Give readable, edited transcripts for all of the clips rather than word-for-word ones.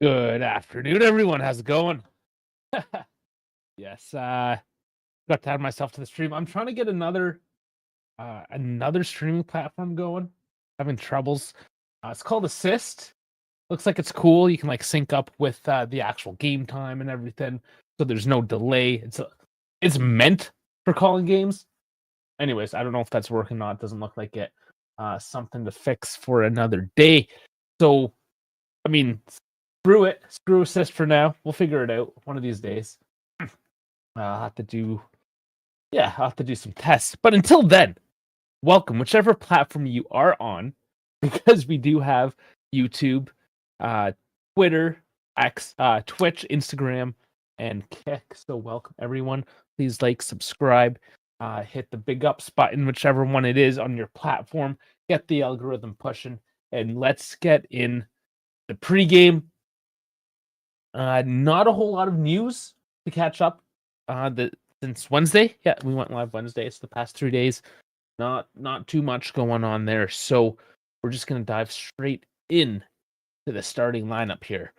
Good afternoon, everyone. How's it going? Yes, got to add myself to the stream. I'm trying to get another streaming platform going. Having troubles. It's called Assist. Looks like it's cool. You can like sync up with the actual game time and everything, so there's no delay. It's meant for calling games. Anyways, I don't know if that's working or not. It doesn't look like it. Something to fix for another day. So, I mean, screw it. Screw Assist for now. We'll figure it out one of these days. I'll have to do, yeah, I'll have to do some tests. But until then, welcome, whichever platform you are on, because we do have YouTube, Twitter, X, Twitch, Instagram, and Kick. So welcome, everyone. Please like, subscribe, hit the big ups button, whichever one it is on your platform. Get the algorithm pushing, and let's get in the pregame. Not a whole lot of news to catch up. Since Wednesday, yeah, we went live Wednesday. It's the past 3 days. Not too much going on there. So we're just gonna dive straight in to the starting lineup here.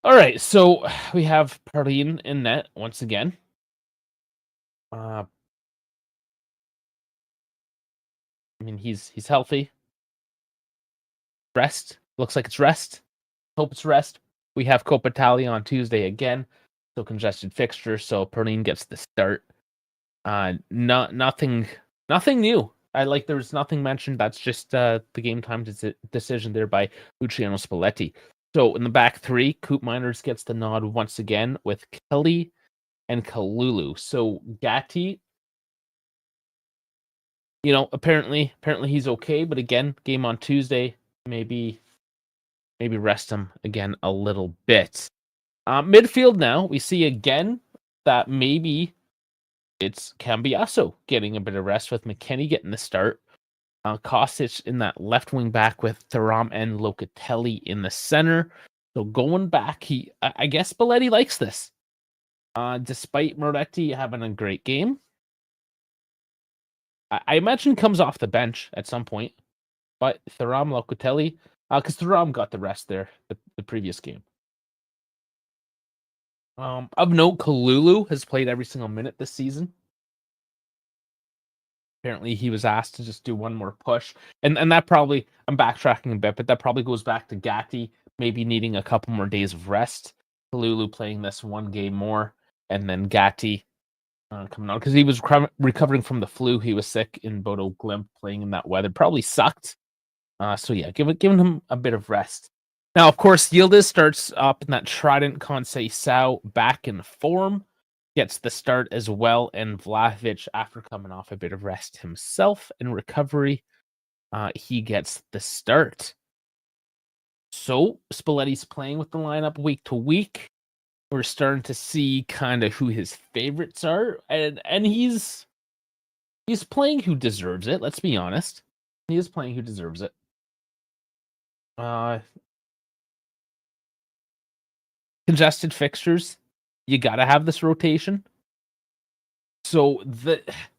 All right, so we have Perlin in net once again. I mean, he's healthy. Rest looks like it's rest. Hope it's rest. We have Coppa Italia on Tuesday again, so congested fixture. So Perlin gets the start. Nothing new. There's nothing mentioned. That's just the game time decision there by Luciano Spalletti. So in the back three, Coop Miners gets the nod once again with Kelly and Kalulu. So Gatti, apparently he's okay, but again, game on Tuesday, maybe rest him again a little bit. Midfield now, we see again that maybe it's Cambiasso getting a bit of rest with McKennie getting the start. Kostic in that left wing back with Thuram and Locatelli in the center. So going back, I guess Spalletti likes this. Despite Moretti having a great game, I imagine comes off the bench at some point. But Thuram, Locatelli, because Thuram got the rest there the previous game. Of note, Kalulu has played every single minute this season. Apparently, he was asked to just do one more push, and that probably, I'm backtracking a bit, but that probably goes back to Gatti maybe needing a couple more days of rest. Kalulu playing this one game more, and then Gatti coming on because he was recovering from the flu. He was sick in Bodo Glimt, playing in that weather probably sucked. So yeah, giving him a bit of rest. Now, of course, Yildiz starts up in that Trident Conceição back in form. Gets the start as well, and Vlahovic, after coming off a bit of rest himself and recovery, he gets the start. So Spalletti's playing with the lineup week to week. We're starting to see kind of who his favorites are, and he's playing who deserves it. Let's be honest, he is playing who deserves it. Congested fixtures, you gotta have this rotation. So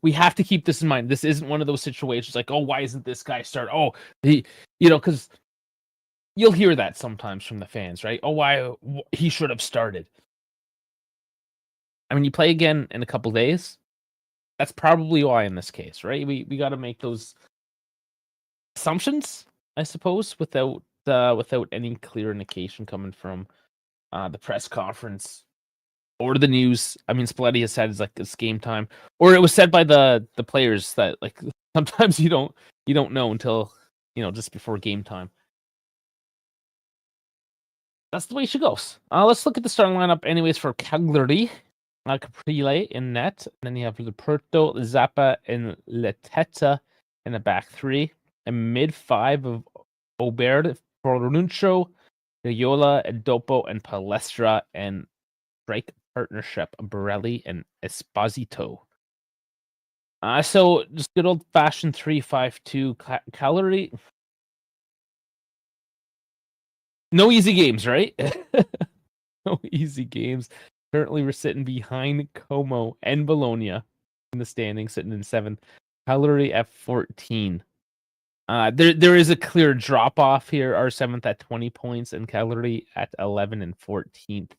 we have to keep this in mind. This isn't one of those situations like, oh, why isn't this guy start? Oh, because you'll hear that sometimes from the fans, right? Oh, why he should have started. I mean, you play again in a couple days. That's probably why in this case, right? We got to make those assumptions, I suppose, without any clear indication coming from the press conference or the news. I mean, Spalletti has said it's game time, or it was said by the players that like sometimes you don't know until just before game time. That's the way she goes. Let's look at the starting lineup, anyways, for Cagliari. Caprile in net, and then you have Luperto, Zappa, and Leteta in the back three, and mid five of Aubert, Fornuncio, Viola, Dopo, and Palestra, and strike partnership Borelli and Esposito. So just good old fashioned 3-5-2 Cagliari. No easy games, right? No easy games. Currently, we're sitting behind Como and Bologna in the standings, sitting in 7th. Cagliari at 14. There is a clear drop off here. Our 7th at 20 points and Cagliari at 11 and 14th.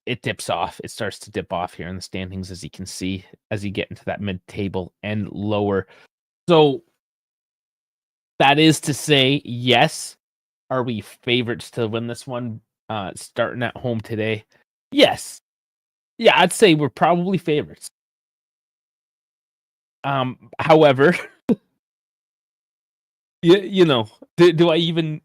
It dips off. It starts to dip off here in the standings, as you can see, as you get into that mid-table and lower. So that is to say, yes, are we favorites to win this one starting at home today? Yes. Yeah, I'd say we're probably favorites. However, you know, do I even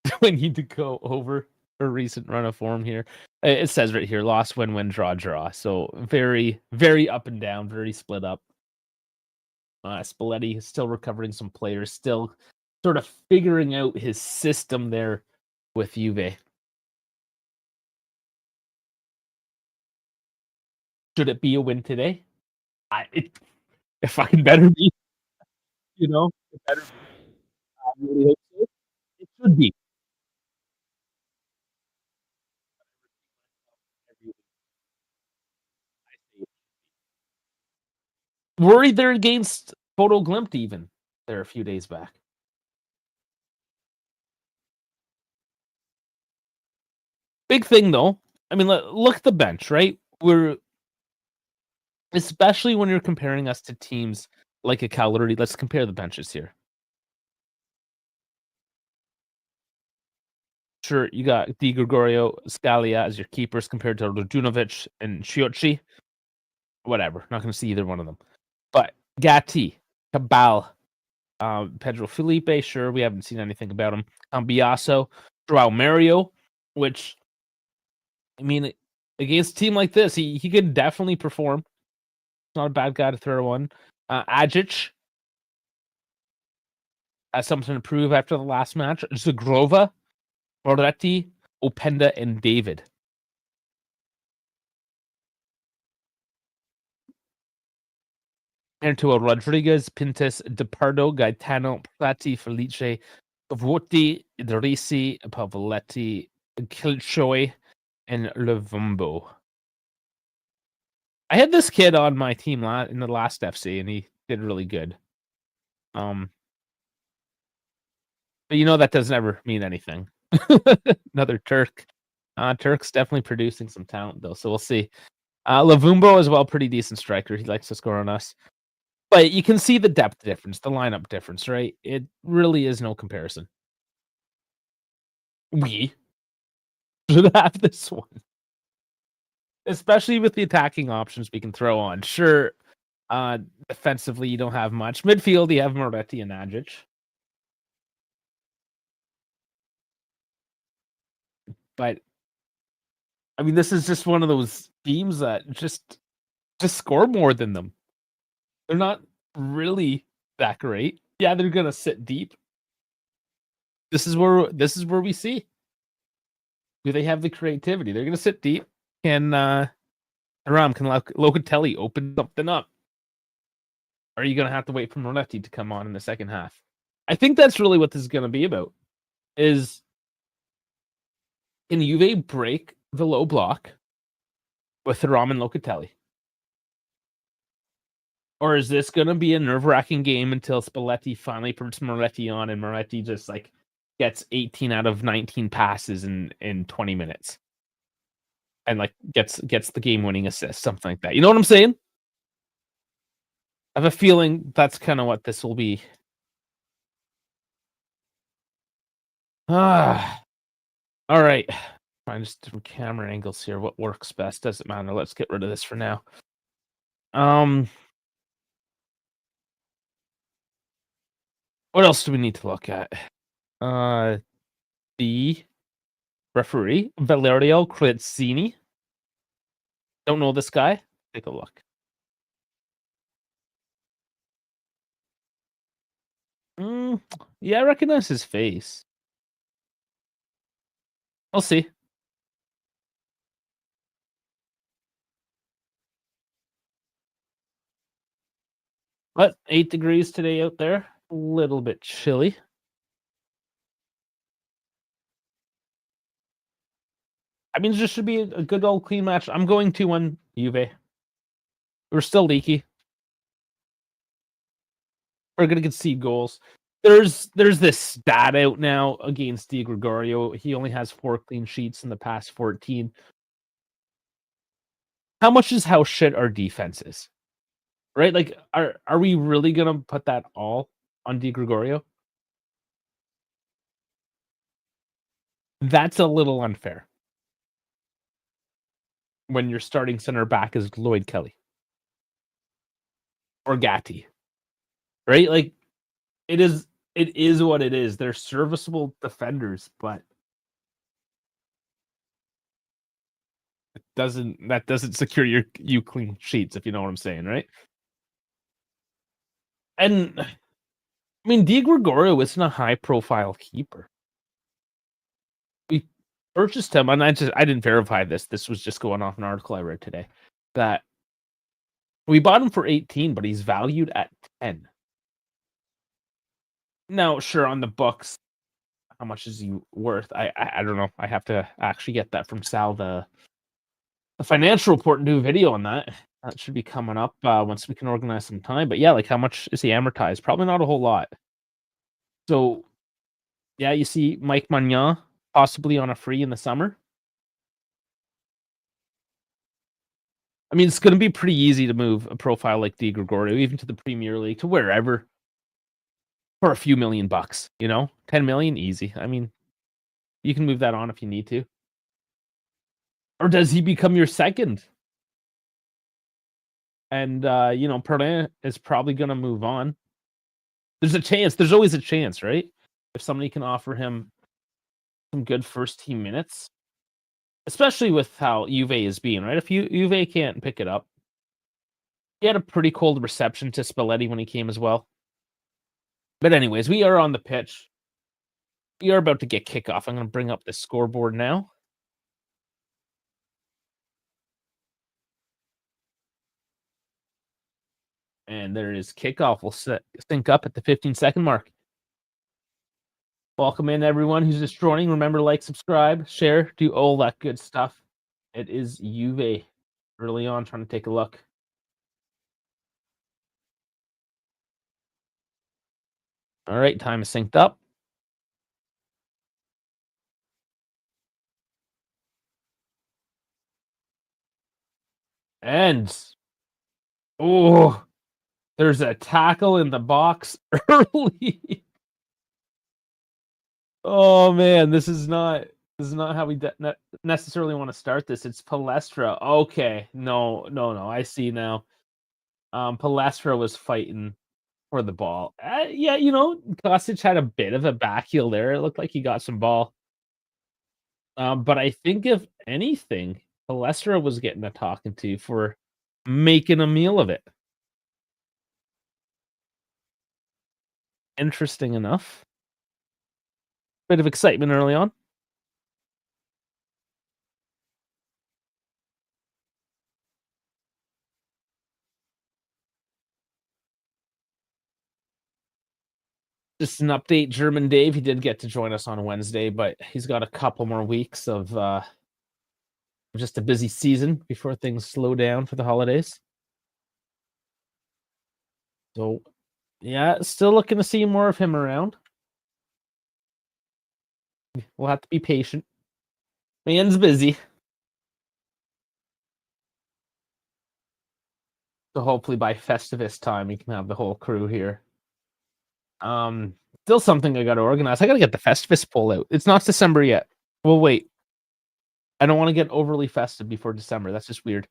do I need to go over a recent run of form here? It says right here, loss, win, win, draw, draw. So very, very up and down, very split up. Spalletti is still recovering some players, still sort of figuring out his system there with Juve. Should it be a win today? If I better be, it better be. I really hope so. It should be. Worried they're against Photo Glimt even there a few days back. Big thing though. I mean, look at the bench, right? We're especially when you're comparing us to teams like a Cagliari. Let's compare the benches here. Sure, you got Di Gregorio, Scalia as your keepers compared to Radunovic and Chiocci. Whatever, not going to see either one of them. But Gatti, Cabal, Pedro Felipe, sure, we haven't seen anything about him. Biaso, Joao Mario, which, I mean, against a team like this, he could definitely perform. Not a bad guy to throw one. Agic has something to prove after the last match. Zagrova, Moretti, Openda, and David. Antonio Rodriguez, Pintus, DePardo, Gaetano, Plati, Felice, Pavotti, Idrisi, Pavoletti, Kilchoy, and Levumbo. I had this kid on my team in the last FC, and he did really good. But that doesn't ever mean anything. Another Turk. Turk's definitely producing some talent, though, so we'll see. Levumbo as well, pretty decent striker. He likes to score on us. But you can see the depth difference, the lineup difference, right? It really is no comparison. We should have this one. Especially with the attacking options we can throw on. Sure, defensively, you don't have much. Midfield, you have Moretti and Agic. But, I mean, this is just one of those teams that just score more than them. They're not really that great. Yeah, they're gonna sit deep. This is where we see. Do they have the creativity? They're gonna sit deep. Can Locatelli open something up? Or are you gonna have to wait for Moretti to come on in the second half? I think that's really what this is gonna be about. Is can Juve break the low block with Thuram and Locatelli? Or is this going to be a nerve-wracking game until Spalletti finally puts Moretti on and Moretti just gets 18 out of 19 passes in 20 minutes and gets the game-winning assist, something like that. You know what I'm saying? I have a feeling that's kind of what this will be. All right. Find just different camera angles here. What works best? Doesn't matter. Let's get rid of this for now. What else do we need to look at? The referee, Valerio Crizzini. Don't know this guy. Take a look. Yeah, I recognize his face. I'll see. But 8 degrees today out there. A little bit chilly. I mean, this should be a good old clean match. I'm going 2-1 Juve. We're still leaky. We're gonna concede goals. There's this stat out now against Di Gregorio. He only has 4 clean sheets in the past 14. How much is how shit our defense is? Right? Like, are we really gonna put that all on Di Gregorio? That's a little unfair when your starting center back is Lloyd Kelly or Gatti, right? Like, it is what it is. They're serviceable defenders, but that doesn't secure you clean sheets, if you know what I'm saying, right? And I mean, Di Gregorio isn't a high profile keeper. We purchased him, and I didn't verify this. This was just going off an article I read today that we bought him for 18, but he's valued at 10. Now, sure, on the books, how much is he worth? I don't know. I have to actually get that from Sal, the financial report, and do a video on that. That should be coming up once we can organize some time. But yeah, like how much is he amortized? Probably not a whole lot. So yeah, you see Mike Magnan possibly on a free in the summer. I mean, it's going to be pretty easy to move a profile like Di Gregorio, even to the Premier League, to wherever, for a few million bucks. 10 million, easy. I mean, you can move that on if you need to. Or does he become your second? And Perlin is probably going to move on. There's a chance. There's always a chance, right? If somebody can offer him some good first team minutes, especially with how Juve is being, right? If Juve can't pick it up, he had a pretty cold reception to Spalletti when he came as well. But anyways, we are on the pitch. We are about to get kickoff. I'm going to bring up the scoreboard now. And there it is. Kickoff will sync up at the 15-second mark. Welcome in, everyone who's just joining. Remember, like, subscribe, share, do all that good stuff. It is Juve early on, trying to take a look. All right, time is synced up. And there's a tackle in the box early. Oh man, this is not how we necessarily want to start this. It's Palestra. Okay, no. I see now. Palestra was fighting for the ball. Yeah, Kostic had a bit of a back heel there. It looked like he got some ball. But I think if anything, Palestra was getting a talking to for making a meal of it. Interesting enough. Bit of excitement early on. Just an update, German Dave. He did get to join us on Wednesday, but he's got a couple more weeks of just a busy season before things slow down for the holidays. So, yeah, still looking to see more of him around. We'll have to be patient. Man's busy. So hopefully by Festivus time, we can have the whole crew here. Still something I got to organize. I got to get the Festivus poll out. It's not December yet. We'll wait. I don't want to get overly festive before December. That's just weird.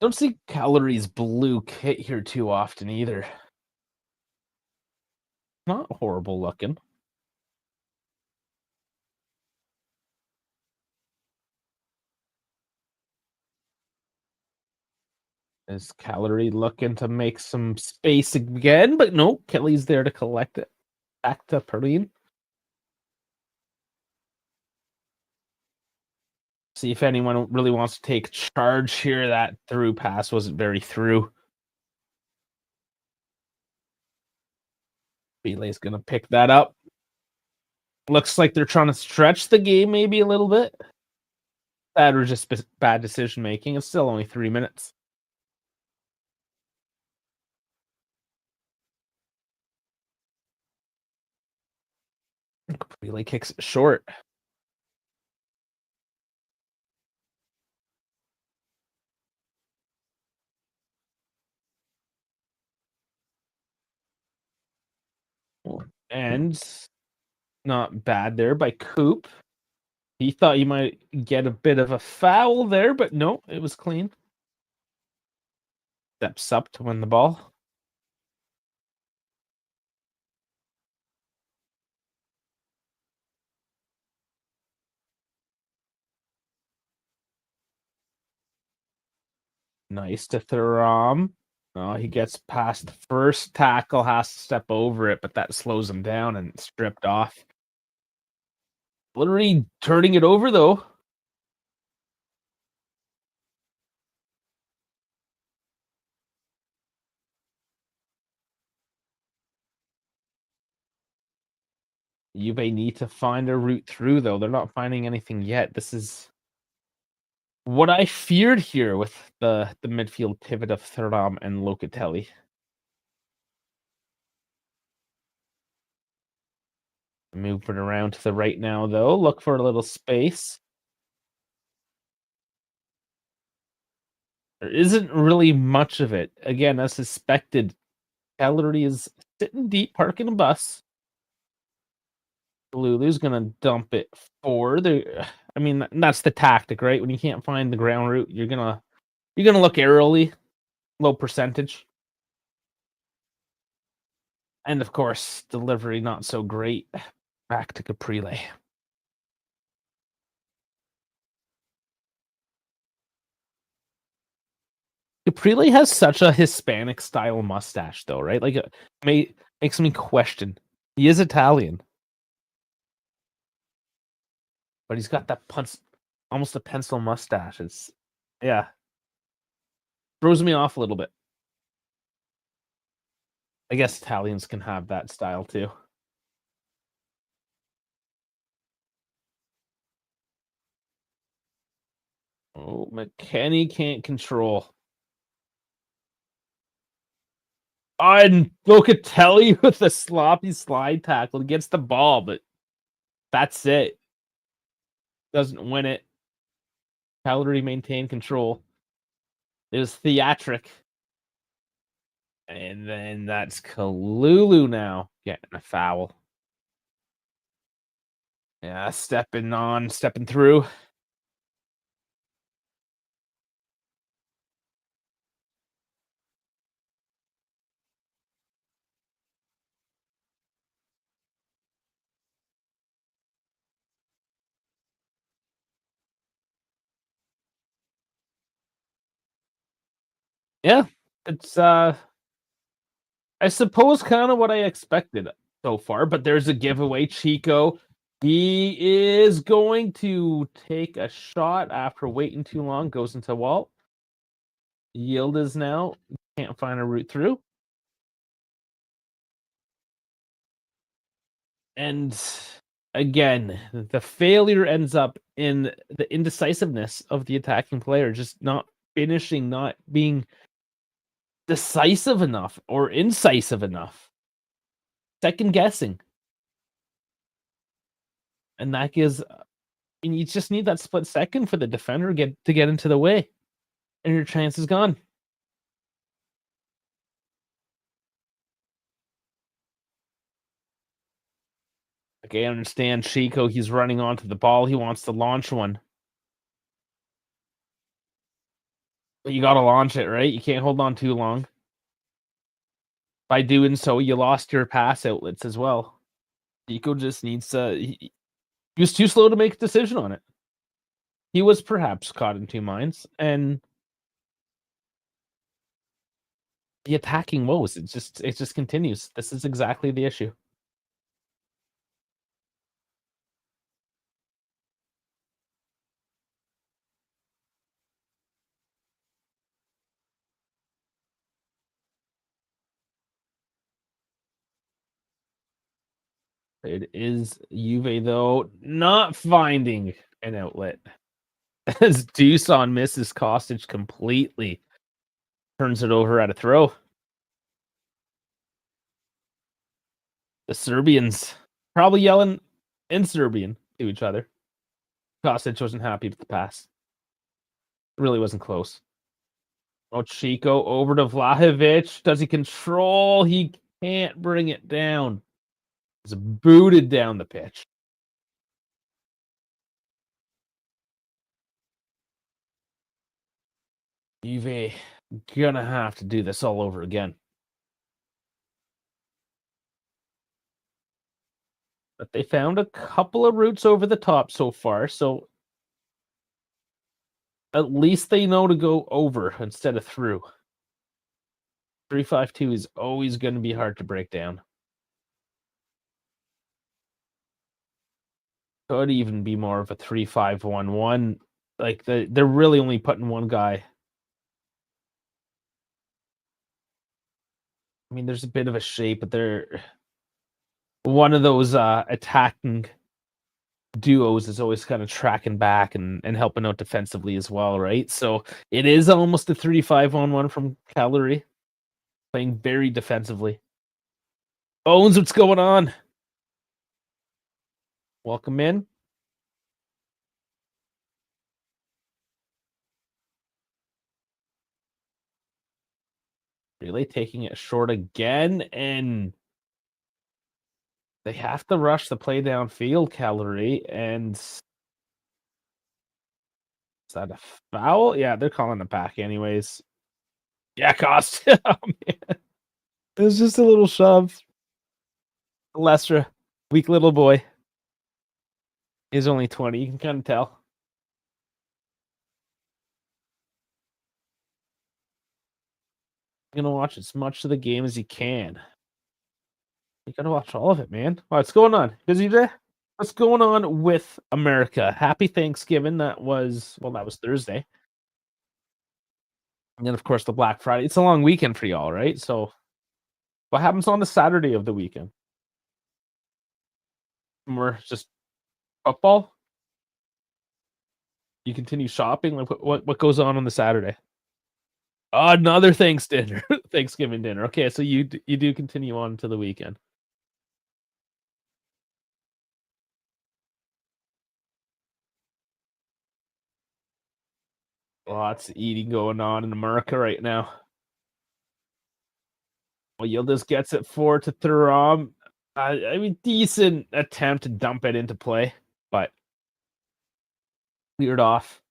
Don't see Calories blue kit here too often either. Not horrible looking. Is Calorie looking to make some space again? But no, Kelly's there to collect it back to Perrine. See if anyone really wants to take charge here. That through pass wasn't very through. Relay's gonna pick that up. Looks like they're trying to stretch the game maybe a little bit. That or just bad decision making. It's still only 3 minutes. Relay kicks it short. And not bad there by Coop. He thought he might get a bit of a foul there, but no, it was clean. Steps up to win the ball. Nice to Thuram. Oh, he gets past the first tackle, has to step over it, but that slows him down and stripped off. Literally turning it over though. Juve need to find a route through though. They're not finding anything yet. This is what I feared here with the midfield pivot of Thuram and Locatelli. Move it around to the right now, though. Look for a little space. There isn't really much of it. Again, as suspected, Cagliari is sitting deep, parking a bus. Lulu's gonna dump it forward. I mean, that's the tactic, right? When you can't find the ground route, you're gonna look aerially, low percentage, and of course, delivery not so great. Back to Caprile. Caprile has such a Hispanic style mustache, though, right? Like, makes me question. He is Italian, but he's got that almost a pencil mustache. It's yeah, throws me off a little bit. I guess Italians can have that style too. Oh, McKenny can't control. And Locatelli with a sloppy slide tackle gets the ball, but that's it. Doesn't win it. Cagliari maintain control. It was theatric. And then that's Kalulu now getting a foul. Yeah, stepping through. Yeah, it's I suppose kind of what I expected so far, but there's a giveaway. Chico, he is going to take a shot after waiting too long, goes into wall. Yield is now, can't find a route through. And again, the failure ends up in the indecisiveness of the attacking player, just not finishing, not being decisive enough or incisive enough. Second guessing. And that gives and you just need that split second for the defender to get into the way, and your chance is gone. Okay, I understand Chico. He's running onto the ball. He wants to launch one, but you got to launch it, right? You can't hold on too long. By doing so, you lost your pass outlets as well. Chico just needs to. He was too slow to make a decision on it. He was perhaps caught in two minds, and the attacking woes. It just continues. This is exactly the issue. It is Juve, though, not finding an outlet. As Dusan misses Kostic completely. Turns it over at a throw. The Serbians probably yelling in Serbian to each other. Kostic wasn't happy with the pass. It really wasn't close. Oh, Chico over to Vlahovic. Does he control? He can't bring it down. It's booted down the pitch. Juve gonna have to do this all over again. But they found a couple of routes over the top so far, so at least they know to go over instead of through. 3-5-2 is always going to be hard to break down. Could even be more of a 3-5-1-1. Like they're really only putting one guy. I mean, there's a bit of a shape, but they're one of those attacking duos is always kind of tracking back and helping out defensively as well, right? So it is almost a 3-5-1-1 from Cagliari, playing very defensively. Bones, what's going on? Welcome in. Really taking it short again, and they have to rush the play downfield, Cagliari, and is that a foul? Yeah, they're calling it back anyways. Yeah, cost. Oh, man. It was just a little shove. Lestra, weak little boy. He's only 20, you can kind of tell. You're gonna watch as much of the game as you can. You gotta watch all of it, man. What's going on? Busy day? What's going on with America? Happy Thanksgiving. That was Thursday. And then, of course, the Black Friday. It's a long weekend for y'all, right? So, what happens on the Saturday of the weekend? More just football? You continue shopping? Like, what goes on the Saturday? Another Thanksgiving dinner. Okay, so you do continue on to the weekend. Lots of eating going on in America right now. Well, Yildiz gets it forward to Thuram. I mean, decent attempt to dump it into play, but cleared off.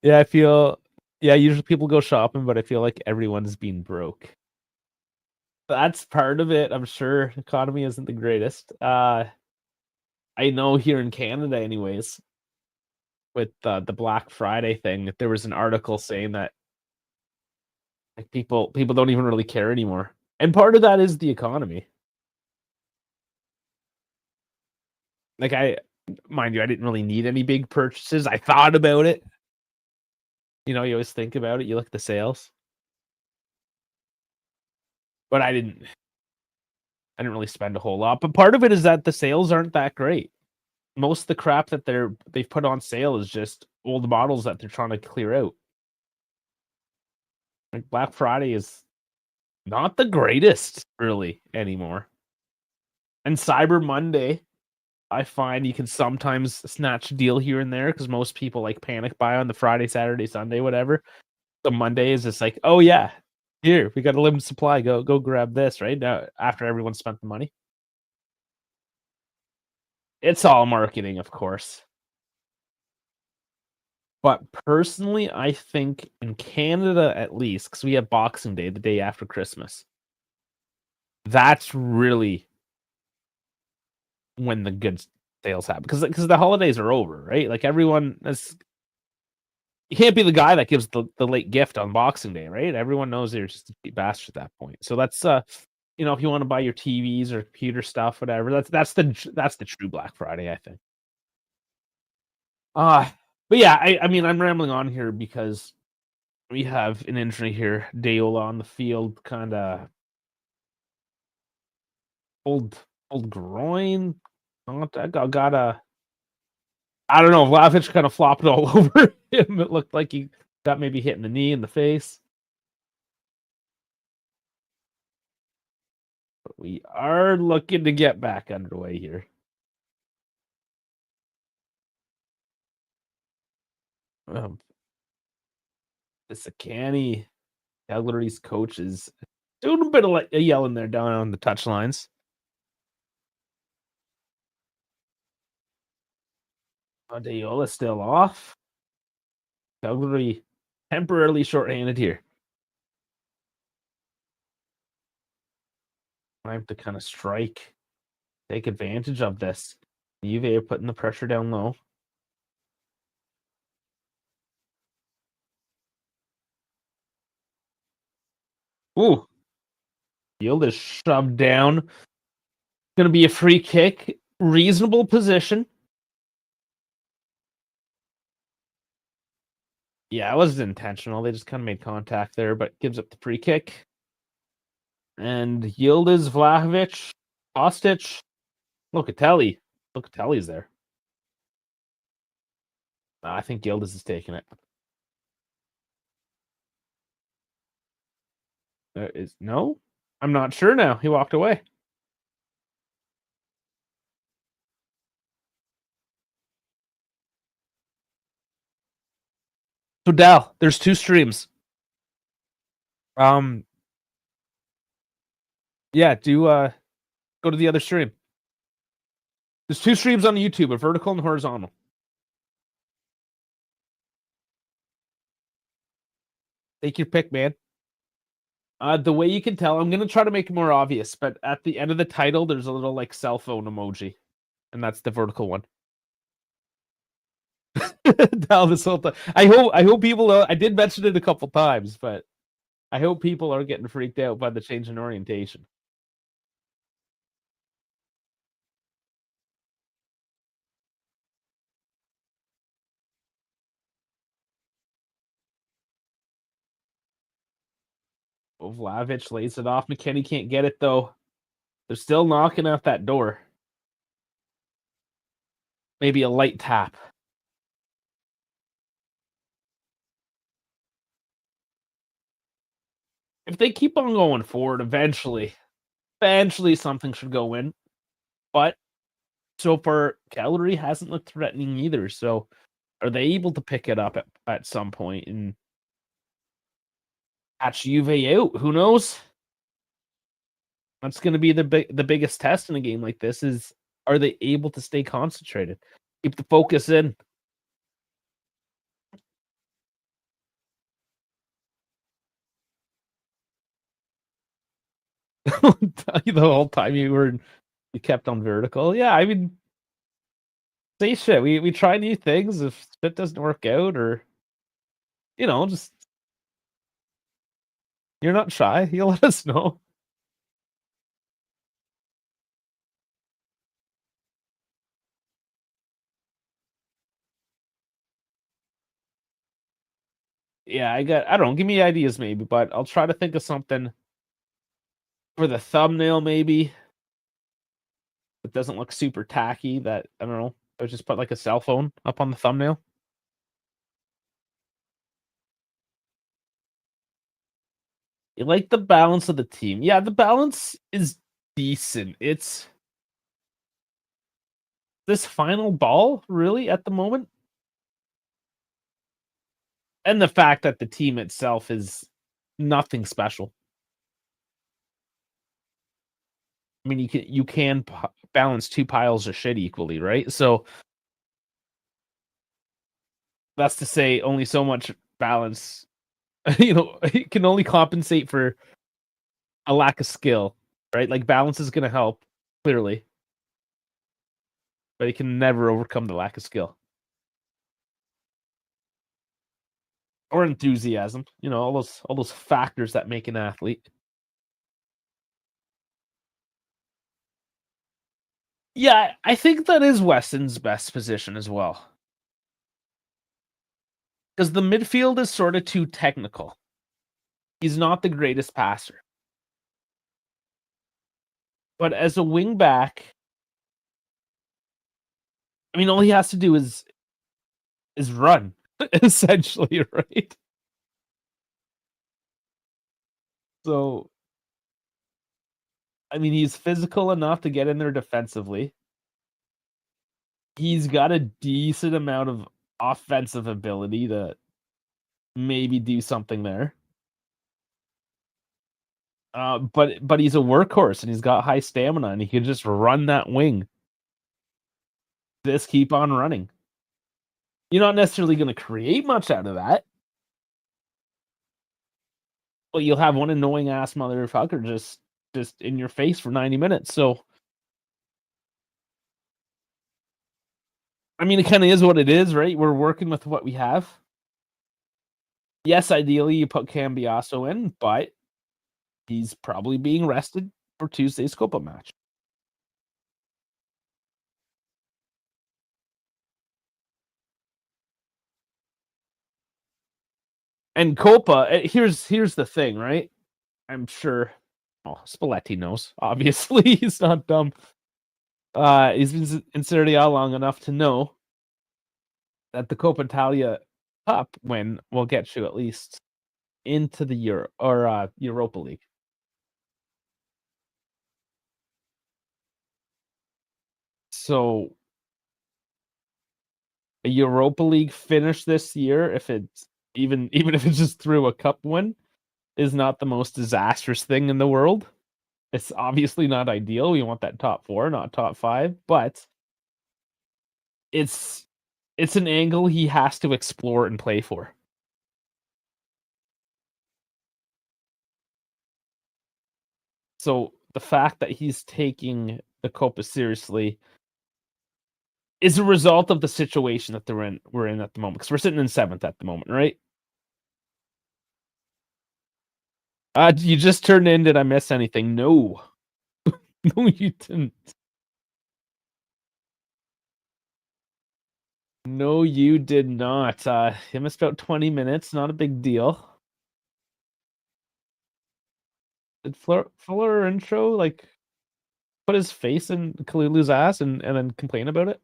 Yeah, I feel. Yeah, usually people go shopping, but I feel like everyone's being broke. That's part of it. I'm sure economy isn't the greatest. I know here in Canada, anyways, with the Black Friday thing, there was an article saying that like people don't even really care anymore, and part of that is the economy. Like mind you, I didn't really need any big purchases. I thought about it. You know, you always think about it. You look at the sales, but I didn't really spend a whole lot. But part of it is that the sales aren't that great. Most of the crap that they've put on sale is just old models that they're trying to clear out. Like Black Friday is not the greatest really anymore. And Cyber Monday, I find you can sometimes snatch a deal here and there because most people like panic buy on the Friday, Saturday, Sunday, whatever. The Monday is just like, oh yeah, here we got a limited supply. Go grab this right now after everyone spent the money. It's all marketing, of course. But personally, I think in Canada at least, because we have Boxing Day the day after Christmas, that's really when the good sales happen. Because the holidays are over, right? Like everyone is you can't be the guy that gives the late gift on Boxing Day, right? Everyone knows you're just a cheap bastard at that point. So that's if you want to buy your TVs or computer stuff, whatever, that's the true Black Friday, I think. Uh but yeah, I mean I'm rambling on here because we have an injury here. Deola on the field, kinda old old groin. Got a I don't know, Vlahovic kinda flopped all over him. It looked like he got maybe hit in the knee, in the face. But we are looking to get back underway here. Um, this Kearney, Cagliari's coach is doing a bit of, like, yelling there down on the touch lines. Deola still off. Cagliari temporarily shorthanded here. Time to kinda strike, take advantage of this. Juve are putting the pressure down low. Ooh, field is shoved down. Gonna be a free kick. Reasonable position. Yeah, it wasn't intentional. They just kinda made contact there, but gives up the free kick. And Yildiz, Vlahovic, Kostic, Locatelli. Locatelli's there. I think Yildiz is taking it. Is no? I'm not sure now. He walked away. So Dal, there's 2 streams. Um, yeah, go to the other stream. There's 2 streams on YouTube, a vertical and horizontal. Take your pick, man. The way you can tell, I'm gonna try to make it more obvious, but at the end of the title, there's a little like cell phone emoji, and that's the vertical one. Down this whole time. I hope people know. I did mention it a couple times, but I hope people are getting freaked out by the change in orientation. Oh, Vlahovic lays it off. McKennie can't get it though. They're still knocking at that door. Maybe a light tap. If they keep on going forward, eventually something should go in. But so far, Cagliari hasn't looked threatening either. So are they able to pick it up at some point and catch Juve out? Who knows? That's going to be the biggest test in a game like this. Is are they able to stay concentrated, keep the focus in? The whole time you kept on vertical. Yeah, I mean, say shit. We try new things. If it doesn't work out, or just you're not shy. You let us know. Yeah, I don't know. Give me ideas maybe, but I'll try to think of something for the thumbnail maybe. It doesn't look super tacky. That I don't know. I just put like a cell phone up on the thumbnail. You like the balance of the team. Yeah, the balance is decent. It's this final ball, really, at the moment. And the fact that the team itself is nothing special. I mean, you can balance 2 piles of shit equally, right? So that's to say only so much balance, it can only compensate for a lack of skill, right? Like balance is gonna help, clearly, but it can never overcome the lack of skill. Or enthusiasm, all those factors that make an athlete. Yeah, I think that is Weston's best position as well. because the midfield is sort of too technical. He's not the greatest passer, but as a wing back, I mean, all he has to do is run, essentially, right? So, I mean, he's physical enough to get in there defensively. He's got a decent amount of offensive ability to maybe do something there. But he's a workhorse and he's got high stamina and he can just run that wing. Just keep on running. You're not necessarily gonna create much out of that, but you'll have one annoying ass motherfucker just in your face for 90 minutes. So, I mean, it kinda is what it is, right? We're working with what we have. Yes, ideally, you put Cambiaso in, but he's probably being rested for Tuesday's Copa match. And Copa, here's the thing, right? I'm sure Spalletti knows, obviously, he's not dumb. He's been in Serie A long enough to know that the Coppa Italia Cup win will get you at least into the Europa League. So, a Europa League finish this year, if it's even if it's just through a cup win, is not the most disastrous thing in the world. It's obviously not ideal. We want that top 4, not top 5, but it's it's an angle he has to explore and play for. So, the fact that he's taking the Copa seriously is a result of the situation that we're in at the moment, because 'cause we're sitting in 7th at the moment, right? You just turned in, did I miss anything? No. No, you didn't. No, you did not. You missed about 20 minutes, not a big deal. Did Fuller intro, like, put his face in Kalulu's ass and then complain about it?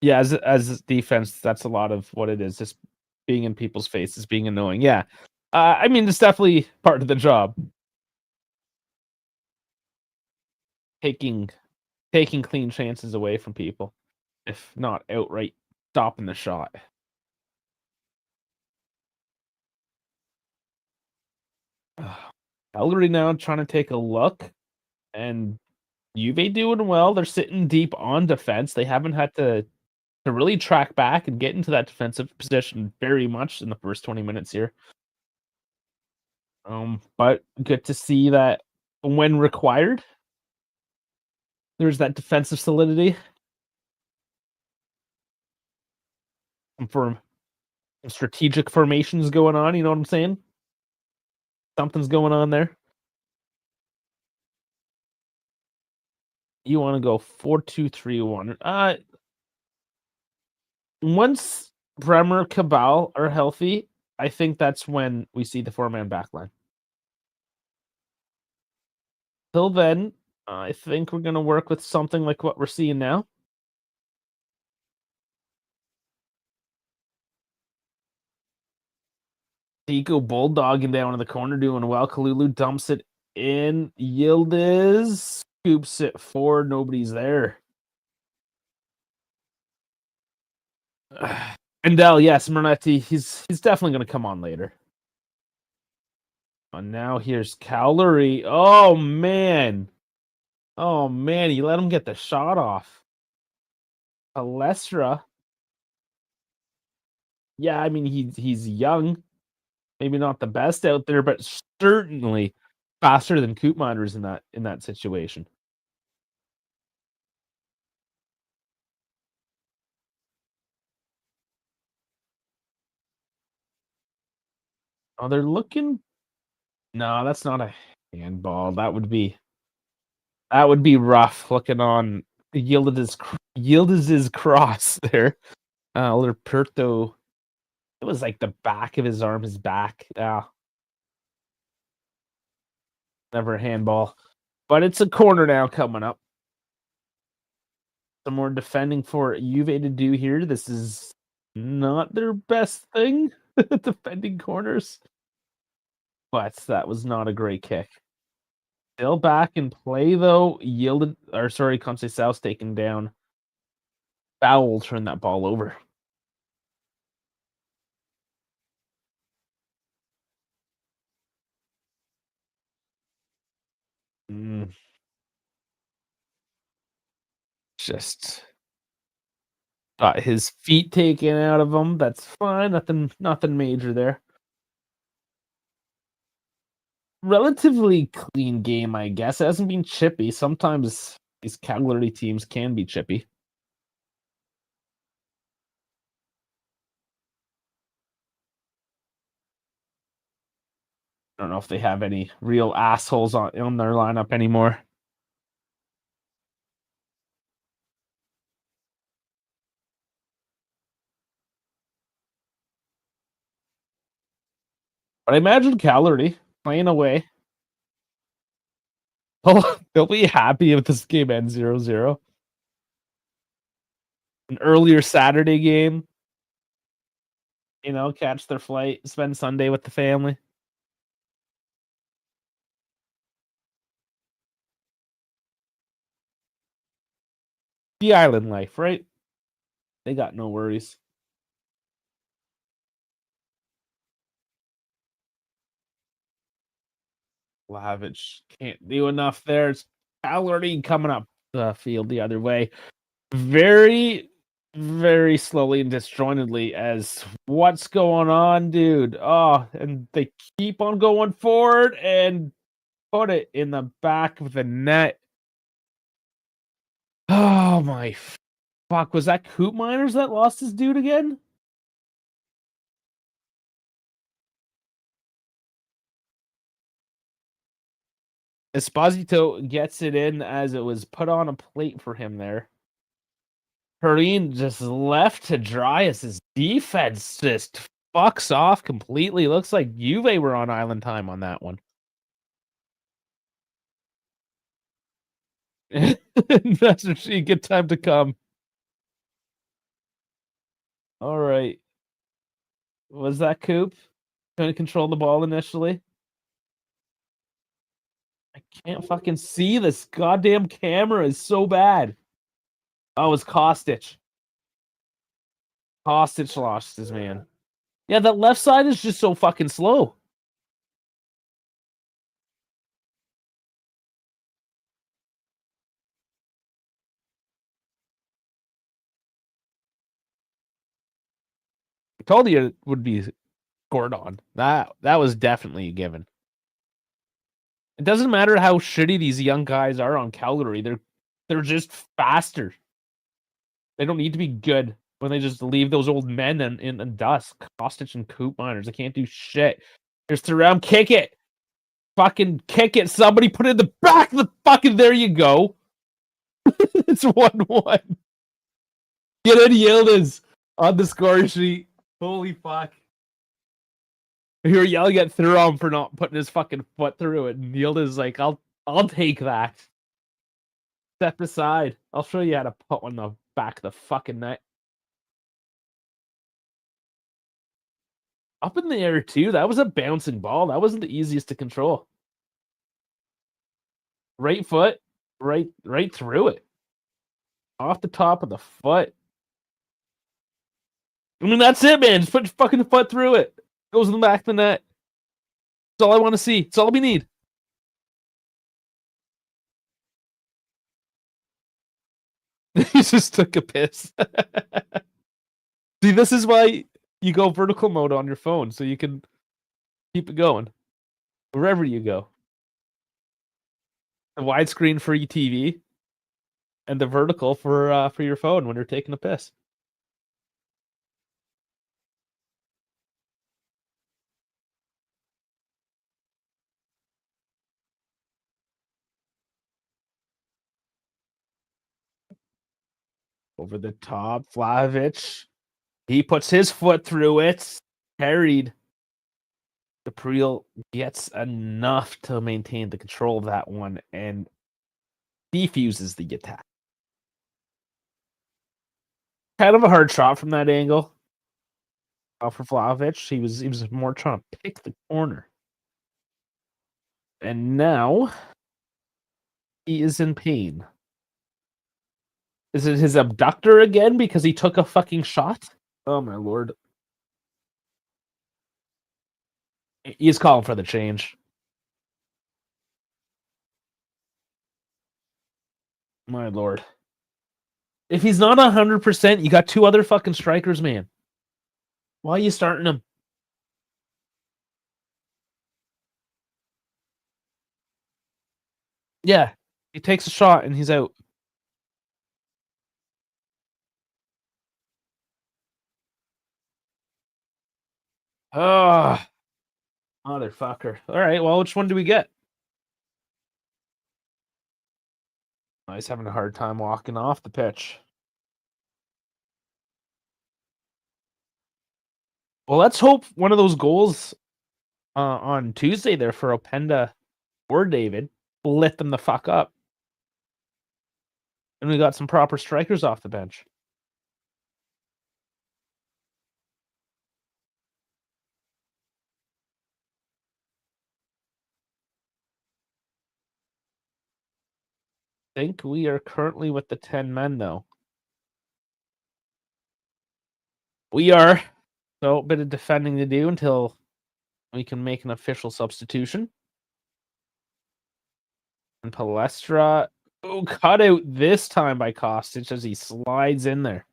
Yeah, as defense, that's a lot of what it is, just being in people's faces, being annoying, yeah. I mean, it's definitely part of the job, taking taking clean chances away from people, if not outright stopping the shot. Cagliari now trying to take a look, and Juve doing well, they're sitting deep on defense, they haven't had to really track back and get into that defensive position very much in the first 20 minutes here. But good to see that when required, there's that defensive solidity and for strategic formations going on, you know what I'm saying? Something's going on there. You wanna go 4-2-3-1. Once Bremer, Cabal are healthy, I think that's when we see the four-man backline. Till then, I think we're gonna work with something like what we're seeing now. Tico bulldogging down in the corner, doing well. Kalulu dumps it in. Yildiz scoops it forward. Nobody's there. Endel, yes, Mernetti. He's definitely going to come on later. And now here's Cagliari. Oh man, he let him get the shot off. Palestra. Yeah, I mean he's young, maybe not the best out there, but certainly faster than Koopmeiners in that situation. Oh, they're looking. No, that's not a handball. That would be rough. Looking on yielded his cross there. Lerperto. It was like the back of his arm, his back. Never a handball. But it's a corner now coming up. Some more defending for Juve to do here. This is not their best thing, defending corners. But that was not a great kick. Still back in play though. Conceição's taken down. Foul turned that ball over. Mm, just got his feet taken out of him. That's fine. Nothing major there. Relatively clean game, I guess. It hasn't been chippy. Sometimes these Cagliari teams can be chippy. I don't know if they have any real assholes on their lineup anymore. But I imagine Cagliari playing away. Oh, they'll be happy if this game ends 0-0. An earlier Saturday game, catch their flight, spend Sunday with the family. The island life, right? They got no worries. Lavich can't do enough there. It's Cagliari coming up the field the other way. Very, very slowly and disjointedly as what's going on, dude? Oh, and they keep on going forward and put it in the back of the net. Oh my fuck. Was that Coop Miners that lost his dude again? Esposito gets it in as it was put on a plate for him there. Perrine just left to dry as his defense just fucks off completely. Looks like Juve were on island time on that one. That's a good time to come. All right. Was that Coop trying to control the ball initially? I can't fucking see this goddamn camera is so bad. Oh, it's Kostic. Kostic lost his man. Yeah, that left side is just so fucking slow. I told you it would be scored on. That was definitely a given. It doesn't matter how shitty these young guys are on Calgary. They're just faster. They don't need to be good when they just leave those old men in dust. Kostic and Coop Miners. They can't do shit. Here's Thuram. Kick it. Fucking kick it. Somebody put it in the back of the fucking. There you go. It's 1-1. Get in, Yildiz on the score sheet. Holy fuck. You're yelling at Thuram for not putting his fucking foot through it. And Yildiz like, I'll take that. Step aside. I'll show you how to put one in the back of the fucking net. Up in the air too. That was a bouncing ball. That wasn't the easiest to control. Right foot, right through it. Off the top of the foot. I mean, that's it, man. Just put your fucking foot through it. Goes in the back of the net. That's all I want to see. That's all we need. He just took a piss. See, this is why you go vertical mode on your phone, so you can keep it going wherever you go. The widescreen for your TV and the vertical for your phone when you're taking a piss. Over the top, Vlahovic. He puts his foot through it. Carried. Gabriel gets enough to maintain the control of that one and defuses the attack. Kind of a hard shot from that angle. For Vlahovic, he was more trying to pick the corner. And now he is in pain. Is it his abductor again because he took a fucking shot? Oh my lord. He's calling for the change. My lord. If he's not 100%, you got two other fucking strikers, man. Why are you starting him? Yeah. He takes a shot and he's out. Oh, motherfucker. All right, well, which one do we get? Oh, he's having a hard time walking off the pitch. Well, let's hope one of those goals on Tuesday there for Openda or David lit them the fuck up. And we got some proper strikers off the bench. I think we are currently with the 10 men, though. We are. So, a bit of defending to do until we can make an official substitution. And Palestra, cut out this time by Kostic as he slides in there.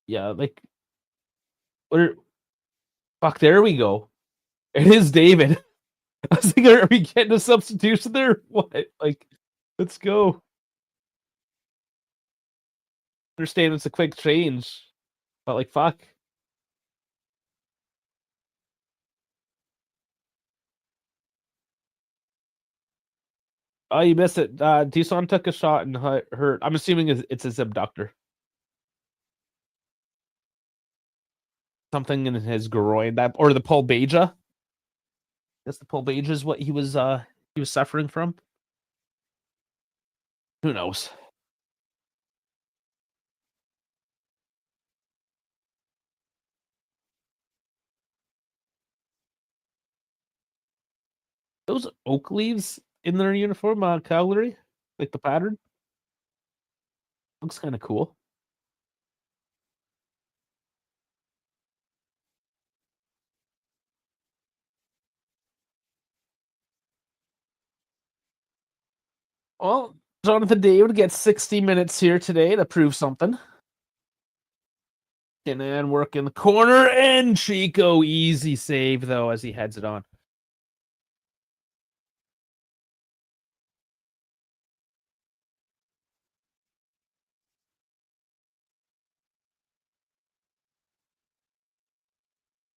Yeah, like, fuck, there we go. It is David. I was thinking, are we getting a substitution there? What? Like, let's go. Understand it's a quick change, but like, fuck. Oh, you missed it. Dusan took a shot and hurt. I'm assuming it's his abductor. Something in his groin, that or the pulbeja. Guess the pulbeja is what he was suffering from. Who knows? Those oak leaves in their uniform, Cagliari, like the pattern, looks kind of cool. Well, Jonathan David gets 60 minutes here today to prove something. And work in the corner, and Chico easy save though as he heads it on.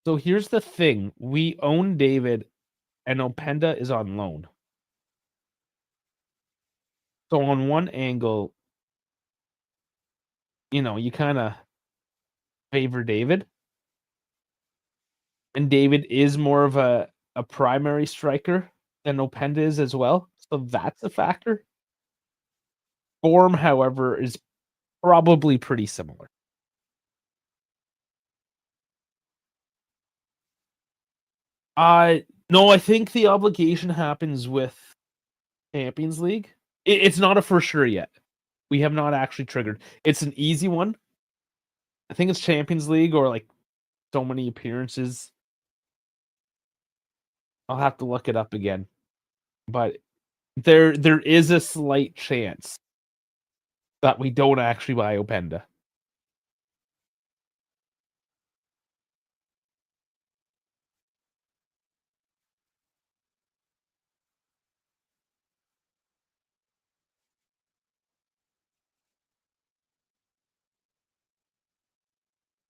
So here's the thing: we own David, and Openda is on loan. So on one angle, you kind of favor David, and David is more of a primary striker than Openda is as well. So that's a factor. Form, however, is probably pretty similar. No, I think the obligation happens with Champions League. It's not a for sure yet. We have not actually triggered. It's an easy one. I think it's Champions League or like so many appearances. I'll have to look it up again. But there is a slight chance that we don't actually buy Openda.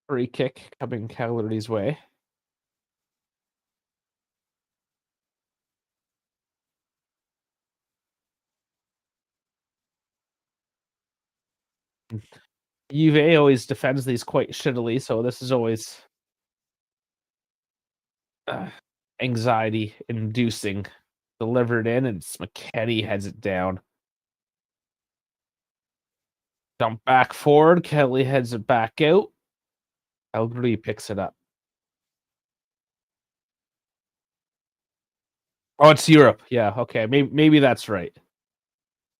Free kick coming Cagliari's way. and Juve always defends these quite shittily, so this is always uh, anxiety inducing. Delivered in, and McKennie heads it down. Dump back forward. Kelly heads it back out. Calgary picks it up. Oh, it's Europe. Yeah, okay. Maybe that's right.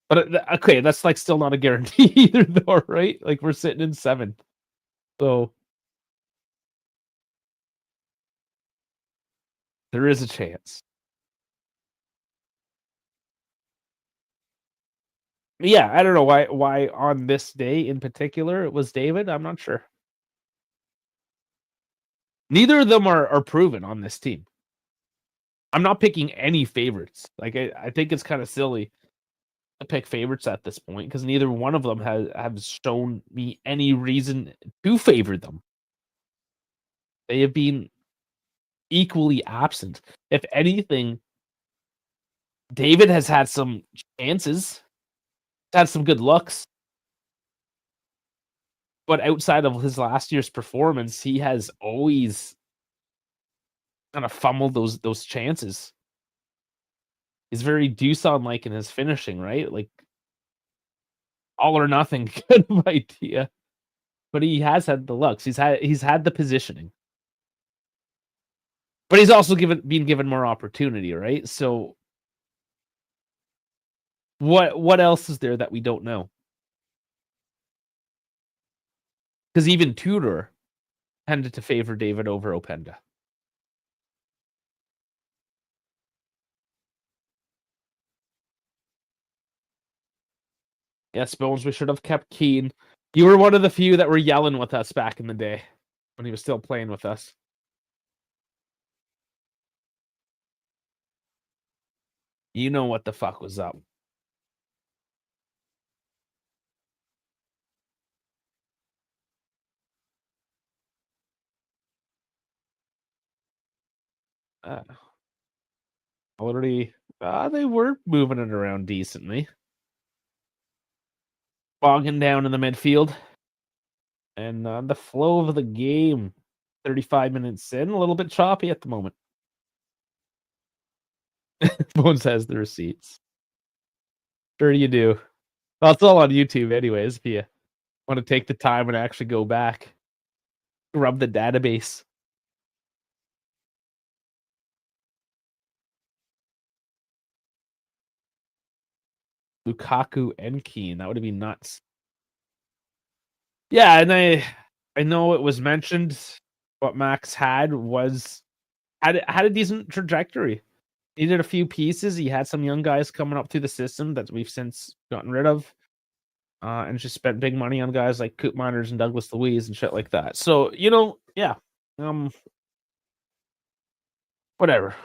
But okay, that's like still not a guarantee either, though, right? Like we're sitting in seventh, so there is a chance. Yeah, I don't know why on this day in particular it was David. I'm not sure. Neither of them are proven on this team. I'm not picking any favorites. Like I think it's kind of silly to pick favorites at this point because neither one of them have shown me any reason to favor them. They have been equally absent. If anything, David has had some chances, had some good looks, but outside of his last year's performance, he has always kind of fumbled those chances. He's very Doosan like in his finishing, right? Like all or nothing kind of idea. But he has had the looks. He's had the positioning. But he's also been given more opportunity, right? So what else is there that we don't know? Because even Tudor tended to favor David over Openda. Yes, Bones, we should have kept Keane. You were one of the few that were yelling with us back in the day when he was still playing with us. You know what the fuck was up. Uh, already, they were moving it around decently. Bogging down in the midfield. And the flow of the game, 35 minutes in, a little bit choppy at the moment. Bones has the receipts. Sure you do. Well, it's all on YouTube anyways, if you want to take the time and actually go back. Rub the database. Lukaku and Keane. That would have been nuts. Yeah, and I know it was mentioned what Max had a decent trajectory. He did a few pieces. He had some young guys coming up through the system that we've since gotten rid of. And just spent big money on guys like Coop Miners and Douglas Louise and shit like that. So, yeah. Um whatever.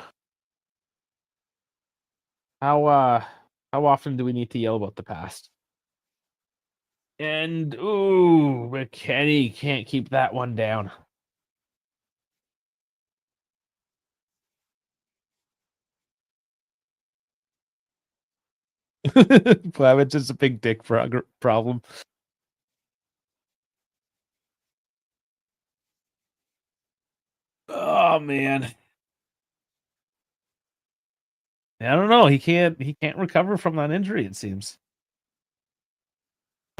How often do we need to yell about the past? And ooh, McKennie can't keep that one down. It's just a big dick problem. Oh man. I don't know. He can't recover from that injury, it seems.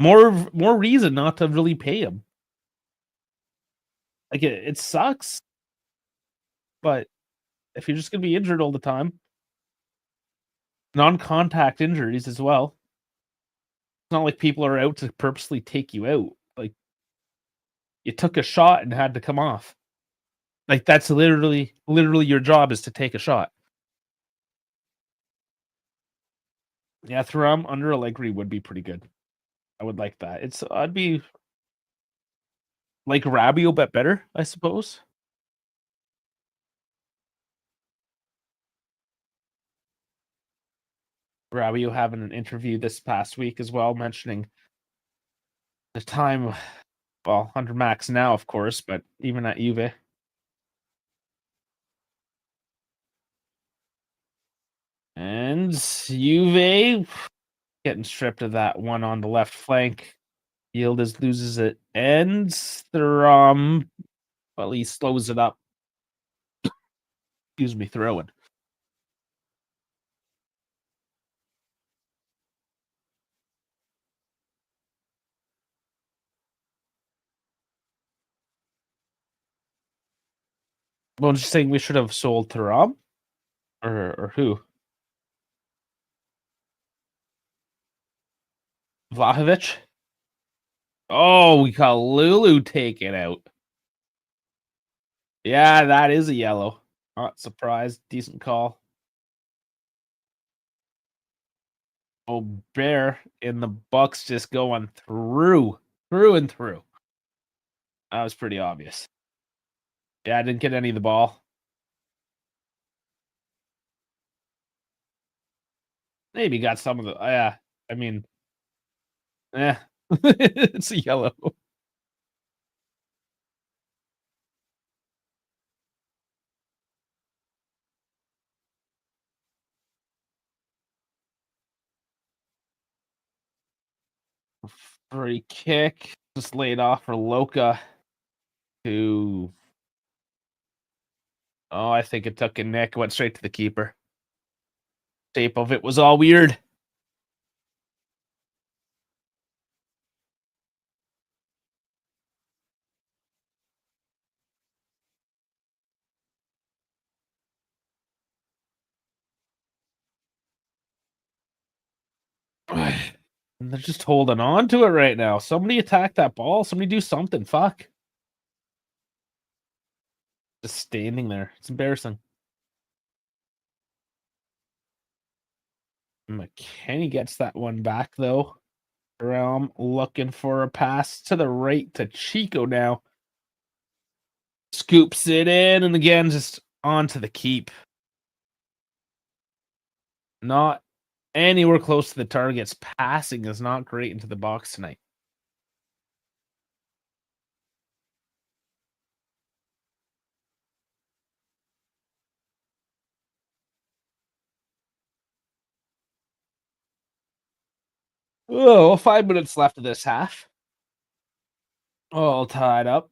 More reason not to really pay him. Like it sucks, but if you're just gonna be injured all the time, non-contact injuries as well. It's not like people are out to purposely take you out. Like you took a shot and had to come off. Like that's literally your job is to take a shot. Yeah, Thuram under Allegri would be pretty good. I would like that. I'd be like Rabiot, but better, I suppose. Rabiot having an interview this past week as well, mentioning the time, well, under Max now, of course, but even at Juve. And Juve getting stripped of that one on the left flank. Yildiz loses it. Ends the well, he slows it up. Excuse me, throwing. Well, just saying we should have sold Thuram? Or who? Vlahovic? Oh, we got Lulu taken out. Yeah, that is a yellow. Not surprised. Decent call. Oh, Bear in the Bucks just going through and through. That was pretty obvious. Yeah, I didn't get any of the ball. Maybe got some of the. Yeah, I mean, yeah, it's a yellow. Free kick just laid off for Loca. Who? Oh, I think it took a nick. Went straight to the keeper. Shape of it was all weird. And they're just holding on to it right now. Somebody attack that ball. Somebody do something. Fuck. Just standing there. It's embarrassing. McKenny gets that one back though. Realm looking for a pass to the right to Chico now. Scoops it in and again just onto the keep. Not anywhere close to the targets. Passing is not great into the box tonight. Oh, 5 minutes left of this half. All tied up.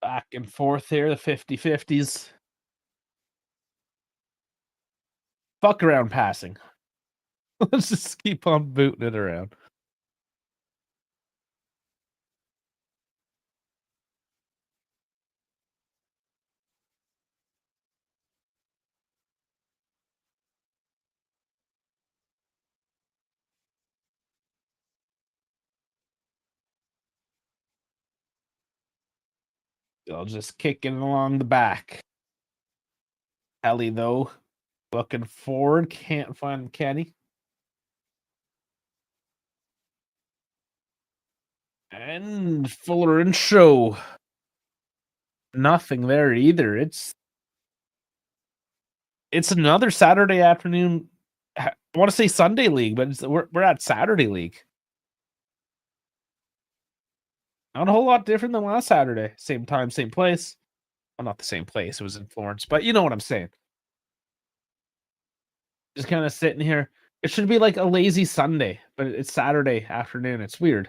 Back and forth here, the 50-50s. Fuck around passing. Let's just keep on booting it around. They'll just kick it along the back. Ellie, though, looking forward. Can't find Kenny. And Fuller and Show. Nothing there either. It's another Saturday afternoon. I want to say Sunday league, but we're at Saturday league. Not a whole lot different than last Saturday. Same time, same place. Well, not the same place. It was in Florence, but you know what I'm saying. Just kind of sitting here. It should be like a lazy Sunday, but it's Saturday afternoon. It's weird.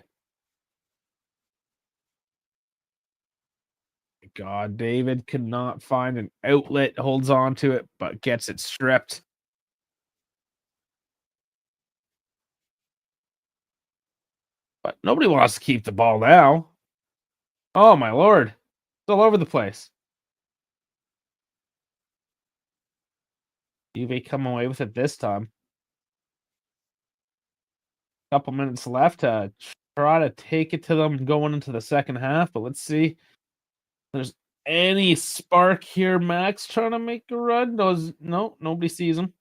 God, David cannot find an outlet, holds on to it, but gets it stripped. But nobody wants to keep the ball now. Oh my lord. It's all over the place. Juve come away with it this time. Couple minutes left to try to take it to them going into the second half, but let's see if there's any spark here. Max trying to make a run. No, nobody sees him.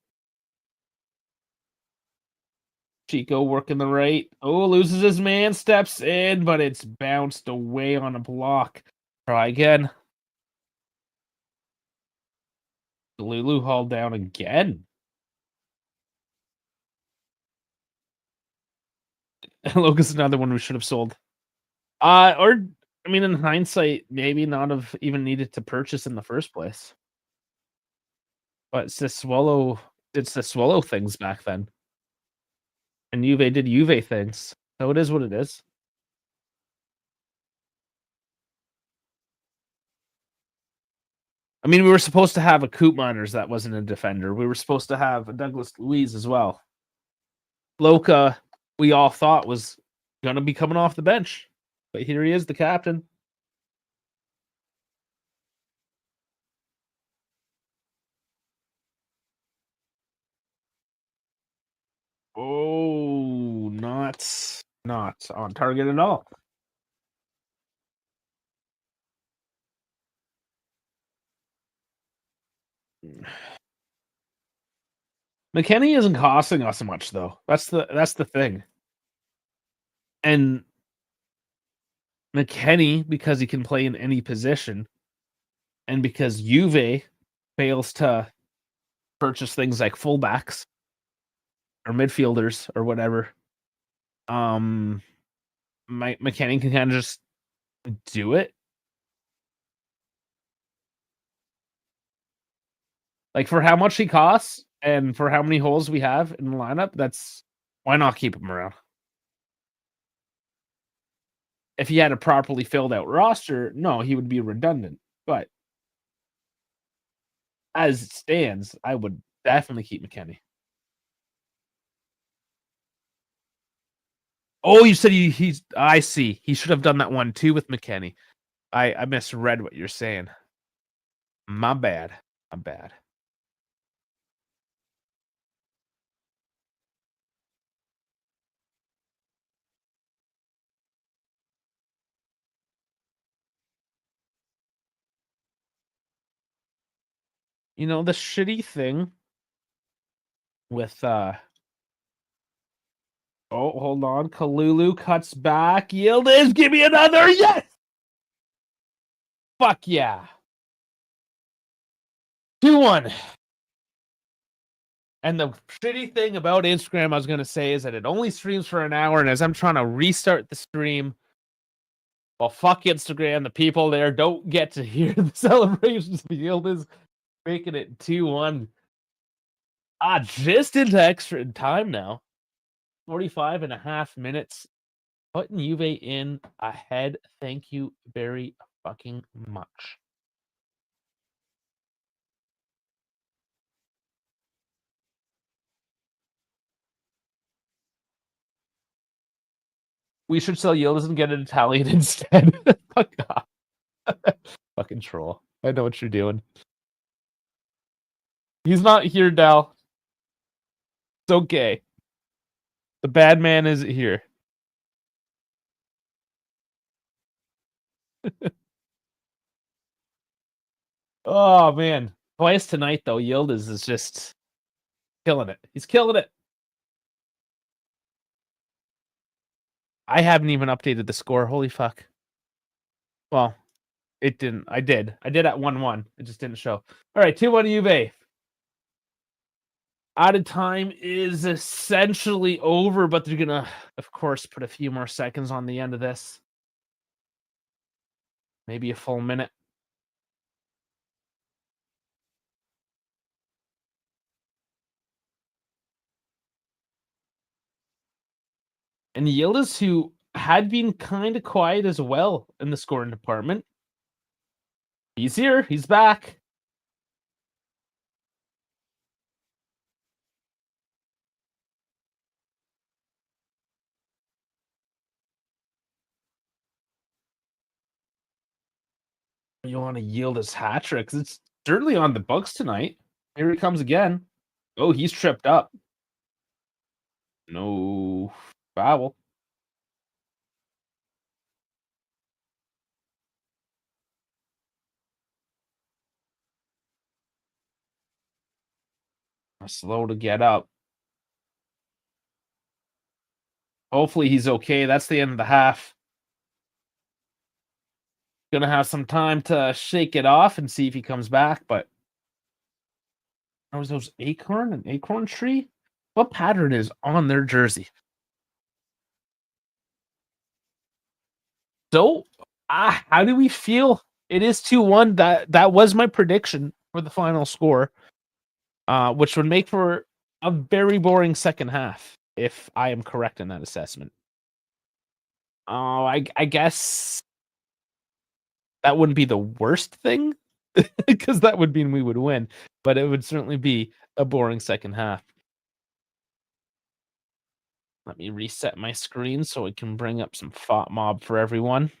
Chico working the right. Oh, loses his man, steps in, but it's bounced away on a block. Try again. Lulu hauled down again. Logan's another one we should have sold. Or I mean, in hindsight, maybe not have even needed to purchase in the first place. But it's the swallow things back then. And Juve did Juve things. So it is what it is. I mean, we were supposed to have a Coop Miners that wasn't a defender. We were supposed to have a Douglas Luiz as well. Loca, we all thought was gonna be coming off the bench. But here he is, the captain. Oh, not on target at all. McKennie isn't costing us much though. That's the thing. And McKennie, because he can play in any position, and because Juve fails to purchase things like fullbacks or midfielders or whatever, McKennie can kind of just do it. Like for how much he costs and for how many holes we have in the lineup, that's why not keep him around? If he had a properly filled out roster, no, he would be redundant. But as it stands, I would definitely keep McKennie. Oh, you said he's. I see. He should have done that one too with McKennie. I misread what you're saying. My bad. My bad. You know the shitty thing with oh, hold on. Kalulu cuts back. Yildiz, give me another. Yes. Fuck yeah. 2-1. And the shitty thing about Instagram, I was going to say, is that it only streams for an hour. And as I'm trying to restart the stream, well, fuck Instagram. The people there don't get to hear the celebrations of Yildiz making it 2-1. Just into extra time now. 45.5 minutes. Putting Juve in ahead. Thank you very fucking much. We should sell Yildiz and get an Italian instead. Fuck off. Fucking troll. I know what you're doing. He's not here, Dal. It's okay. The bad man isn't here. Oh man. Twice tonight though, Yildiz is just killing it. He's killing it. I haven't even updated the score. Holy fuck. Well, it didn't. I did. I did at 1-1. It just didn't show. All right, 2-1 Juve. Added time is essentially over, but they're gonna, of course, put a few more seconds on the end of this. Maybe a full minute. And Yildiz, who had been kind of quiet as well in the scoring department, he's here. He's back. You want to yield his hat tricks? It's certainly on the books tonight. Here he comes again. Oh, he's tripped up. No foul. Slow to get up. Hopefully he's okay. That's the end of the half. Gonna have some time to shake it off and see if he comes back, but Or was those an acorn tree? What pattern is on their jersey? So, how do we feel? It is 2-1. That was my prediction for the final score, which would make for a very boring second half if I am correct in that assessment. Oh, I guess that wouldn't be the worst thing because that would mean we would win, but it would certainly be a boring second half. Let me reset my screen so we can bring up some Fought Mob for everyone.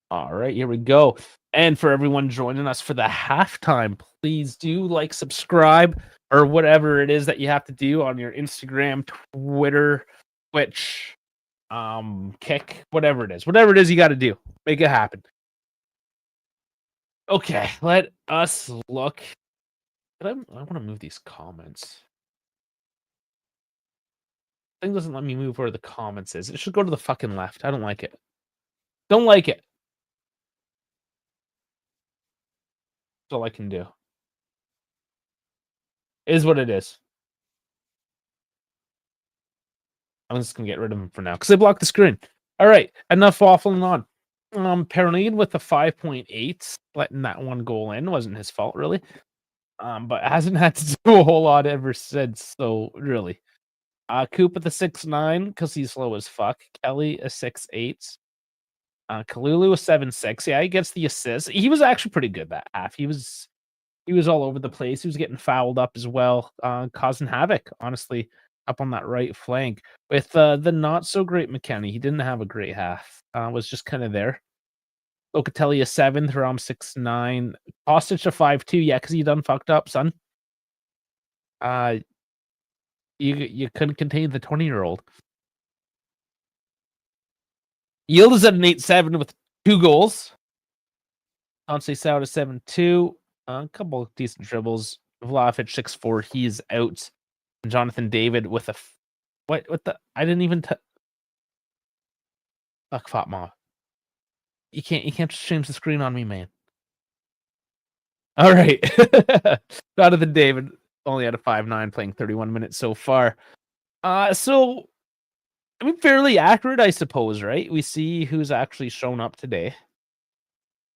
All right, here we go. And for everyone joining us for the halftime, please do like, subscribe, or whatever it is that you have to do on your Instagram, Twitter, Twitch, Kick, whatever it is you got to do. Make it happen. Okay, let us look. I want to move these comments. Thing doesn't let me move where the comments is. It should go to the fucking left. I don't like it. Don't like it. That's all I can do. It is what it is. I'm just gonna get rid of him for now because I blocked the screen. All right, enough waffling on. Kearney with the 5.8, letting that one goal in wasn't his fault really. But hasn't had to do a whole lot ever since. So really, Coop with the 6.9 because he's slow as fuck. Kelly a 6.8. Kalulu a 7.6. Yeah, he gets the assist. He was actually pretty good that half. He was all over the place. He was getting fouled up as well, causing havoc, honestly, up on that right flank. With the not so great McKennie, he didn't have a great half. Was just kind of there. Locatelli a 7, Thuram 6.9, Kostic a 5.2. Yeah, because he done fucked up, son. You couldn't contain the 20-year-old. Yield is at an 8.7 with 2 goals. Onse Soud a 7.2. A couple of decent dribbles. Vlahovic 6.4. He's out. And Jonathan David with a what the I didn't even fuck Fatma. You can't just change the screen on me, man. All right. Jonathan David only had a 5.9, playing 31 minutes so far. So I mean, fairly accurate, I suppose, right? We see who's actually shown up today.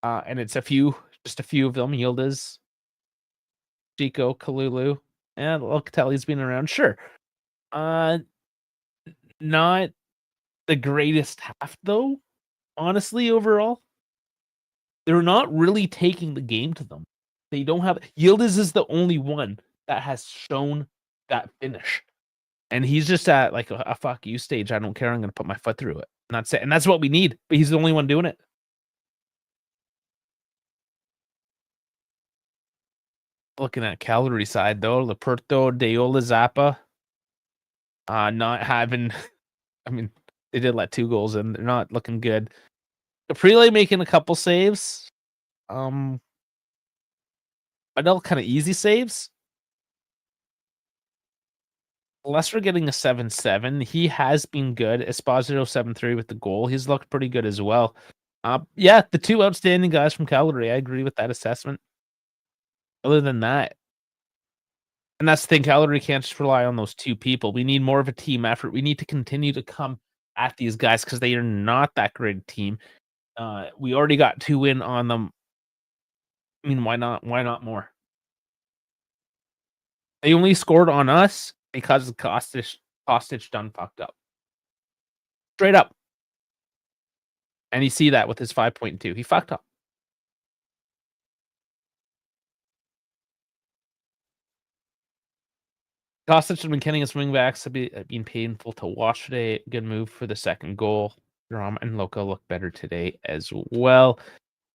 And it's just a few of them. Yildiz, Chico, Kalulu, and Locatelli's been around. Sure. Not the greatest half, though, honestly, overall. They're not really taking the game to them. They don't have Yildiz is the only one that has shown that finish. And he's just at like a fuck you stage. I don't care. I'm gonna put my foot through it. And that's it. And that's what we need. But he's the only one doing it. Looking at Cagliari side though, Leperto, Deola, Zappa, not having. I mean, they did let 2 goals in. They're not looking good. Caprile making a couple saves. Adele kind of easy saves. Lester getting a 7.7. He has been good. Esposito 7.3 with the goal. He's looked pretty good as well. Yeah, the 2 outstanding guys from Cagliari. I agree with that assessment. Other than that, and that's the thing, Cagliari can't just rely on those 2 people. We need more of a team effort. We need to continue to come at these guys because they are not that great a team. We already got 2 in on them. I mean, why not? Why not more? They only scored on us because Kostic done fucked up. Straight up. And you see that with his 5.2. He fucked up. Kostic and McKennie as wingbacks have been painful to watch today. Good move for the second goal. Drum and Loco look better today as well.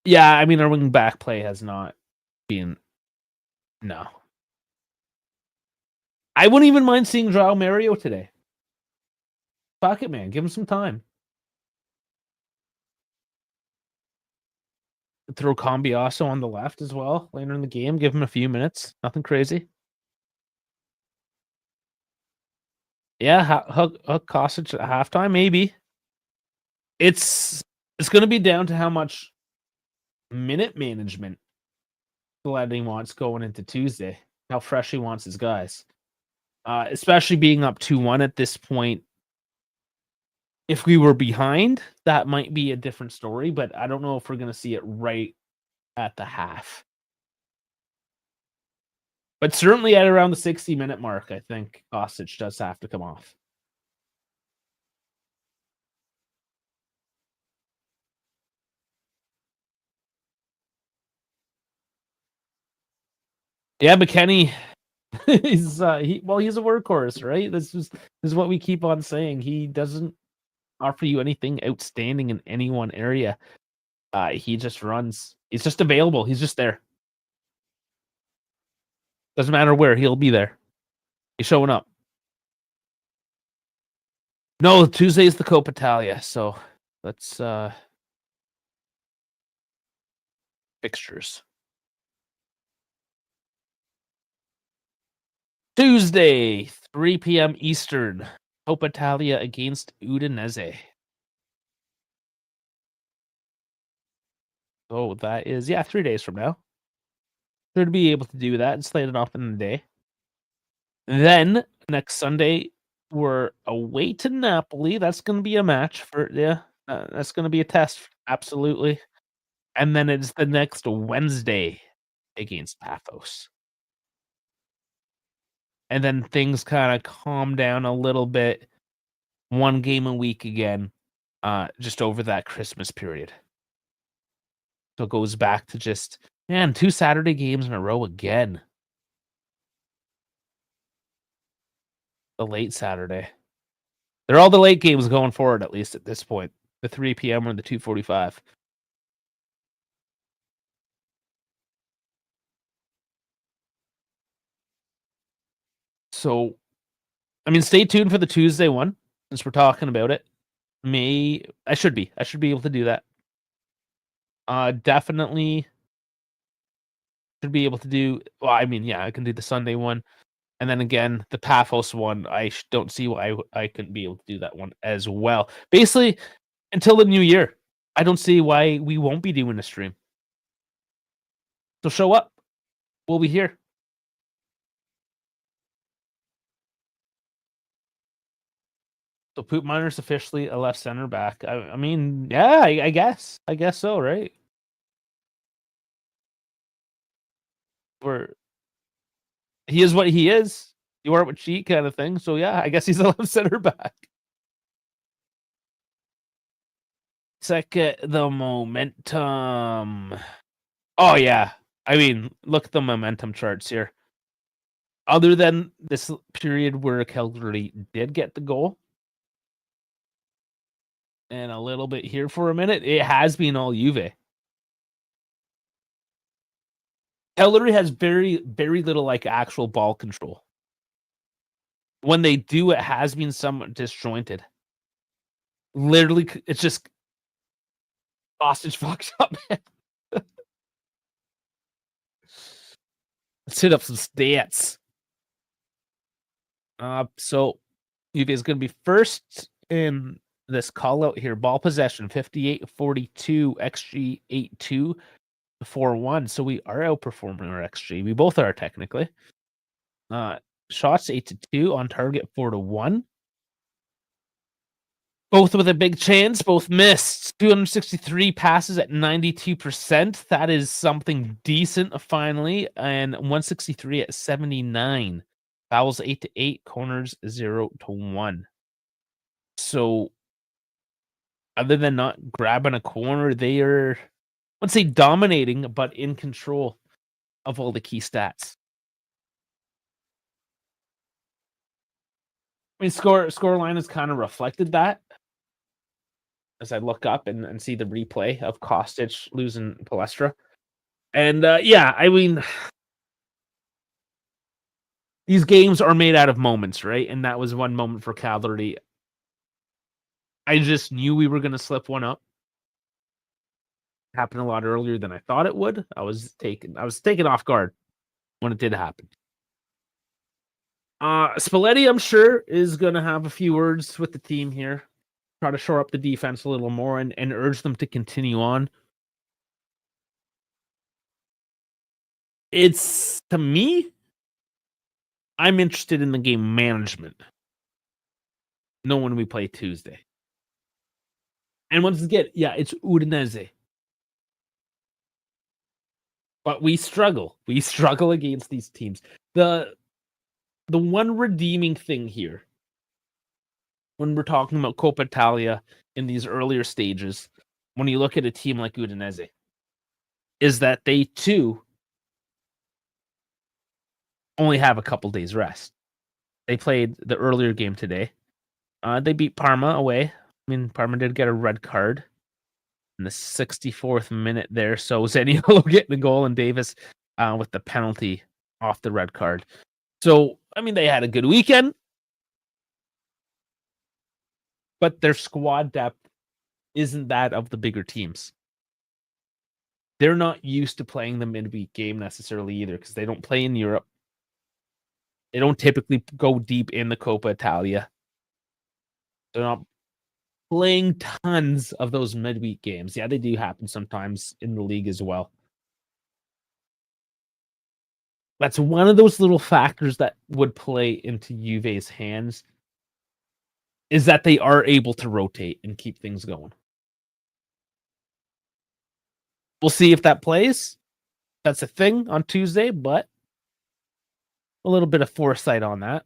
Yeah, I mean, our wingback play has not been. No. I wouldn't even mind seeing Joao Mario today. Fuck it, man. Give him some time. Throw Cambiasso on the left as well later in the game. Give him a few minutes. Nothing crazy. Yeah, hook Kostic at halftime, maybe. It's going to be down to how much minute management Spalletti wants going into Tuesday. How fresh he wants his guys, especially being up 2-1 at this point. If we were behind, that might be a different story, but I don't know if we're going to see it right at the half. But certainly at around the 60-minute mark, I think Kostic does have to come off. Yeah, McKennie, he's a workhorse, right? This is what we keep on saying. He doesn't offer you anything outstanding in any one area. He just runs. He's just available. He's just there. Doesn't matter where, he'll be there. He's showing up. No, Tuesday's the Coppa Italia, so let's fixtures. Tuesday, 3 p.m. Eastern. Coppa Italia against Udinese. Oh, that is 3 days from now. Sure to be able to do that and slate it off in the day. Then next Sunday, we're away to Napoli. That's going to be a match that's going to be a test, absolutely. And then it's the next Wednesday against Paphos. And then things kind of calm down a little bit. One game a week again, just over that Christmas period. So it goes back to just, 2 Saturday games in a row again. The late Saturday. They're all the late games going forward, at least at this point. The 3 p.m. or the 2:45. So, stay tuned for the Tuesday one, since we're talking about it. I should be able to do that. Definitely should be able to do. Well, I can do the Sunday one, and then again the Paphos one. I don't see why I couldn't be able to do that one as well. Basically, until the new year, I don't see why we won't be doing a stream. So show up. We'll be here. So Poop Miner's officially a left center back. I guess so, right? He is what he is. You are what she kind of thing. So I guess he's a left center back. Check the momentum. Oh yeah. Look at the momentum charts here. Other than this period where Cagliari did get the goal, and a little bit here for a minute, it has been all Juve. Cagliari has very, very little actual ball control. When they do, it has been somewhat disjointed. Literally, it's just Hostage fucked up. Let's hit up some stats. So Juve is going to be first in this call out here. Ball possession 58-42, XG 8-2, 4-1. So we are outperforming our XG. We both are technically. Shots 8-2, on target 4-1. Both with a big chance, both missed. 263 passes at 92%. That is something decent, finally. And 163 at 79. Fouls 8-8, corners 0-1. So, other than not grabbing a corner, they are, I wouldn't say dominating, but in control of all the key stats. Score line has kind of reflected that. As I look up and see the replay of Kostic losing Palestra. And these games are made out of moments, right? And that was one moment for Cagliari. I just knew we were going to slip one up. It happened a lot earlier than I thought it would. I was taken off guard when it did happen. Spalletti, I'm sure, is going to have a few words with the team here. try to shore up the defense a little more and urge them to continue on. It's, to me, I'm interested in the game management. No when we play Tuesday. And once again, yeah, it's Udinese. But we struggle. We struggle against these teams. The one redeeming thing here, when we're talking about Coppa Italia in these earlier stages, when you look at a team like Udinese, is that they too only have a couple days rest. They played the earlier game today. They beat Parma away. I mean, Parma did get a red card in the 64th minute there. So Zaniolo getting the goal and Davis with the penalty off the red card. So, I mean, they had a good weekend. But their squad depth isn't that of the bigger teams. They're not used to playing the midweek game necessarily either because they don't play in Europe. They don't typically go deep in the Coppa Italia. They're not playing tons of those midweek games. Yeah, they do happen sometimes in the league as well. That's one of those little factors that would play into Juve's hands, is that they are able to rotate and keep things going. We'll see if that plays. That's a thing on Tuesday, but a little bit of foresight on that.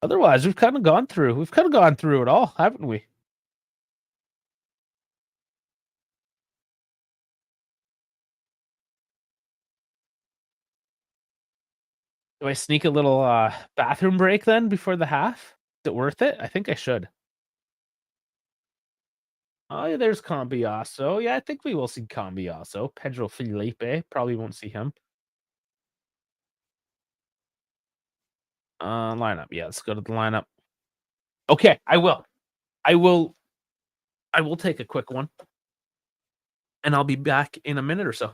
Otherwise, we've kind of gone through it all, haven't we? Do I sneak a little bathroom break then before the half? Is it worth it? I think I should. Oh, yeah, there's Cambiaso. Yeah, I think we will see Cambiaso. Pedro Felipe, probably won't see him. Lineup. Yeah, let's go to the lineup. Okay, I will take a quick one. And I'll be back in a minute or so.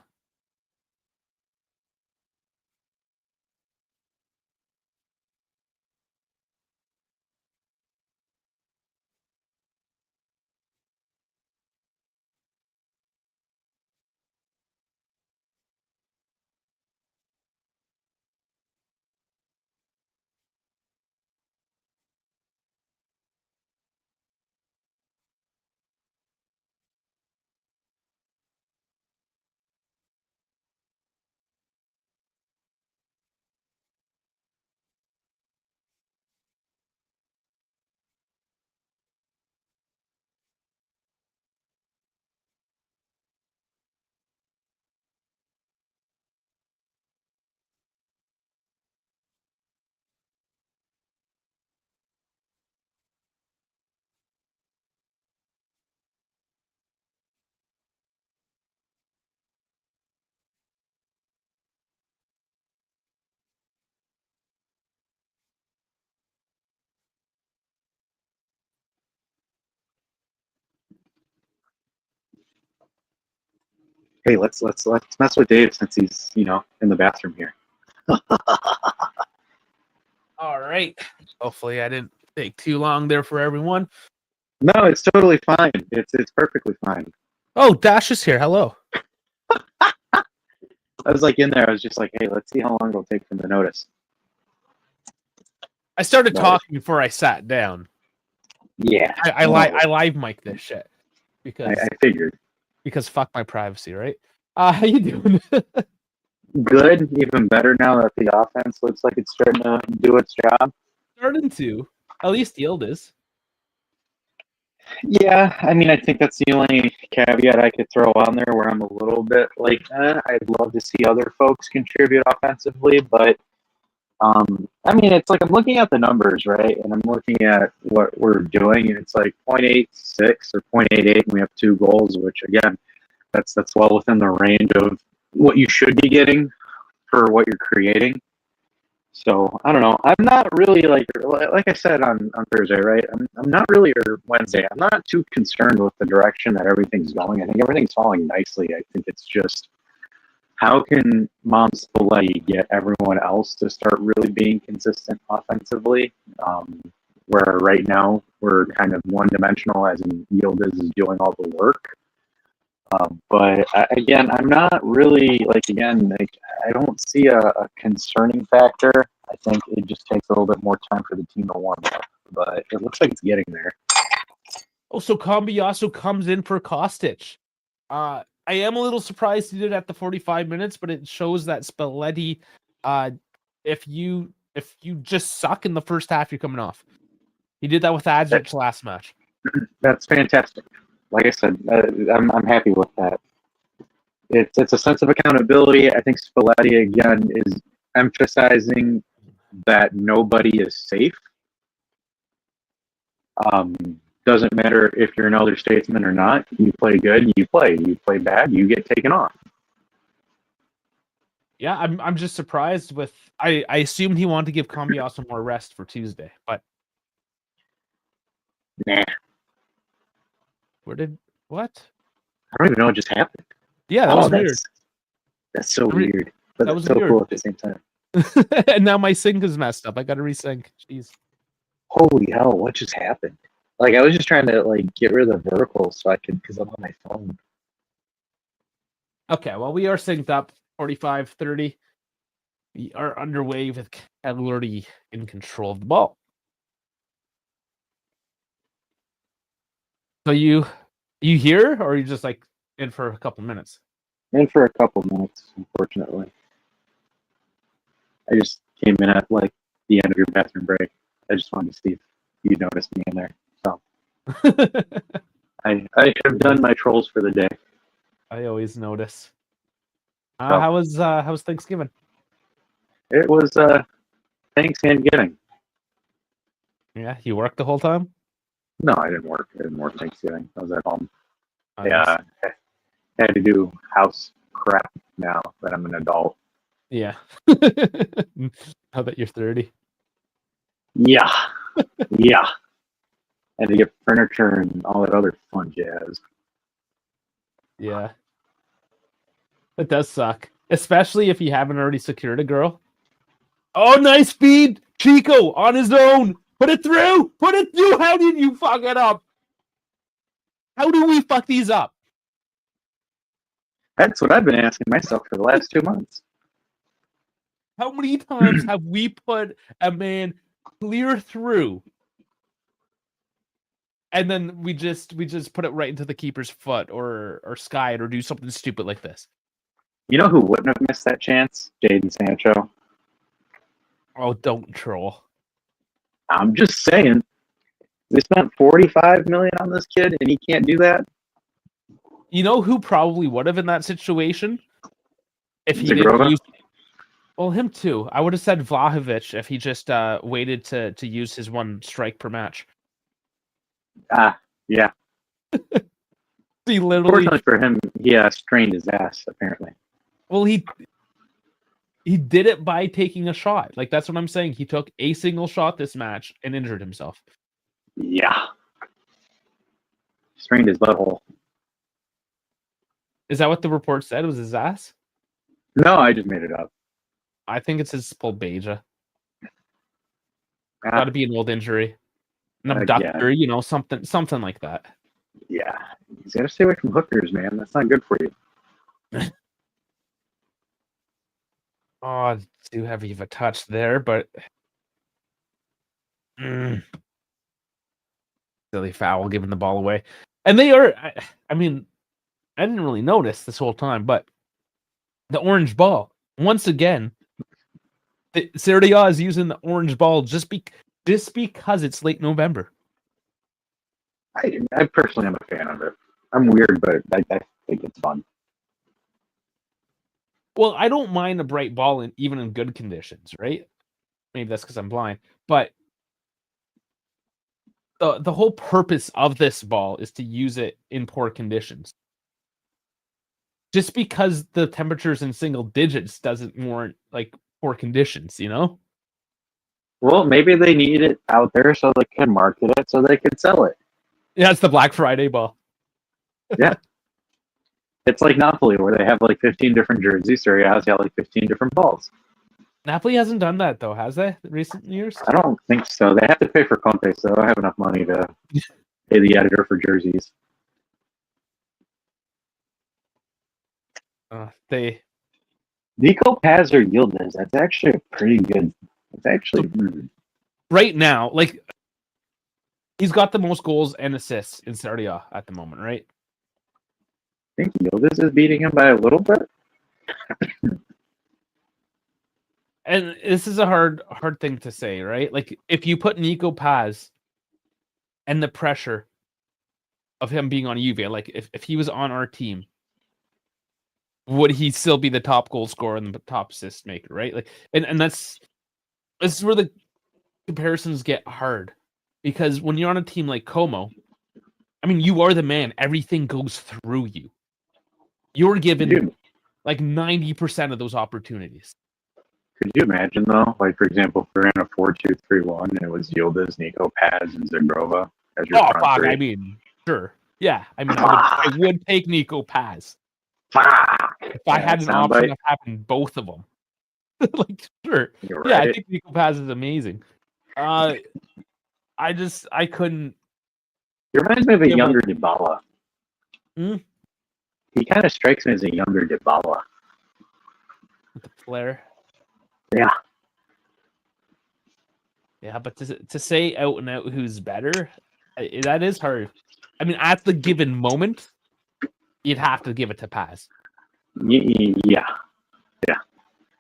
Hey, let's mess with Dave since he's in the bathroom here. All right. Hopefully I didn't take too long there for everyone. No, it's totally fine. It's perfectly fine. Oh, Dash is here. Hello. I was like in there. I was just like, hey, let's see how long it'll take for him to notice. I started talking before I sat down. Yeah, I live mic this shit because I figured. Because fuck my privacy, right? How you doing? Good, even better now that the offense looks like it's starting to do its job. Starting to. At least Yield is. Yeah, I mean, I think that's the only caveat I could throw on there where I'm a little bit like, I'd love to see other folks contribute offensively, but I mean, it's like I'm looking at the numbers, right? And I'm looking at what we're doing, and it's like 0.86 or 0.88, and we have 2 goals, which again, that's well within the range of what you should be getting for what you're creating. So I don't know. I'm not really like I said on Thursday, right? I'm not really, or Wednesday. I'm not too concerned with the direction that everything's going. I think everything's falling nicely. I think it's just how can Mom Spalletti get everyone else to start really being consistent offensively? Where right now we're kind of one-dimensional, as in Yildiz is doing all the work. But again, I'm not really I don't see a concerning factor. I think it just takes a little bit more time for the team to warm up, but it looks like it's getting there. Oh, so Cambiasso comes in for Kostic. I am a little surprised he did it at the 45 minutes, but it shows that Spalletti, if you just suck in the first half, you're coming off. He did that with Adjic last match. That's fantastic. Like I said, I'm happy with that. It's a sense of accountability. I think Spalletti again is emphasizing that nobody is safe. Doesn't matter if you're an elder statesman or not. You play good, you play. You play bad, you get taken off. Yeah, I'm just surprised with. I assumed he wanted to give Cambiasso more rest for Tuesday, but nah. What? I don't even know what just happened. Yeah, that was weird. That's so weird. But that was so weird. Cool at the same time. And now my sync is messed up. I got to resync. Jeez. Holy hell! What just happened? Like I was just trying to get rid of the vertical so I could, because I'm on my phone. Okay, well we are synced up. 45-30. We are underway with Cagliari in control of the ball. So you here, or are you just in for a couple minutes? In for a couple minutes, unfortunately. I just came in at the end of your bathroom break. I just wanted to see if you noticed me in there. So I have done my trolls for the day. I always notice. How was Thanksgiving? It was Thanksgiving. Yeah, you worked the whole time? No, I didn't work. I didn't work Thanksgiving. I was at home. Yeah, I had to do house crap now that I'm an adult. Yeah. Now that you're 30. Yeah. Yeah. And to get furniture and all that other fun jazz. Yeah. It does suck. Especially if you haven't already secured a girl. Oh, nice feed! Chico on his own! Put it through! Put it through! How did you fuck it up? How do we fuck these up? That's what I've been asking myself for the last 2 months. How many times have we put a man clear through and then we just put it right into the keeper's foot or sky it or do something stupid like this? You know who wouldn't have missed that chance? Jadon Sancho. Oh, don't troll. I'm just saying. They spent $45 million on this kid and he can't do that? You know who probably would have in that situation? If he Zagrova? didn't use... Well, him too. I would have said Vlahovic if he just waited to use his one strike per match. Yeah. He literally... Fortunately for him, he strained his ass, apparently. Well, he did it by taking a shot. That's what I'm saying. He took a single shot this match and injured himself. Yeah. Strained his butthole. Is that what the report said? It was his ass? No, I just made it up. I think it's his pulbeja. Got to be an old injury. An abductor, something like that. Yeah. You got to stay away from hookers, man. That's not good for you. Oh, I do have a touch there, but silly foul, giving the ball away. And they are, I mean, I didn't really notice this whole time, but the orange ball, once again, the Serie A is using the orange ball just because it's late November. I personally am a fan of it. I'm weird, but I think it's fun. Well, I don't mind a bright ball even in good conditions, right? Maybe that's because I'm blind, but the whole purpose of this ball is to use it in poor conditions. Just because the temperature's in single digits doesn't warrant poor conditions, Well, maybe they need it out there so they can market it so they can sell it. Yeah, it's the Black Friday ball. Yeah. It's like Napoli, where they have like 15 different jerseys. Serie A's got like 15 different balls. Napoli hasn't done that though, has they? In recent years? I don't think so. They have to pay for Conte, so I don't have enough money to pay the editor for jerseys. They Nico Paz or Yildiz, that's actually a pretty good. It's actually right now, like he's got the most goals and assists in Serie A at the moment, right? I think Yildiz is beating him by a little bit. And this is a hard thing to say, right? Like if you put Nico Paz and the pressure of him being on Juve, like if he was on our team, would he still be the top goal scorer and the top assist maker, right? Like, and this is where the comparisons get hard, because when you're on a team like Como, I mean, you are the man. Everything goes through you. You're given like 90% of those opportunities. Could you imagine though? Like for example, if we're in a 4-2-3-1 and it was Yildiz, Nico Paz, and Zagrova as your front three. I mean, sure, yeah. I mean, I would take Nico Paz. If I had an option of having both of them, like sure, right. Yeah, I think Nico Paz is amazing. I couldn't. He reminds me of a younger Dybala. Hmm? He kind of strikes me as a younger Dybala. With the flair. Yeah. Yeah, but to say out and out who's better, that is hard. I mean, at the given moment, you'd have to give it to Paz. Yeah.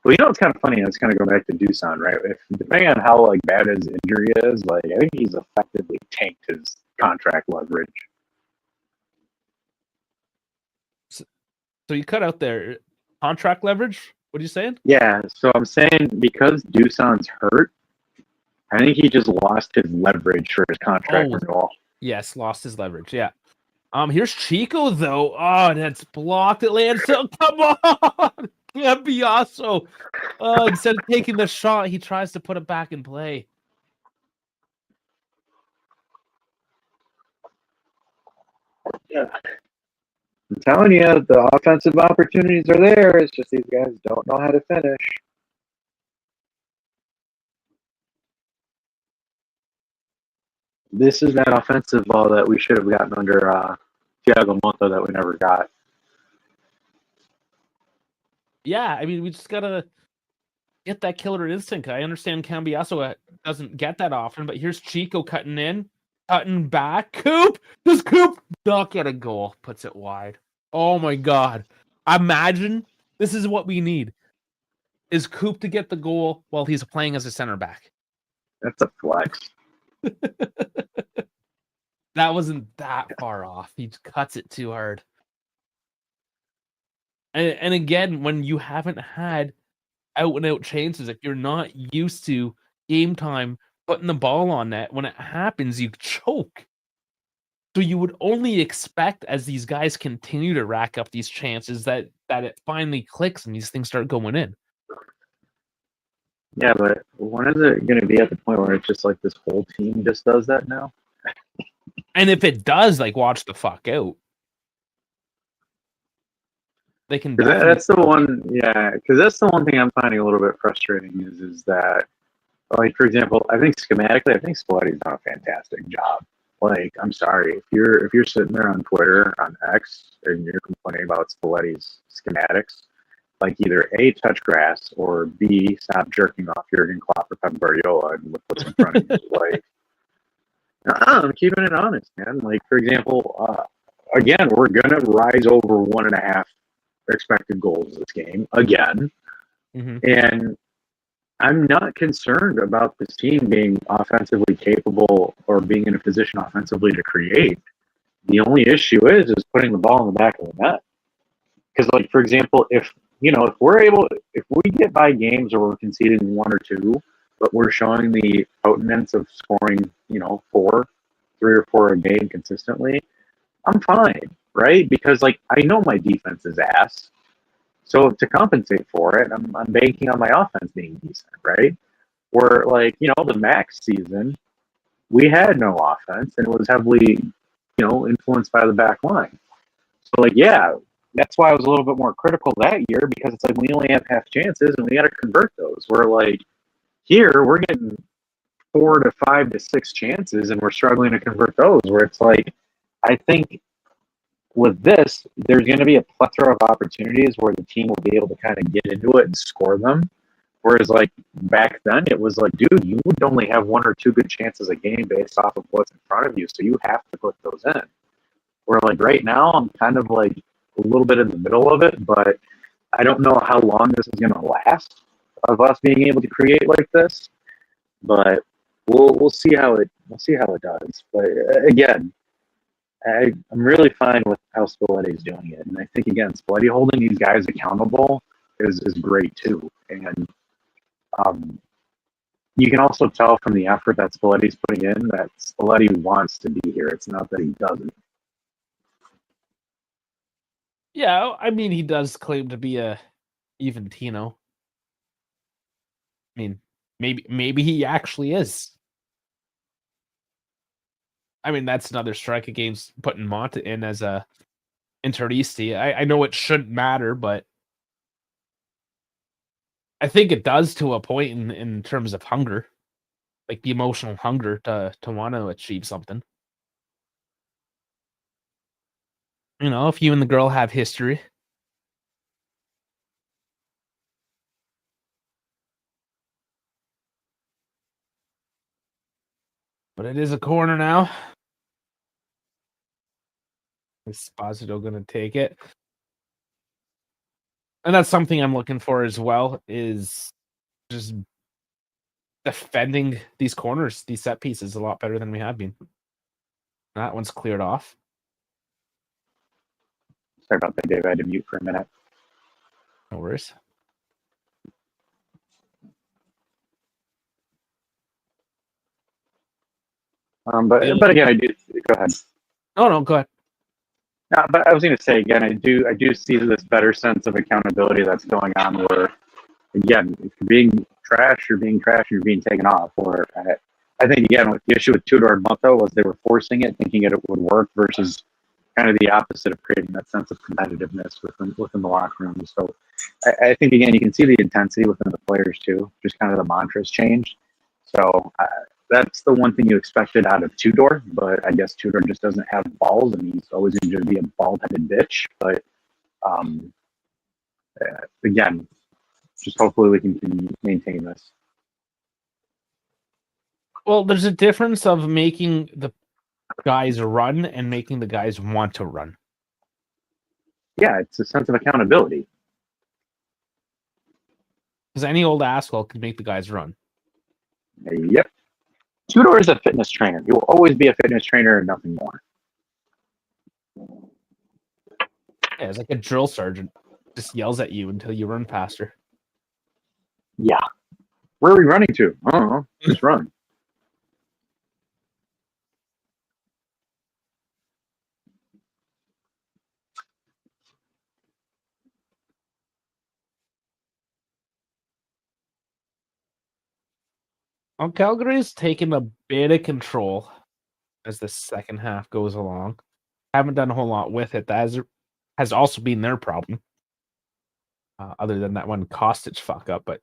Well, you know what's kind of funny? Let's kind of go back to Dusan, right? If depending on how like bad his injury is, like I think he's effectively tanked his contract leverage. So you cut out there contract leverage. What are you saying? Yeah, so I'm saying because Dusan's hurt, I think he just lost his leverage for his contract renewal. Yes, lost his leverage. Yeah. Here's Chico though. Oh, that's blocked. It lands. So come on, Cambiasso. Instead of taking the shot, he tries to put it back in play. Yeah. I'm telling you, the offensive opportunities are there. It's just these guys don't know how to finish. This is that offensive ball that we should have gotten under Thiago Motta that we never got. Yeah, I mean, we just gotta get that killer instinct. I understand Cambiasso doesn't get that often, but here's Chico cutting in, cutting back. Coop! Does Coop not get a goal? Puts it wide. Oh my God. Imagine this is what we need. Is Coop to get the goal while he's playing as a center back. That's a flex. That wasn't that far off. He cuts it too hard. And again, when you haven't had out-and-out chances, if you're not used to game time, putting the ball on net, when it happens, you choke. So you would only expect, as these guys continue to rack up these chances, that it finally clicks and these things start going in. Yeah, but when is it going to be at the point where it's just like this whole team just does that now? And if it does, like, watch the fuck out. They can. That's the one, yeah. Because that's the one thing I'm finding a little bit frustrating is that, like, for example, I think schematically, I think Spalletti's done a fantastic job. Like, I'm sorry, if you're sitting there on Twitter on X and you're complaining about Spalletti's schematics, like either A, touch grass, or B, stop jerking off Jurgen Klopp or Pep Guardiola and look what's in front of you. Like, I'm keeping it honest, man. Like, for example, again, we're gonna rise over 1.5 expected goals this game again, and I'm not concerned about this team being offensively capable or being in a position offensively to create. The only issue is putting the ball in the back of the net. Because, like, for example, if we get by games where we're conceding 1 or 2, but we're showing the potence of scoring, 3 or 4 a game consistently, I'm fine, right? Because, like, I know my defense is ass. So to compensate for it, I'm banking on my offense being decent, right? Where, like, the Max season, we had no offense, and it was heavily, influenced by the back line. So, like, yeah, that's why I was a little bit more critical that year, because it's like we only have half chances and we got to convert those. We're like, here we're getting 4 to 5 to 6 chances and we're struggling to convert those. Where it's like, I think with this, there's going to be a plethora of opportunities where the team will be able to kind of get into it and score them. Whereas like back then, it was like, dude, you would only have 1 or 2 good chances a game based off of what's in front of you, so you have to put those in. Where like right now, I'm kind of like a little bit in the middle of it, but I don't know how long this is going to last of us being able to create like this. But we'll see how it does. But again, I'm really fine with how Spalletti's doing it, and I think again, Spalletti holding these guys accountable is great too. And um, you can also tell from the effort that Spalletti's putting in that Spalletti wants to be here. It's not that he doesn't. Yeah, I mean, he does claim to be a Eventino. I mean, maybe he actually is. I mean, that's another strike against putting Monta in as a Interisti. I know it shouldn't matter, but I think it does to a point in terms of hunger, like the emotional hunger to want to achieve something. You know, if you and the girl have history. But it is a corner now. Esposito going to take it. And that's something I'm looking for as well, is just defending these corners, these set pieces a lot better than we have been. That one's cleared off. Sorry about that, Dave. I had to mute for a minute. No worries. But again, I do go ahead. No, go ahead. No, but I was going to say again, I do see this better sense of accountability that's going on. Where again, if you're being trash, you're being trash, you're being taken off. Or I think again, with the issue with Tudor and Mutto was they were forcing it, thinking it would work, versus kind of the opposite of creating that sense of competitiveness within the locker room. So I think again, you can see the intensity within the players too. Just kind of the mantras changed. So that's the one thing you expected out of Tudor, but I guess Tudor just doesn't have balls, and he's always going to be a bald-headed bitch. But um, again, just hopefully we can maintain this. Well, there's a difference of making the guys run and making the guys want to run. Yeah, it's a sense of accountability. Because any old asshole can make the guys run. Yep. Tudor is a fitness trainer. He will always be a fitness trainer and nothing more. Yeah, it's like a drill sergeant. Just yells at you until you run faster. Yeah. Where are we running to? I don't know. Just run. Well, Calgary's taken a bit of control as the second half goes along. Haven't done a whole lot with it. That has also been their problem. Other than that one Kostic fuck up, but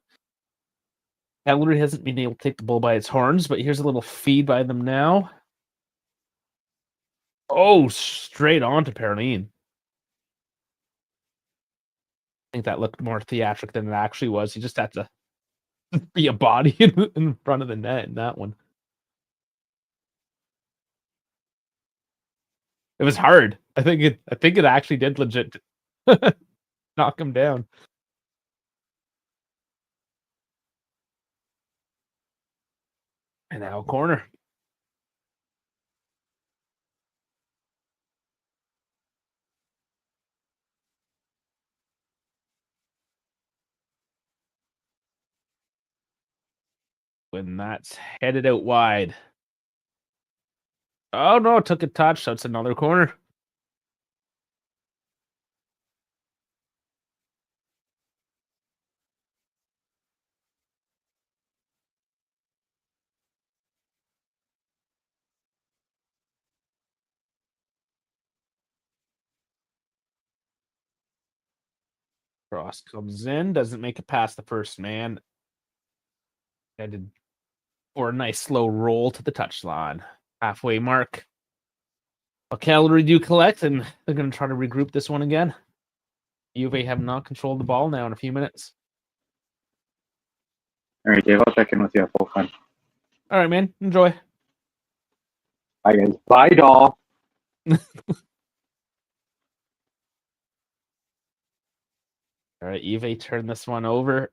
Calgary hasn't been able to take the bull by its horns. But here's a little feed by them now. Oh, straight on to Perlin. I think that looked more theatric than it actually was. He just had to be a body in front of the net in that one. It was hard. I think it actually did legit knock him down. And now a corner. When that's headed out wide. Oh no, it took a touch, so it's another corner. Cross comes in, doesn't make it past the first man. Headed for a nice slow roll to the touchline. Halfway mark. A Cagliari do collect, and they're going to try to regroup this one again. Juve have not controlled the ball now in a few minutes. All right, Dave, I'll check in with you at full time. All right, man. Enjoy. Bye, guys. Bye, doll. All right, Juve turn this one over.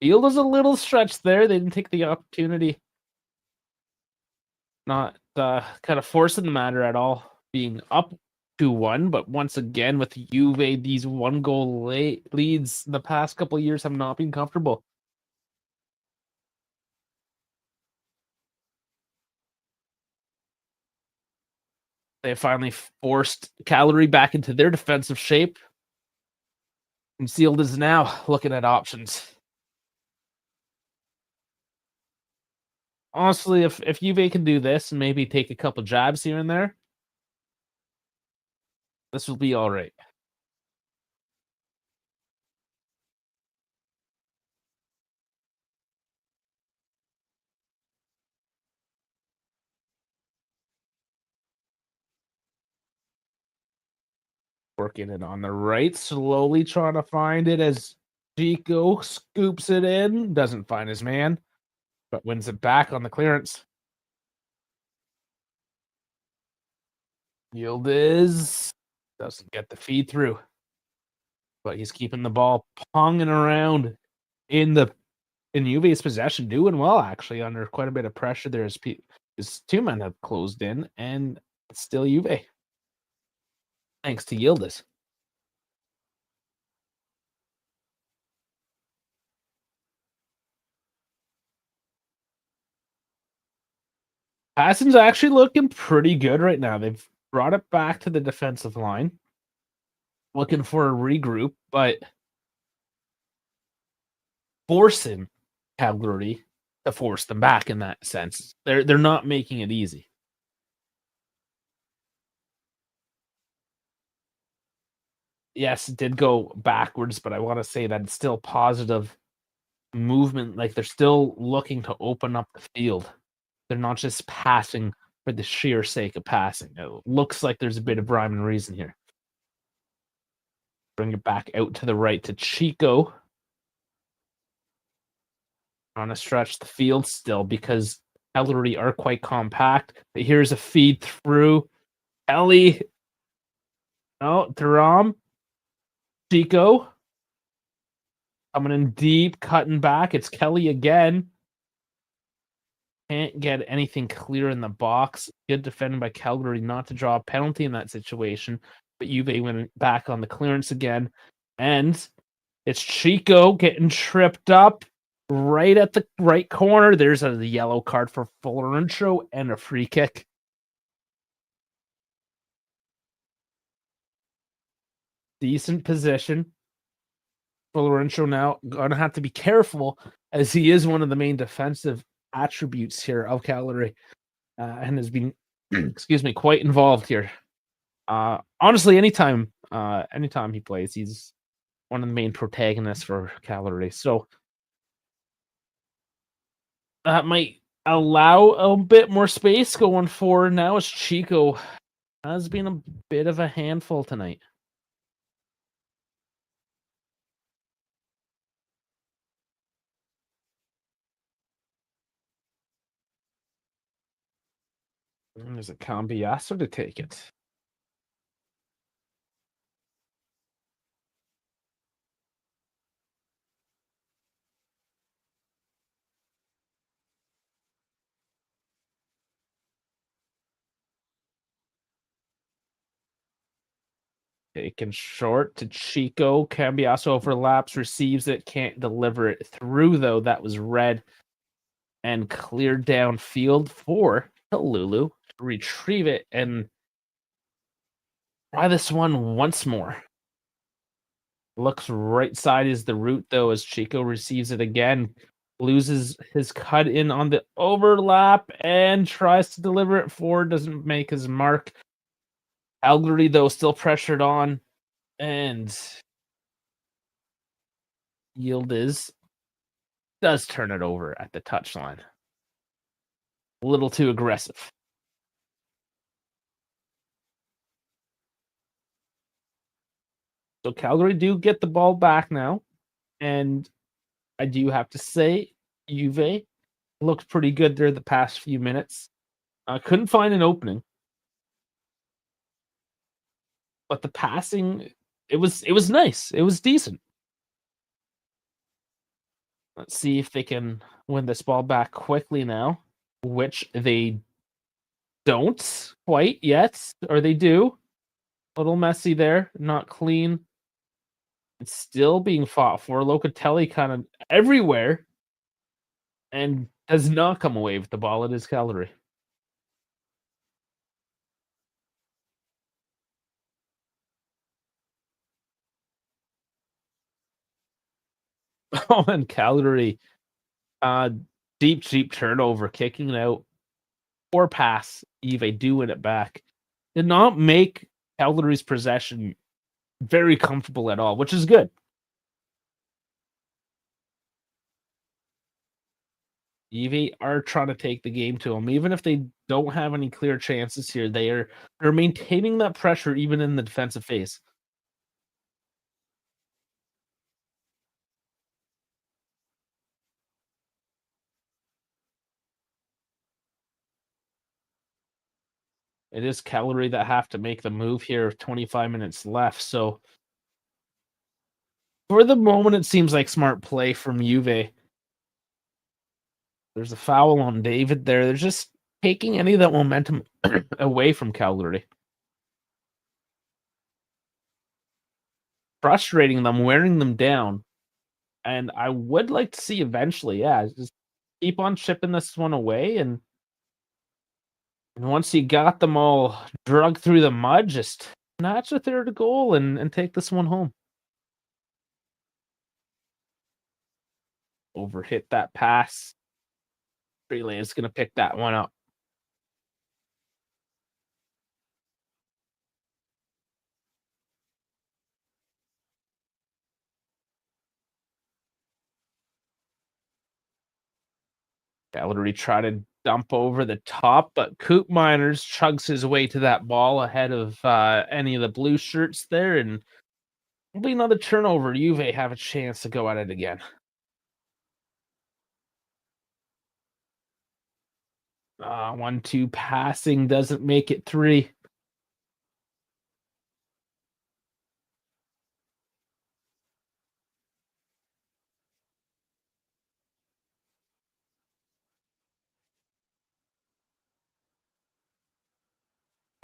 Field was a little stretched there. They didn't take the opportunity. Not kind of forcing the matter at all, being up 2-1. But once again, with Juve, these one-goal leads in the past couple of years have not been comfortable. They finally forced Cagliari back into their defensive shape. And Sealed is now looking at options. Honestly, if Juve can do this and maybe take a couple jabs here and there, this will be all right. Working it on the right, slowly trying to find it as Chico scoops it in. Doesn't find his man, but wins it back on the clearance. Yildiz doesn't get the feed through, but he's keeping the ball ponging around in Juve's possession, doing well actually under quite a bit of pressure. There's two men have closed in, and it's still Juve. Thanks to Yildiz. Passing's actually looking pretty good right now. They've brought it back to the defensive line, looking for a regroup, but forcing Cagliari to force them back in that sense. They're not making it easy. Yes, it did go backwards, but I want to say that it's still positive movement. Like they're still looking to open up the field. They're not just passing for the sheer sake of passing. It looks like there's a bit of rhyme and reason here. Bring it back out to the right to Chico. On a stretch the field still because Cagliari are quite compact. But here's a feed through. Ellie. No, Thuram. Chico. Coming in deep, cutting back. It's Kelly again. Can't get anything clear in the box. Good defending by Cagliari not to draw a penalty in that situation. But Juve went back on the clearance again. And it's Chico getting tripped up right at the right corner. There's a yellow card for Florencio and a free kick. Decent position. Florencio now going to have to be careful as he is one of the main defensive attributes here of Cagliari and has been quite involved here. Honestly, anytime he plays, he's one of the main protagonists for Cagliari. So that might allow a bit more space going forward now as Chico has been a bit of a handful tonight. There's a Cambiasso to take it. Taken short to Chico. Cambiasso overlaps, receives it, can't deliver it through, though. That was red and cleared downfield for Lulu to retrieve it and try this one once more. Looks right side is the route, though, as Chico receives it again. Loses his cut in on the overlap and tries to deliver it forward. Doesn't make his mark. Cagliari, though, still pressured on. And Yildiz does turn it over at the touchline. A little too aggressive. So Calgary do get the ball back now. And I do have to say, Juve looked pretty good there the past few minutes. Couldn't find an opening. But the passing, it was nice. It was decent. Let's see if they can win this ball back quickly now, which they don't quite yet, or they do. A little messy there, not clean. It's still being fought for. Locatelli kind of everywhere and does not come away with the ball. It is Cagliari. Oh, and Cagliari, uh, deep turnover, kicking it out. Poor pass. Eve do win it back. Did not make Cagliari's possession very comfortable at all, which is good. Eve are trying to take the game to them, even if they don't have any clear chances here. They're maintaining that pressure even in the defensive phase. It is Cagliari that have to make the move here. 25 minutes left, so for the moment, it seems like smart play from Juve. There's a foul on David there. They're just taking any of that momentum away from Cagliari. Frustrating them, wearing them down. And I would like to see eventually, just keep on chipping this one away. And once you got them all drug through the mud, just notch a third goal and take this one home. Overhit that pass. Relay is going to pick that one up. Cagliari try to dump over the top, but Coop Miners chugs his way to that ball ahead of any of the blue shirts there, and it'll be another turnover. Juve have a chance to go at it again. 1-2 passing doesn't make it 3.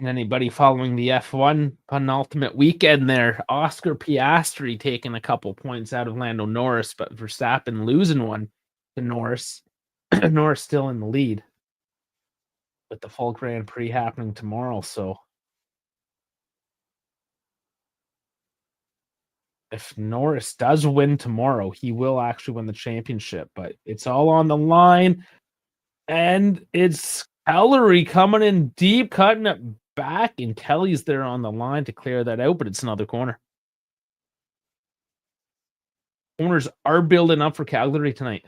Anybody following the F1 penultimate weekend there, Oscar Piastri taking a couple points out of Lando Norris, but Verstappen losing one to Norris. Norris still in the lead with the full Grand Prix happening tomorrow. So if Norris does win tomorrow, he will actually win the championship, but it's all on the line. And it's Ellery coming in deep, cutting it back, and Kelly's there on the line to clear that out, but it's another corner. Corners are building up for Calgary tonight.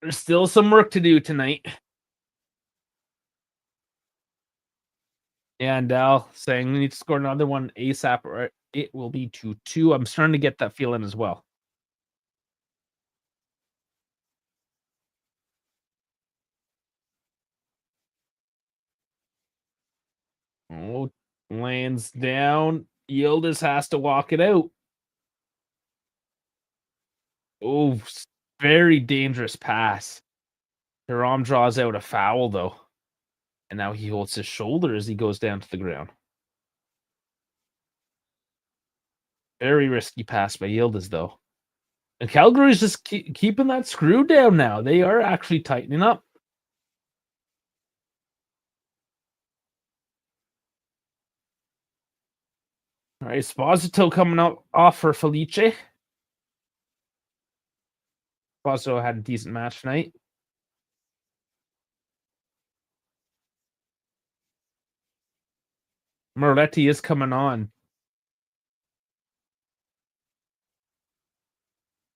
There's still some work to do tonight. And Al saying we need to score another one ASAP or it will be 2-2. I'm starting to get that feeling as well. Oh, lands down. Yildiz has to walk it out. Oh, very dangerous pass. Hiram draws out a foul, though. And now he holds his shoulder as he goes down to the ground. Very risky pass by Yildiz, though. And Calgary's just keeping that screw down now. They are actually tightening up. All right, Esposito coming off for Felice. Also had a decent match tonight. Moretti is coming on.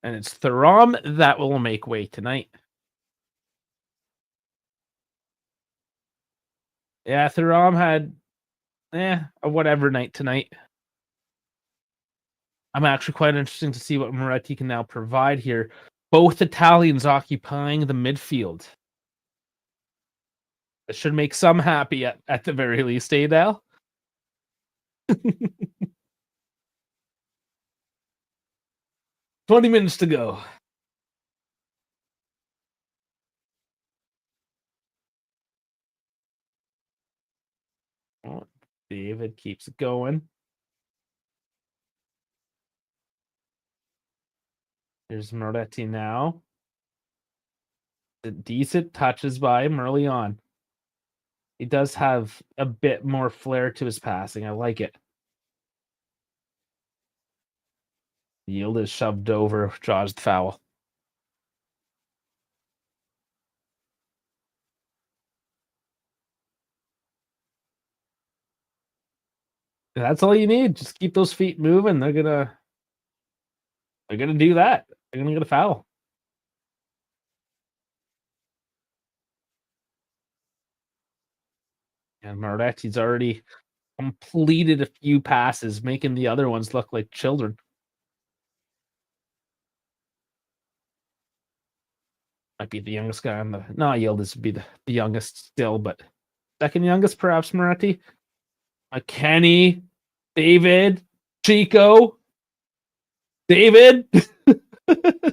And it's Thuram that will make way tonight. Yeah, Thuram had a whatever night tonight. I'm actually quite interested to see what Moretti can now provide here. Both Italians occupying the midfield. It should make some happy at the very least, Dale. 20 minutes to go. Oh, David keeps it going. There's Moretti now. The decent touches by him early on. He does have a bit more flair to his passing. I like it. Yield is shoved over, draws the foul. That's all you need. Just keep those feet moving. They're gonna do that. They're gonna get a foul. And Moretti's already completed a few passes, making the other ones look like children. Might be the youngest guy on the. No, Yildiz would be the youngest still, but second youngest, perhaps Moretti. Kearney, David, Chico, David,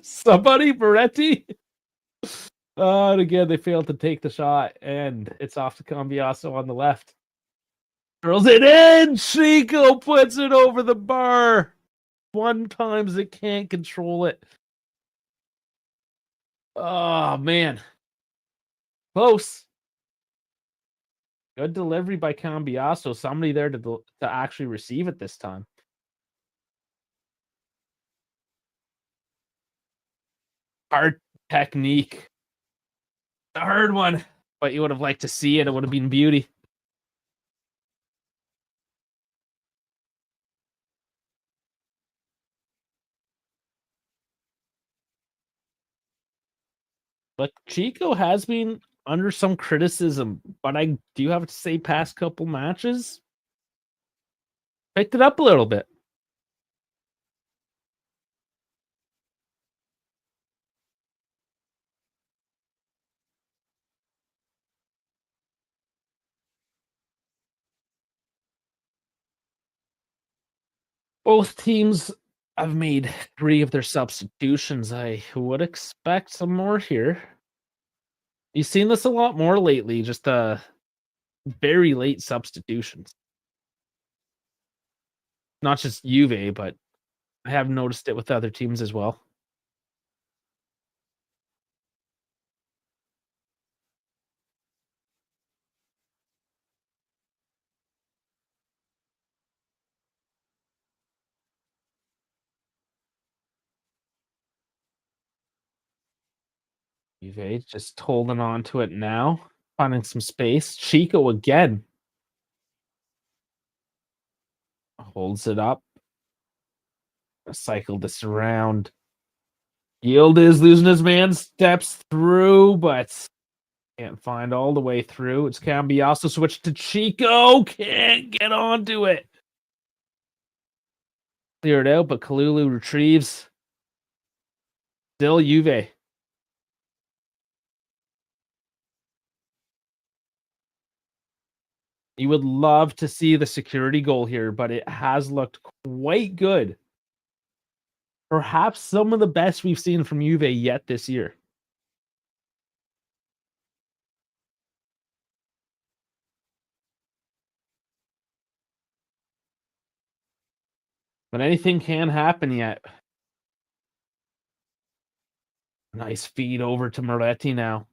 somebody, Moretti. And again, they failed to take the shot, and it's off to Cambiasso on the left. Throws it in. Chico puts it over the bar. One times it can't control it. Oh, man. Close. Good delivery by Cambiasso. Somebody there to actually receive it this time. Hard technique. The hard one. But you would have liked to see it. It would have been beauty. But Chico has been under some criticism, but I do have to say past couple matches picked it up a little bit. Both teams have made 3 of their substitutions. I would expect some more here. You've seen this a lot more lately, just very late substitutions. Not just Juve, but I have noticed it with other teams as well. Juve just holding on to it now, finding some space. Chico again holds it up. Cycle this around. Yield is losing his man, steps through, but can't find all the way through. It's Cambiasso switched to Chico. Can't get onto it. Cleared out, but Kalulu retrieves. Still Juve. You would love to see the security goal here, but it has looked quite good. Perhaps some of the best we've seen from Juve yet this year. But anything can happen yet. Nice feed over to Moretti now.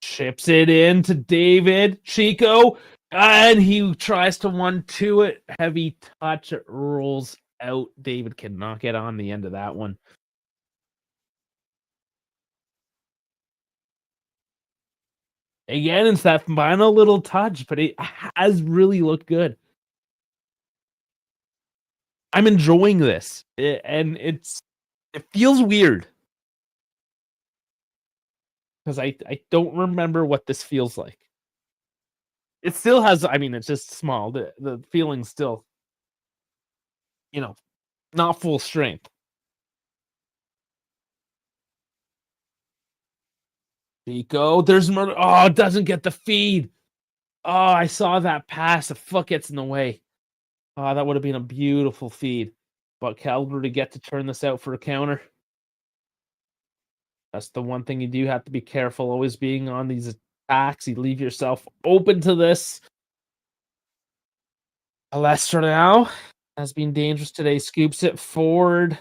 Chips it in to David. Chico. And he tries to 1-2 it. Heavy touch. It rolls out. David cannot get on the end of that one. Again, it's that final little touch, but it has really looked good. I'm enjoying this, and it feels weird because I don't remember what this feels like. It still has, I mean, it's just small. The feeling's still, you know, not full strength. Nico, there's murder. Oh, it doesn't get the feed. Oh, I saw that pass. The foot gets in the way. Oh, that would have been a beautiful feed. But Calgary to get to turn this out for a counter. That's the one thing you do have to be careful, always being on these attacks. You leave yourself open to this. Alestra now has been dangerous today. Scoops it forward.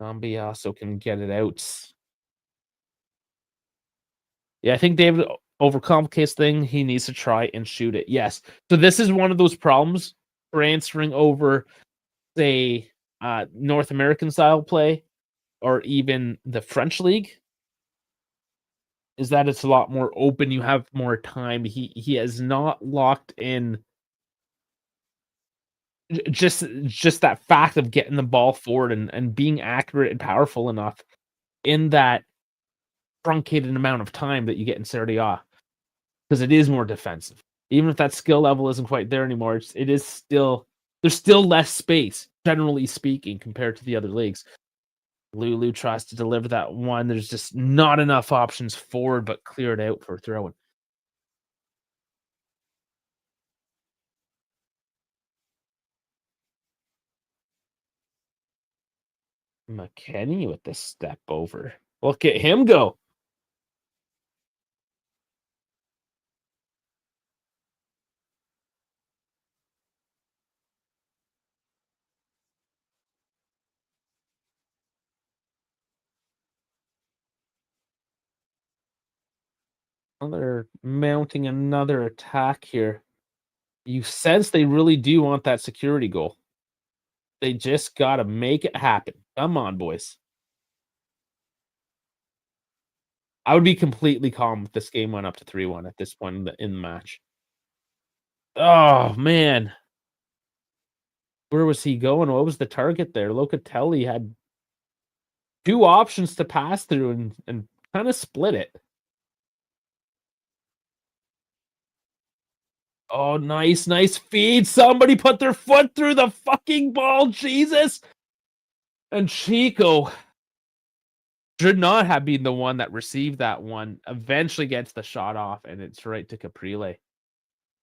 also can get it out. Yeah, I think David overcomplicates thing. He needs to try and shoot it. Yes. So this is one of those problems transferring over, say, North American style play or even the French league, is that it's a lot more open. You have more time. He has not locked in just that fact of getting the ball forward and being accurate and powerful enough in that truncated amount of time that you get in Serie A, because it is more defensive. Even if that skill level isn't quite there anymore, it is still, there's still less space, generally speaking, compared to the other leagues. Lulu tries to deliver that one. There's just not enough options forward, but cleared out for throwing. McKenny with the step over. Look at him go. Well, they're mounting another attack here. You sense they really do want that security goal. They just got to make it happen. Come on, boys. I would be completely calm if this game went up to 3-1 at this point in the match. Oh, man. Where was he going? What was the target there? Locatelli had two options to pass through and kind of split it. Oh, nice feed. Somebody put their foot through the fucking ball. Jesus. And Chico should not have been the one that received that one. Eventually gets the shot off, and it's right to Caprile.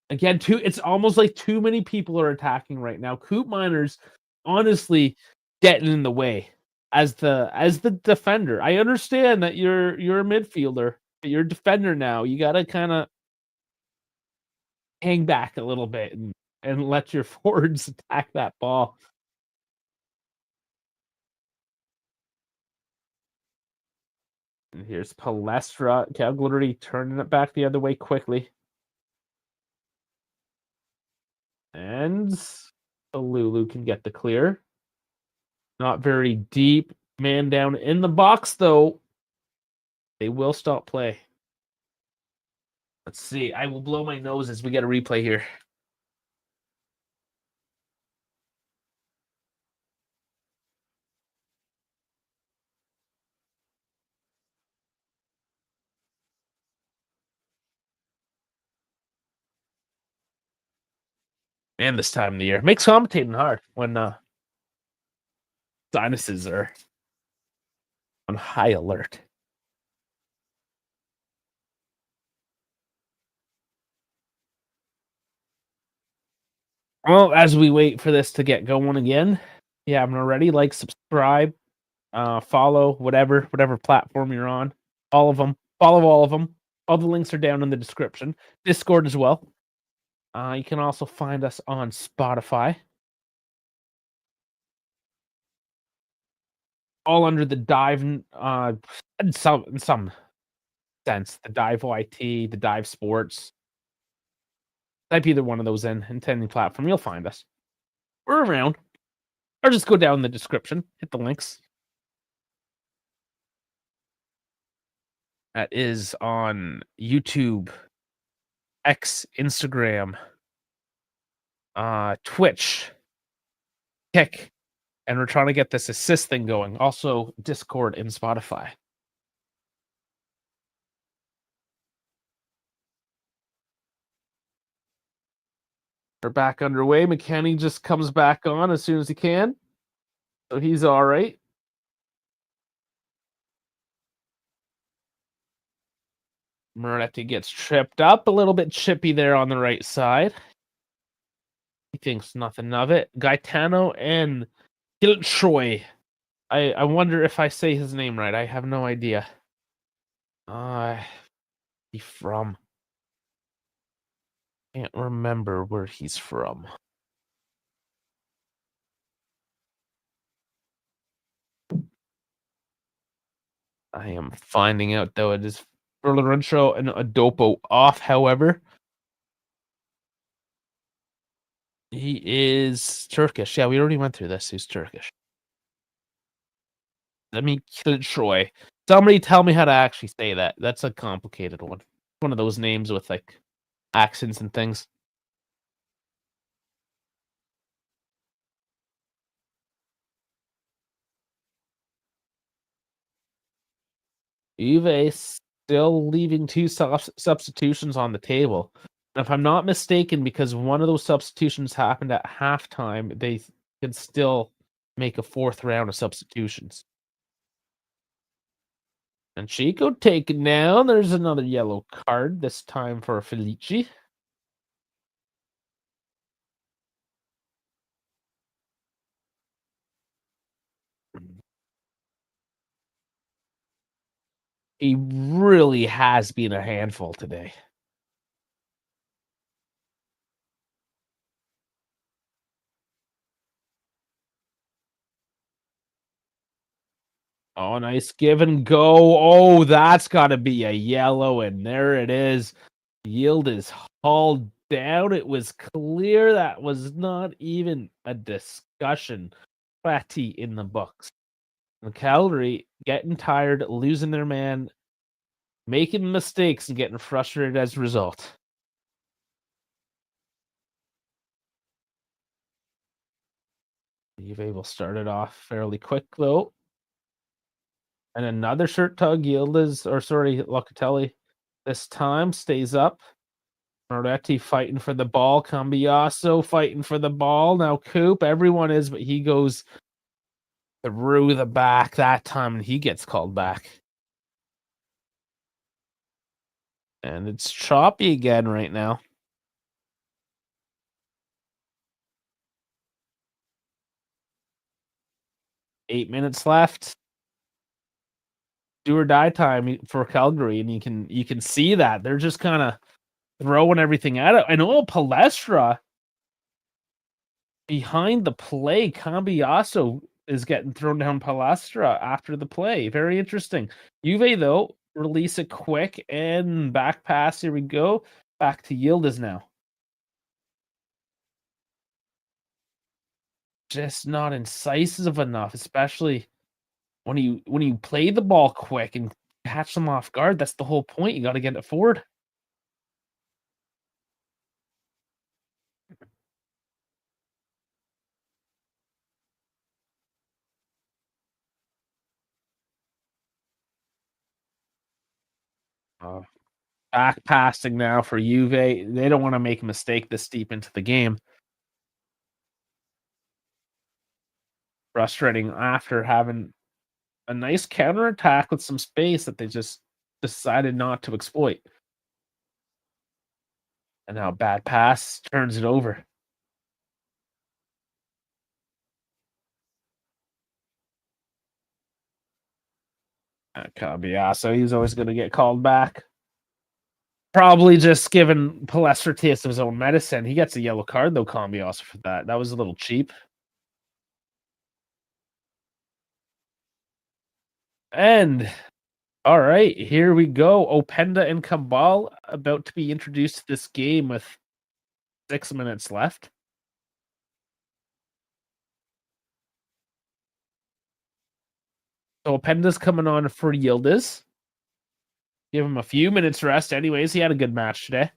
Again, it's almost like too many people are attacking right now. Coop Miners, honestly, getting in the way as the defender. I understand that you're a midfielder, but you're a defender now. You gotta kind of hang back a little bit and let your forwards attack that ball. And here's Palestra. Cagliari turning it back the other way quickly. And Lulu can get the clear. Not very deep. Man down in the box, though. They will stop play. Let's see. I will blow my nose as we get a replay here. And this time of the year makes commentating hard when sinuses are on high alert. Well, as we wait for this to get going again, if you haven't already, like, subscribe, follow, whatever platform you're on. All of them. Follow all of them. All the links are down in the description. Discord as well. You can also find us on Spotify. All under the Dive, in some sense, the Dive YT, the Dive Sports. Type either one of those in any platform, you'll find us. We're around. Or just go down in the description, hit the links. That is on YouTube, X, Instagram, Twitch, Kick, and we're trying to get this assist thing going. Also, Discord and Spotify. We're back underway. McKenny just comes back on as soon as he can. So he's all right. Moretti gets tripped up. A little bit chippy there on the right side. He thinks nothing of it. Gaetano and Kiltroy. I wonder if I say his name right. I have no idea. He from? Can't remember where he's from. I am finding out though. It is for Lorenzo and Adopo off, however. He is Turkish. Yeah, we already went through this. He's Turkish. Let me kill it, Troy. Somebody tell me how to actually say that. That's a complicated one. One of those names with like accents and things. Juve still leaving two substitutions on the table. And if I'm not mistaken, because one of those substitutions happened at halftime, they can still make a fourth round of substitutions. And Chico taken down. There's another yellow card, this time for Felici. He really has been a handful today. Oh, nice give and go. Oh, that's got to be a yellow, and there it is. Yield is hauled down. It was clear that was not even a discussion. Fatty in the books. The Cagliari getting tired, losing their man, making mistakes, and getting frustrated as a result. Juve will start it off fairly quick, though. And another shirt tug, Locatelli this time stays up. Moretti fighting for the ball. Cambiasso fighting for the ball. Now Coop, everyone is, but he goes through the back that time and he gets called back. And it's choppy again right now. Eight minutes left. Do or die time for Calgary, and you can see that they're just kind of throwing everything at it. And Palestra behind the play, Cambiasso is getting thrown down Palestra after the play. Very interesting. Juve though release it quick and back pass. Here we go. Back to Yildiz now. Just not incisive enough, especially when you play the ball quick and catch them off guard. That's the whole point. You got to get it forward. Back passing now for Juve. They don't want to make a mistake this deep into the game. Frustrating after having a nice counterattack with some space that they just decided not to exploit. And now bad pass turns it over. Cambiasso, he's always going to get called back. Probably just giving Palestra a taste of his own medicine. He gets a yellow card, though, Cambiasso, for that. That was a little cheap. And all right, here we go. Openda and Kambal about to be introduced to this game with 6 minutes left. So Openda's coming on for Yildiz. Give him a few minutes rest anyways. He had a good match today.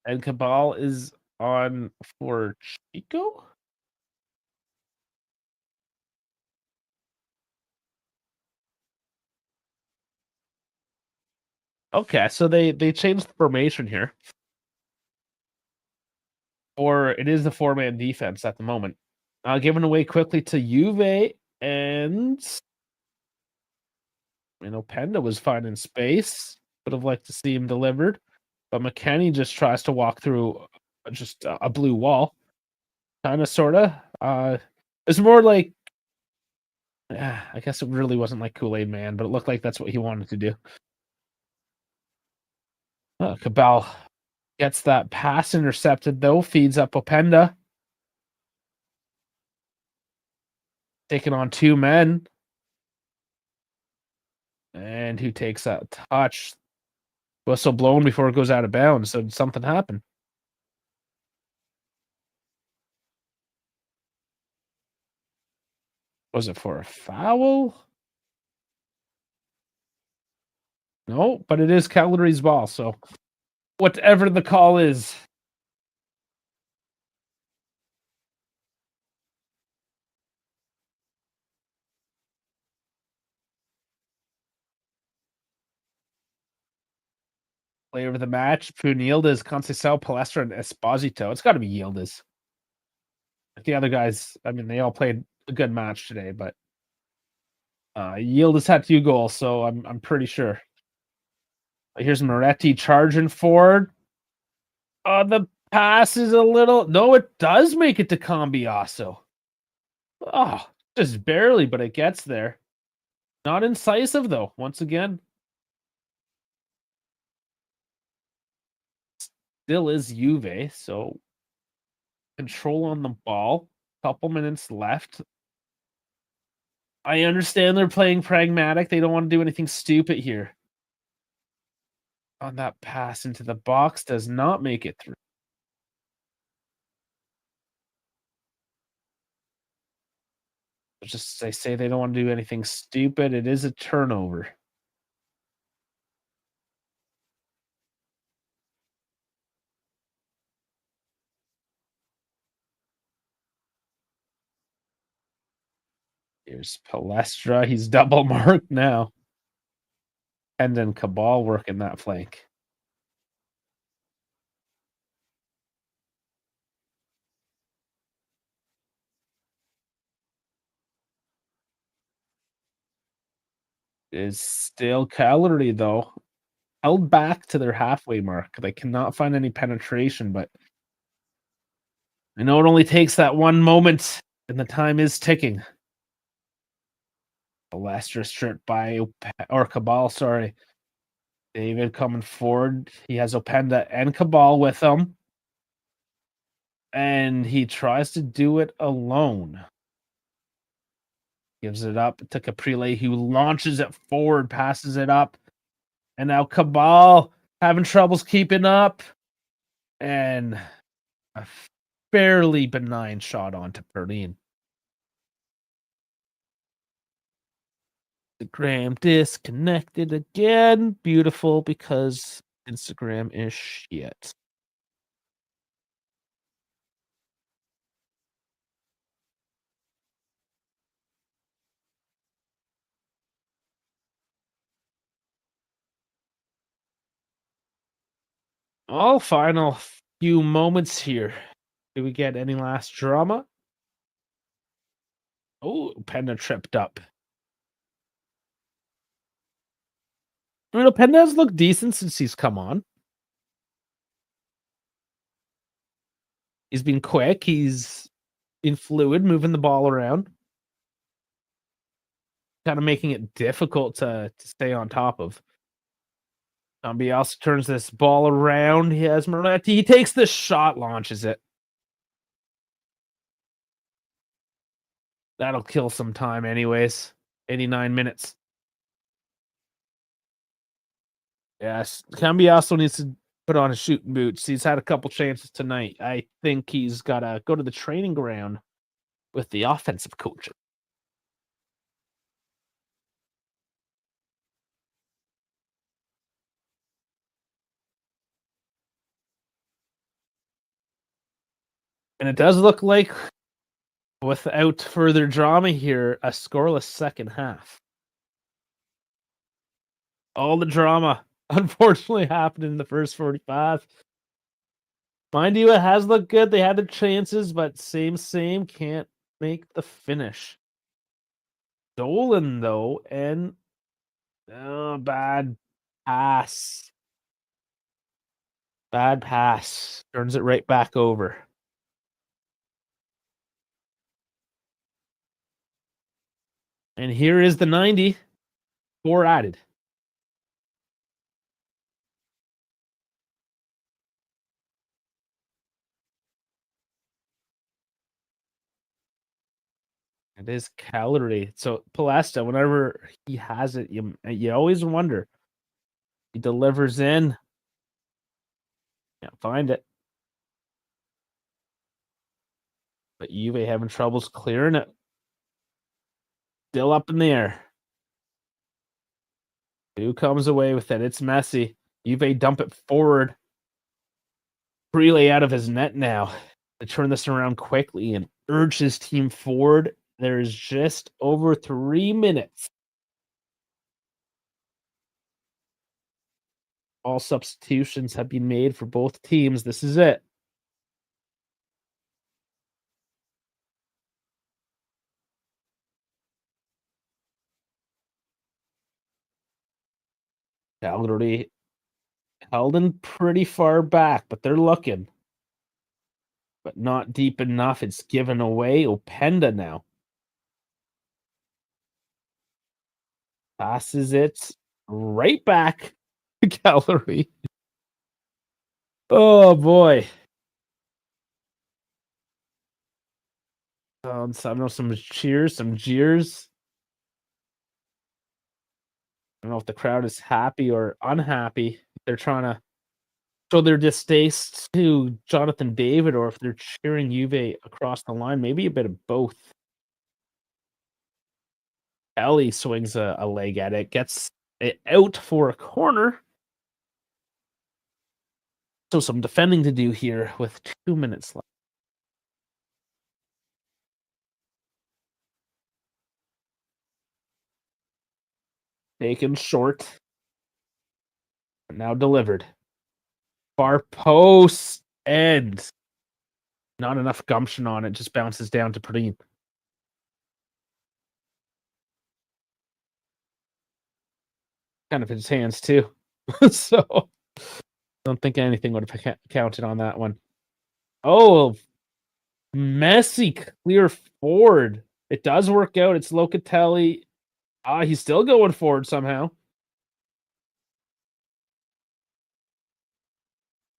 And Cabal is on for Chico? Okay, so they changed the formation here. Or it is the four-man defense at the moment. Given away quickly to Juve, and Penda was finding space. Would have liked to see him delivered, but McKennie just tries to walk through just a blue wall, kind of, sorta. It's more like, I guess it really wasn't like Kool-Aid Man, but it looked like that's what he wanted to do. Cabal gets that pass intercepted though, feeds up Openda. Taking on two men. And who takes that touch? Whistle blown before it goes out of bounds. So did something happen? Was it for a foul? No, but it is Cagliari's ball. So whatever the call is. Player of the match, Punildes, Conceição, Palestra, and Esposito. It's got to be Yildiz. The other guys, I mean, they all played a good match today, but Yildiz had 2 goals, so I'm pretty sure. Here's Moretti charging forward. The pass is a little... No, it does make it to Cambiasso. Oh, just barely, but it gets there. Not incisive, though, once again. Still is Juve, so control on the ball. Couple minutes left. I understand they're playing pragmatic. They don't want to do anything stupid here. On that pass into the box does not make it through. Just they say they don't want to do anything stupid. It is a turnover. Here's Palestra. He's double marked now. And then Cabal working that flank. Is still Cagliari, though. Held back to their halfway mark. They cannot find any penetration, but I know it only takes that one moment, and the time is ticking. Palestra stripped by Cabal, sorry. David coming forward. He has Openda and Cabal with him. And he tries to do it alone. Gives it up to Caprile, who launches it forward, passes it up. And now Cabal having troubles keeping up. And a fairly benign shot onto Perlin. Instagram disconnected again. Beautiful, because Instagram is shit. All final few moments here. Do we get any last drama? Oh, Penda tripped up. Penda has looked decent since he's come on. He's been quick. He's been fluid, moving the ball around. Kind of making it difficult to stay on top of. Bielsa turns this ball around. He has Moretti. He takes the shot, launches it. That'll kill some time anyways. 89 minutes. Yes, Cambiasso needs to put on his shooting boots. He's had a couple chances tonight. I think he's got to go to the training ground with the offensive coach. And it does look like, without further drama here, a scoreless second half. All the drama, unfortunately, happened in the first 45. Mind you, it has looked good. They had the chances, but same, can't make the finish. Dolan, though, and bad pass. Bad pass. Turns it right back over. And here is the 90. 4 added. It is Cagliari. So Palesta, whenever he has it, you always wonder. He delivers in. Can't find it. But Juve having troubles clearing it. Still up in the air. Who comes away with it? It's Messi. Juve dump it forward. Freely out of his net now to turn this around quickly and urge his team forward. There's just over 3 minutes. All substitutions have been made for both teams. This is it. Cagliari held in pretty far back, but they're looking. But not deep enough. It's given away. Openda now passes it right back to Cagliari. Oh boy. So I know some cheers, some jeers. I don't know if the crowd is happy or unhappy. They're trying to show their distaste to Jonathan David, or if they're cheering Juve across the line. Maybe a bit of both. Ellie swings a leg at it, gets it out for a corner. So some defending to do here with 2 minutes left. Taken short. Now delivered. Far post end. Not enough gumption on it. Just bounces down to Pradine. Kind of his hands too. So don't think anything would have counted on that one. Oh, Messi clear forward. It does work out. It's Locatelli. He's still going forward somehow.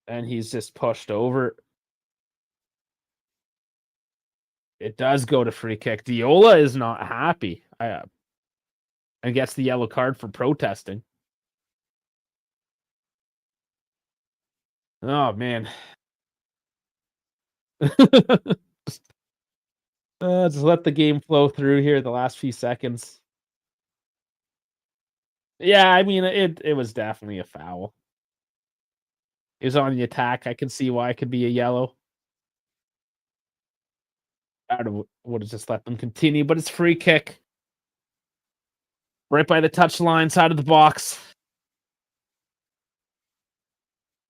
And he's just pushed over. It does go to free kick. Diola is not happy. And gets the yellow card for protesting. Oh, man. Just let the game flow through here the last few seconds. Yeah, I mean, it was definitely a foul. He was on the attack. I can see why it could be a yellow. I would have just let them continue, but it's free kick. Right by the touchline, side of the box.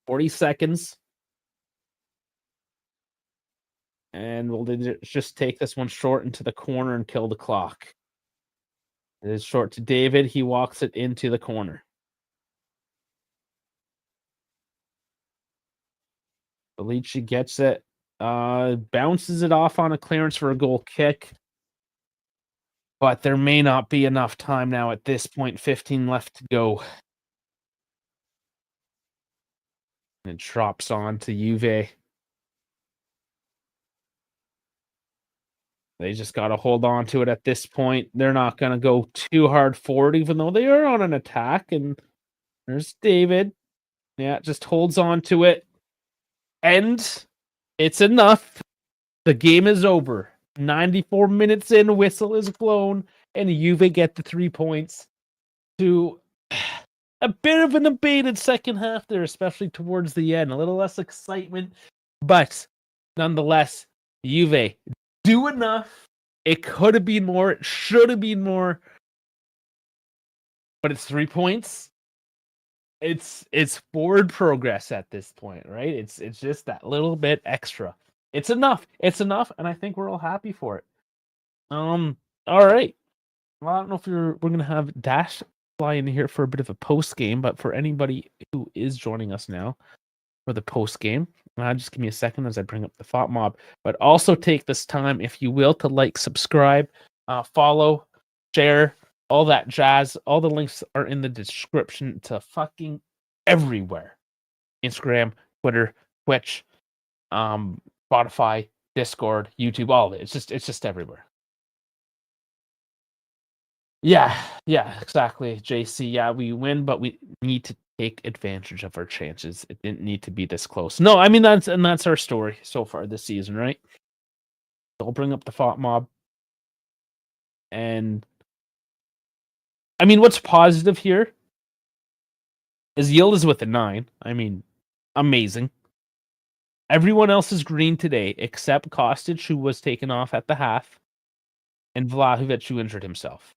40 seconds. And we'll just take this one short into the corner and kill the clock. It is short to David. He walks it into the corner. Felici gets it. Bounces it off on a clearance for a goal kick. But there may not be enough time now at this point. 15 left to go. It drops on to Juve. They just got to hold on to it at this point. They're not going to go too hard forward, even though they are on an attack and There's David. Yeah, just holds on to it. And it's enough. The game is over. 94 minutes in, whistle is blown, and Juve get the 3 points to a bit of an abated second half there, especially towards the end. A little less excitement, but nonetheless, Juve do enough. It could have been more. It should have been more. But it's 3 points. It's forward progress at this point, right? It's just that little bit extra. It's enough. It's enough, and I think we're all happy for it. All right. Well, I don't know if we're gonna have Dash fly in here for a bit of a post game, but for anybody who is joining us now for the post game, just give me a second as I bring up the thought mob. But also take this time, if you will, to like, subscribe, follow, share, all that jazz. All the links are in the description to fucking everywhere: Instagram, Twitter, Twitch, Spotify, Discord, YouTube, all of it. It's just everywhere. Yeah, exactly, JC. Yeah, we win, but we need to take advantage of our chances. It didn't need to be this close. No, I mean that's our story so far this season, right? So I'll bring up the thought mob. And I mean, what's positive here is Yield is with a 9. I mean, amazing. Everyone else is green today except Kostic, who was taken off at the half, and Vlahovic, who injured himself.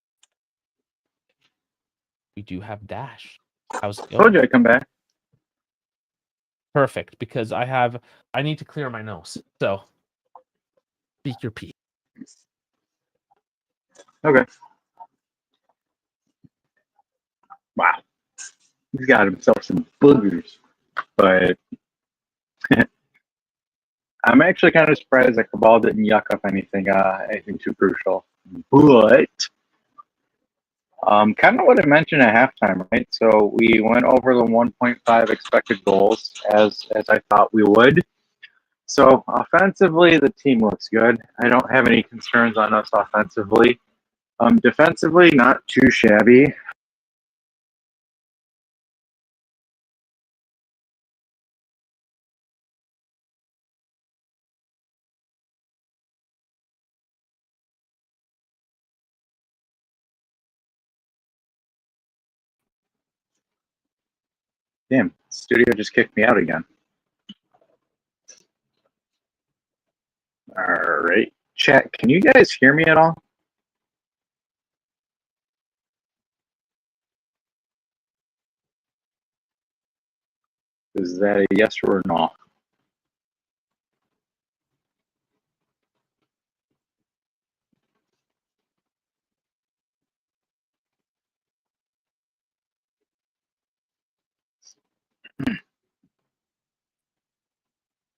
We do have Dash. How's it going? Told you I'd come back. Perfect, because I need to clear my nose. So, speak your piece. Okay. Wow. He's got himself some boogers. But I'm actually kind of surprised that Cabal didn't yuck up anything too crucial. But kind of what I mentioned at halftime, right? So we went over the 1.5 expected goals as I thought we would. So offensively, the team looks good. I don't have any concerns on us offensively. Defensively, not too shabby. Damn, studio just kicked me out again. All right. Chat, can you guys hear me at all? Is that a yes or a no?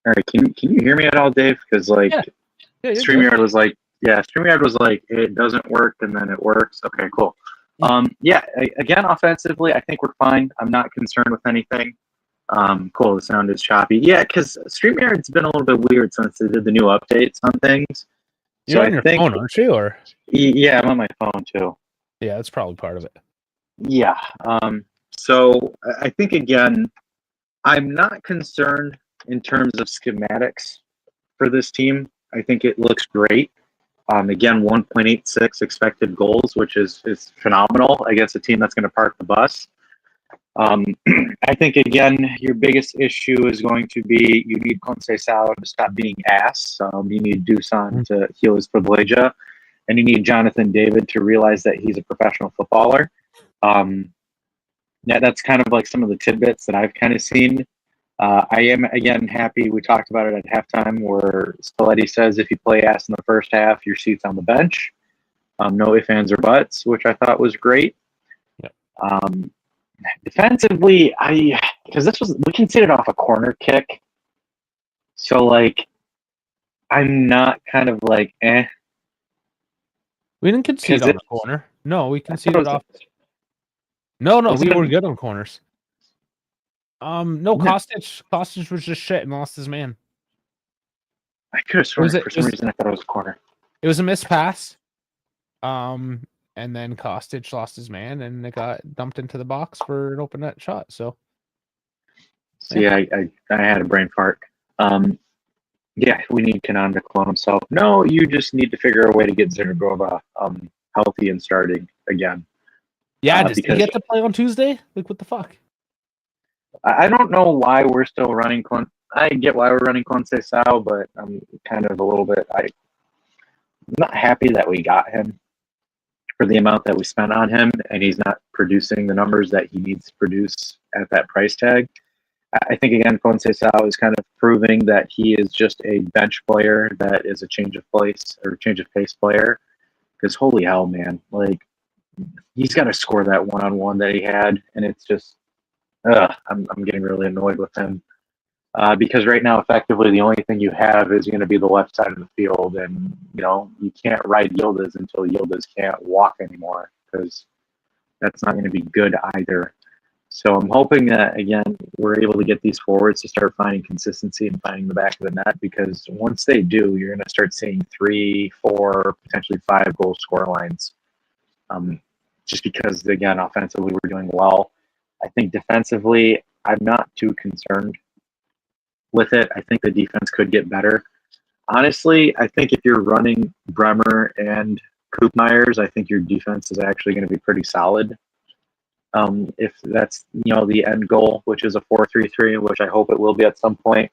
All right, can you hear me at all, Dave? Because StreamYard was like, StreamYard was like, it doesn't work, and then it works. Okay, cool. Again, offensively, I think we're fine. I'm not concerned with anything. Cool, the sound is choppy. Yeah, because StreamYard's been a little bit weird since they did the new updates on things. You're on your phone, aren't you? Or yeah, I'm on my phone too. Yeah, that's probably part of it. Yeah. So I think, again, I'm not concerned in terms of schematics for this team. I think it looks great. Again, 1.86 expected goals, which is phenomenal against a team that's going to park the bus. I think, again, your biggest issue is going to be you need Conceição to stop being ass. You need Dusan to heal his privilegia, and you need Jonathan David to realize that he's a professional footballer. That's kind of like some of the tidbits that I've kind of seen. I am, again, happy. We talked about it at halftime where Spalletti says if you play ass in the first half, your seat's on the bench. No ifs, ands, or buts, which I thought was great. Yep. Defensively, because we conceded off a corner kick. So, like, I'm not kind of like, eh. We didn't concede on the corner. No, we conceded off. No, we were good on corners. No, Kostic was just shit and lost his man. I could have sworn for some reason I thought it was a corner. It was a missed pass. and then Kostic lost his man, and it got dumped into the box for an open net shot. So, See, I had a brain fart. Yeah, we need Kanan to clone himself. No, you just need to figure a way to get Zergova healthy and starting again. yeah, does he get to play on Tuesday? Like, what the fuck? I don't know why we're still running Clon. I get why we're running Conceição, but I'm kind of a little bit. I'm not happy that we got him for the amount that we spent on him, and he's not producing the numbers that he needs to produce at that price tag. I think, again, Conceição is kind of proving that he is just a bench player that is a change of pace player. Because holy hell, man, like, he's got to score that one-on-one that he had, and it's just, I'm getting really annoyed with him. Because right now, effectively, the only thing you have is going to be the left side of the field, and you can't ride Yildiz until Yildiz can't walk anymore, because that's not going to be good either. So I'm hoping that, again, we're able to get these forwards to start finding consistency and finding the back of the net, because once they do, you're going to start seeing 3, 4, potentially 5 goal score lines. Just because, again, offensively we're doing well. I think defensively, I'm not too concerned with it. I think the defense could get better. Honestly, I think if you're running Bremer and Koopmeyers, I think your defense is actually going to be pretty solid. If that's the end goal, which is a 4-3-3, which I hope it will be at some point.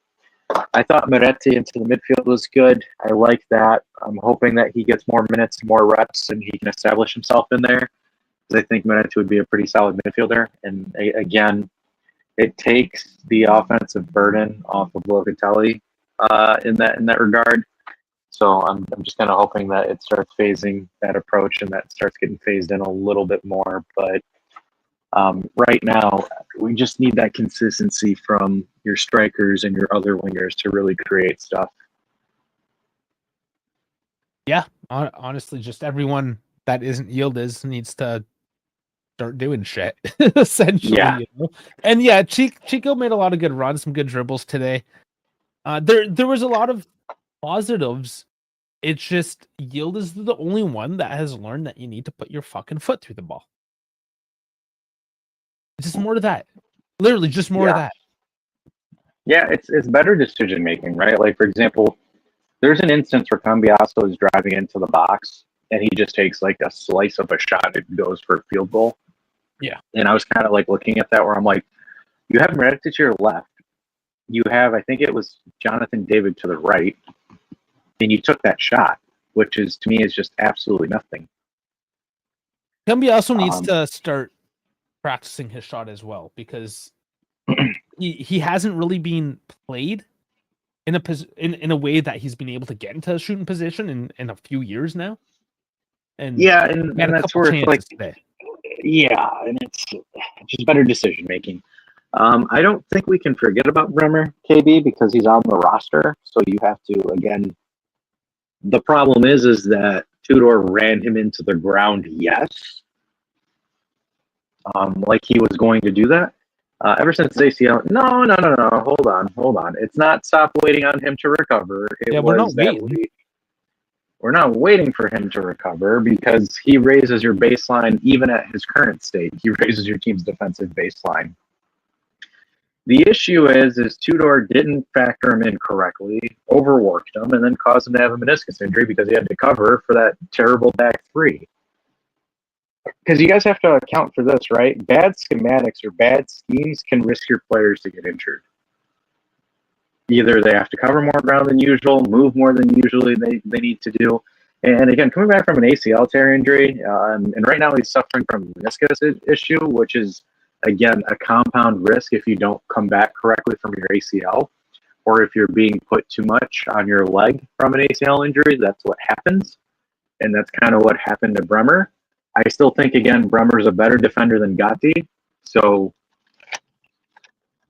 I thought Moretti into the midfield was good. I like that. I'm hoping that he gets more minutes, more reps, and he can establish himself in there. Because I think Moretti would be a pretty solid midfielder. And again, it takes the offensive burden off of Locatelli in that regard. So I'm just kind of hoping that it starts phasing that approach and that starts getting phased in a little bit more. But right now, we just need that consistency from your strikers and your other wingers to really create stuff. Yeah, honestly, just everyone that isn't Yildiz needs to start doing shit, essentially. Yeah. And yeah, Chico made a lot of good runs, some good dribbles today. There was a lot of positives. It's just Yildiz is the only one that has learned that you need to put your fucking foot through the ball. Just more to that. Literally, just more of that. Yeah, it's better decision making, right? Like, for example, there's an instance where Cambiasso is driving into the box and he just takes like a slice of a shot and goes for a field goal. Yeah. And I was kind of like looking at that where I'm like, you have Meredith to your left. You have, I think it was Jonathan David to the right. And you took that shot, which is, to me, is just absolutely nothing. Cambiasso needs to start practicing his shot as well, because he hasn't really been played in a way that he's been able to get into a shooting position in a few years now. And yeah, and that's where it's like today. Yeah, and it's just better decision making. I don't think we can forget about Bremer, KB, because he's on the roster. So you have to, again, the problem is that Tudor ran him into the ground, yes. Like he was going to do that. Ever since ACL, no, hold on. It's not stop waiting on him to recover. We're not waiting. We're not waiting for him to recover, because he raises your baseline even at his current state. He raises your team's defensive baseline. The issue is Tudor didn't factor him in correctly, overworked him, and then caused him to have a meniscus injury because he had to cover for that terrible back three. Because you guys have to account for this, right? Bad schematics or bad schemes can risk your players to get injured. Either they have to cover more ground than usual, move more than usually they need to do. And again, coming back from an ACL tear injury, and right now he's suffering from a meniscus issue, which is, again, a compound risk if you don't come back correctly from your ACL, or if you're being put too much on your leg from an ACL injury. That's what happens, and that's kind of what happened to Bremer. I still think, again, Bremer's a better defender than Gatti, so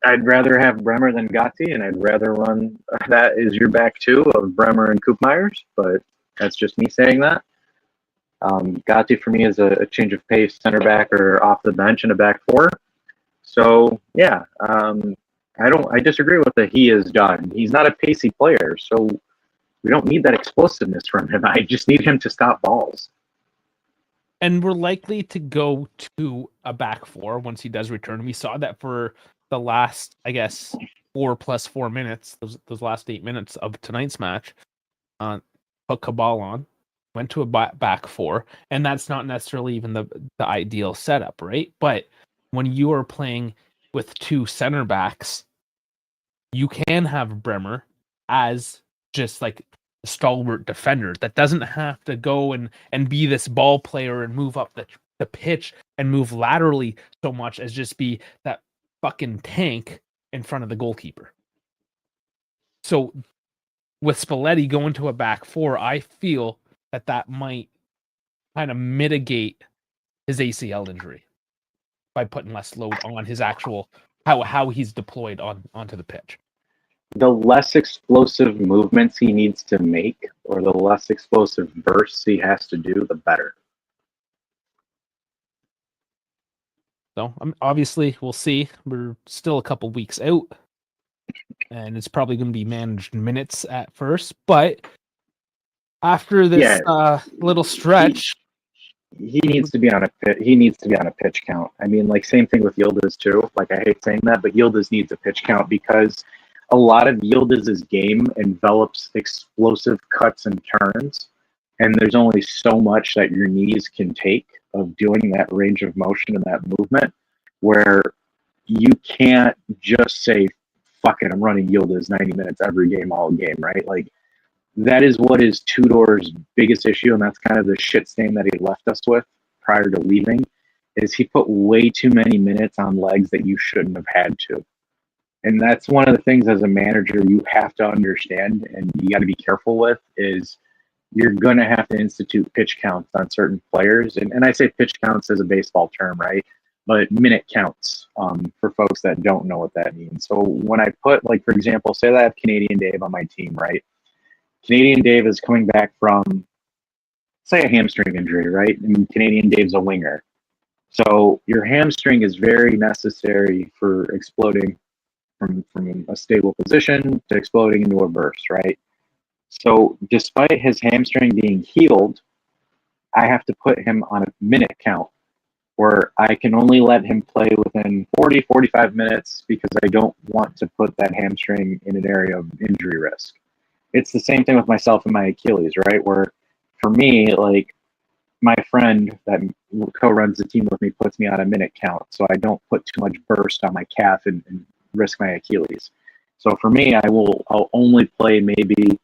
I'd rather have Bremer than Gatti, and I'd rather run that is your back two of Bremer and Koopmeyers, but that's just me saying that. Gatti for me is a change of pace center back or off the bench in a back four. So yeah, I disagree with that. He is done. He's not a pacey player, so we don't need that explosiveness from him. I just need him to stop balls. And we're likely to go to a back four once he does return. We saw that for the last, I guess, 4+4 minutes, those last 8 minutes of tonight's match. Put Cabal on, went to a back four, and that's not necessarily even the ideal setup, right? But when you are playing with two center backs, you can have Bremer as just like a stalwart defender that doesn't have to go and be this ball player and move up the pitch and move laterally so much as just be that fucking tank in front of the goalkeeper. So with Spalletti going to a back four, I feel that might kind of mitigate his ACL injury by putting less load on his actual how he's deployed onto the pitch. The less explosive movements he needs to make, or the less explosive bursts he has to do, the better. So obviously, we'll see. We're still a couple weeks out, and it's probably going to be managed minutes at first. But after this little stretch, he needs to be on a pit. He needs to be on a pitch count. I mean, like same thing with Yildiz too. Like I hate saying that, but Yildiz needs a pitch count because a lot of Yildiz's game envelops explosive cuts and turns, and there's only so much that your knees can take of doing that range of motion and that movement, where you can't just say, "Fuck it, I'm running Yildiz 90 minutes every game, all game," right? Like that is what is Tudor's biggest issue, and that's kind of the shit stain that he left us with prior to leaving, is he put way too many minutes on legs that you shouldn't have had to. And that's one of the things as a manager you have to understand and you got to be careful with is you're going to have to institute pitch counts on certain players. And I say pitch counts as a baseball term, right? But minute counts for folks that don't know what that means. So when I put, like, for example, say that I have Canadian Dave on my team, right? Canadian Dave is coming back from, say, a hamstring injury, right? And Canadian Dave's a winger. So your hamstring is very necessary for exploding from a stable position to exploding into a burst, right? So despite his hamstring being healed, I have to put him on a minute count where I can only let him play within 40, 45 minutes because I don't want to put that hamstring in an area of injury risk. It's the same thing with myself and my Achilles, right? Where for me, like my friend that co-runs the team with me puts me on a minute count so I don't put too much burst on my calf and risk my Achilles. So for me, I'll only play maybe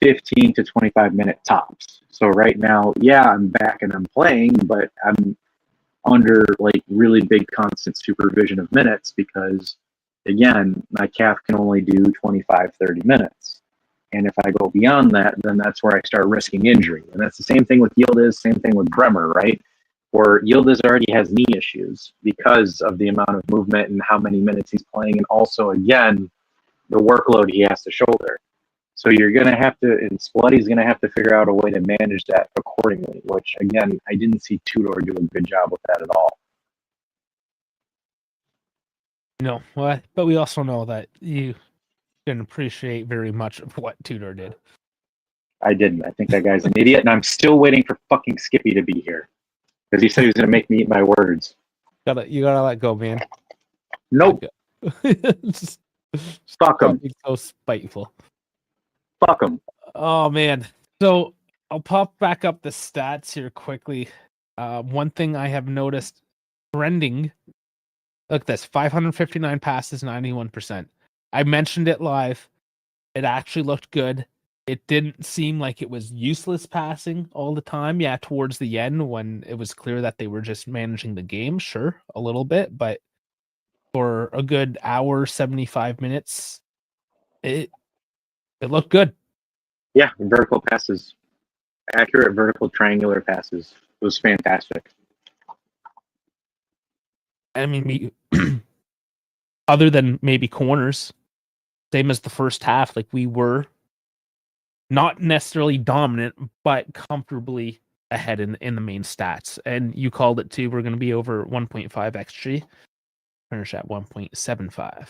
15 to 25 minute tops. So right now, yeah, I'm back and I'm playing, but I'm under like really big constant supervision of minutes because again, my calf can only do 25, 30 minutes. And if I go beyond that, then that's where I start risking injury. And that's the same thing with Yildiz, same thing with Bremer, right? Where Yildiz already has knee issues because of the amount of movement and how many minutes he's playing. And also, again, the workload he has to shoulder. So you're going to have to, and Spalletti's going to have to figure out a way to manage that accordingly, which, again, I didn't see Tudor do a good job with that at all. No, but we also know that you didn't appreciate very much of what Tudor did. I didn't. I think that guy's an idiot, and I'm still waiting for fucking Skippy to be here because he said he was going to make me eat my words. You gotta let go, man. Nope. Fuck him. So spiteful. Fuck him. Oh man. So I'll pop back up the stats here quickly. One thing I have noticed trending. Look at this: 559 passes, 91%. I mentioned it live. It actually looked good. It didn't seem like it was useless passing all the time. Yeah, towards the end when it was clear that they were just managing the game, sure, a little bit, but for a good hour, 75 minutes, it looked good. Yeah, vertical passes, accurate vertical triangular passes. It was fantastic. I mean, other than maybe corners, same as the first half, like we were not necessarily dominant, but comfortably ahead in the main stats. And you called it too. We're going to be over 1.5 XG. Finish at 1.75.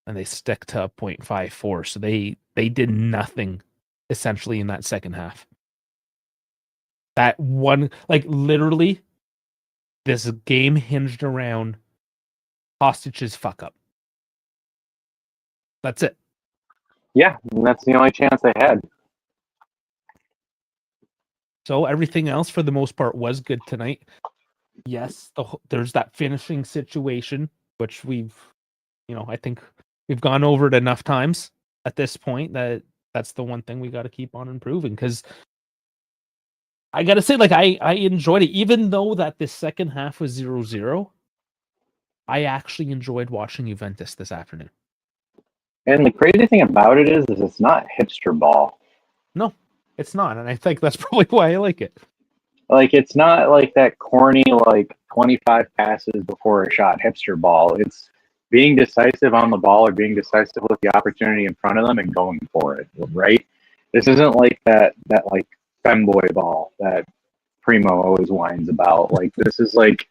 And they stick to 0.54. So they did nothing essentially in that second half. That one, like literally, this game hinged around Kostić's fuck up. That's it. Yeah, and that's the only chance they had. So everything else, for the most part, was good tonight. Yes, there's that finishing situation, which I think we've gone over it enough times at this point that that's the one thing we got to keep on improving. Because I got to say, like, I enjoyed it, even though that this second half was 0-0. I actually enjoyed watching Juventus this afternoon. And the crazy thing about it is it's not hipster ball. No, it's not, and I think that's probably why I like it. Like, it's not like that corny, like 25 passes before a shot hipster ball. It's being decisive on the ball or being decisive with the opportunity in front of them and going for it, right? This isn't like that like femboy ball that Primo always whines about. Like, this is like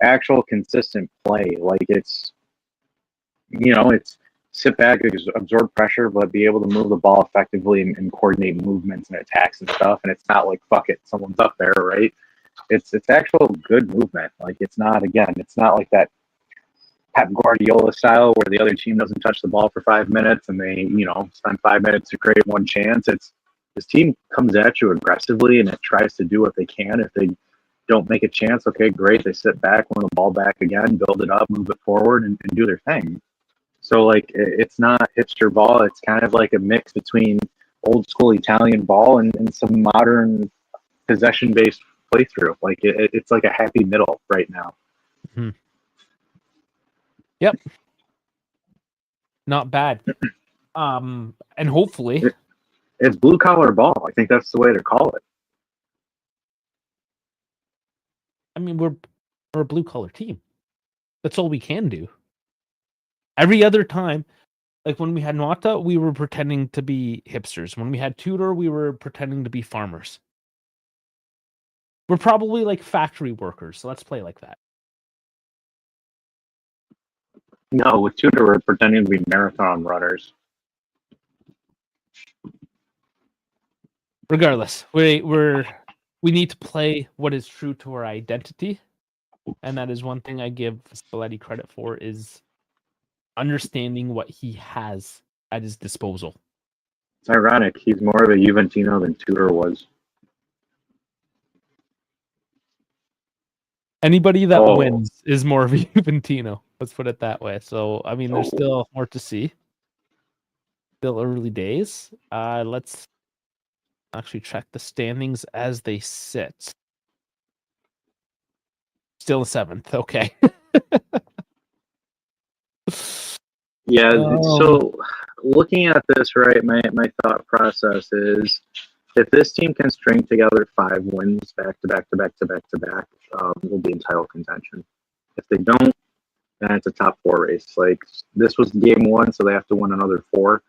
actual consistent play. Like, it's sit back, absorb pressure, but be able to move the ball effectively and coordinate movements and attacks and stuff. And it's not like, fuck it, someone's up there, right? It's actual good movement. Like, it's not like that Pep Guardiola style where the other team doesn't touch the ball for 5 minutes and they, spend 5 minutes to create one chance. It's this team comes at you aggressively and it tries to do what they can. If they don't make a chance, okay, great. They sit back, win the ball back again, build it up, move it forward, and do their thing. So, like, it's not hipster ball. It's kind of like a mix between old school Italian ball and some modern possession-based playthrough. Like, it's like a happy middle right now. Mm-hmm. Yep. Not bad. And hopefully... It's blue-collar ball. I think that's the way to call it. I mean, we're a blue-collar team. That's all we can do. Every other time, like when we had Nota, we were pretending to be hipsters. When we had Tudor, we were pretending to be farmers. We're probably like factory workers, so let's play like that. No, with Tudor, we're pretending to be marathon runners. Regardless, we need to play what is true to our identity, and that is one thing I give Spalletti credit for, is understanding what he has at his disposal. It's ironic. He's more of a Juventino than Tudor was. Anybody that wins is more of a Juventino. Let's put it that way. So, I mean, there's still more to see. Still early days. Let's actually check the standings as they sit. Still 7th. Okay. Yeah. So, looking at this, right, my thought process is, if this team can string together 5 wins back to back, we'll be in title contention. If they don't, then it's a top 4 race. Like, this was game 1, so they have to win another 4.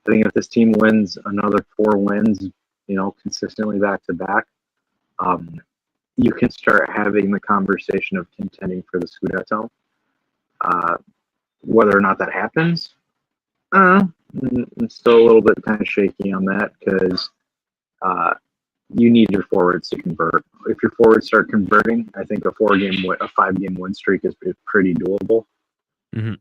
I think if this team wins another 4 wins, consistently back to back, you can start having the conversation of contending for the Scudetto. Whether or not that happens, I'm still a little bit kind of shaky on that, because you need your forwards to convert. If your forwards start converting, I think a 5-game win streak is pretty doable. Mm-hmm.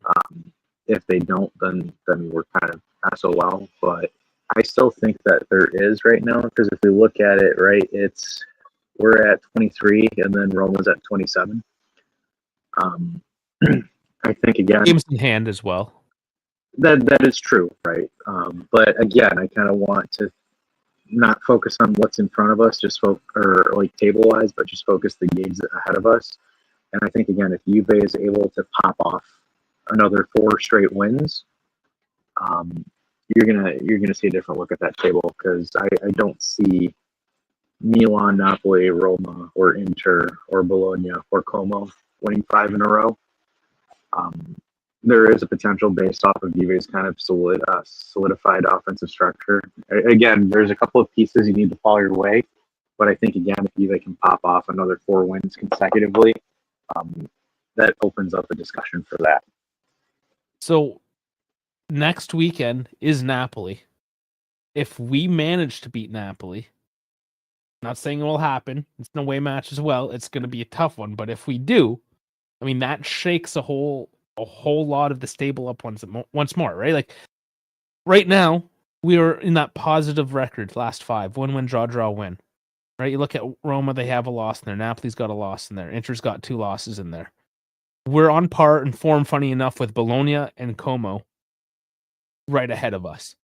If they don't, then we're kind of SOL. But I still think that there is right now, because if we look at it, right, we're at 23 and then Roma's at 27. I think, again, games in hand as well. That is true, right? But again, I kind of want to not focus on what's in front of us, or like table-wise, but just focus the games ahead of us. And I think, again, if Juve is able to pop off another 4 straight wins, you're gonna see a different look at that table, because I don't see Milan, Napoli, Roma, or Inter, or Bologna, or Como winning 5 in a row. There is a potential based off of Juve's kind of solidified offensive structure. Again, there's a couple of pieces you need to fall your way, but I think, again, if Juve can pop off another 4 wins consecutively, that opens up a discussion for that. So next weekend is Napoli. If we manage to beat Napoli, Not saying it will happen. It's an away match as well. It's going to be a tough one, but if we do, I mean, that shakes a whole lot of the stable up once more, right? Like right now, we are in that positive record, last 5, win, draw, win. Right? You look at Roma, they have a loss in there. Napoli's got a loss in there. Inter's got 2 losses in there. We're on par and form, funny enough, with Bologna and Como right ahead of us.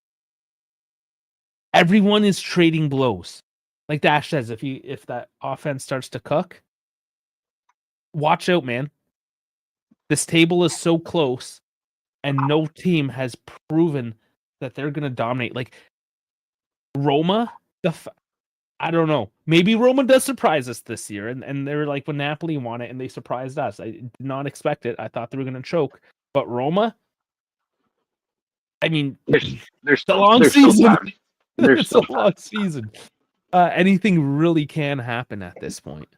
Everyone is trading blows. Like Dash says, if that offense starts to cook, watch out, man. This table is so close, and no team has proven that they're going to dominate. Like Roma, I don't know. Maybe Roma does surprise us this year, and they're like when Napoli won it, and they surprised us. I did not expect it. I thought they were going to choke, but Roma. I mean, there's a long season. It's a long season. Anything really can happen at this point,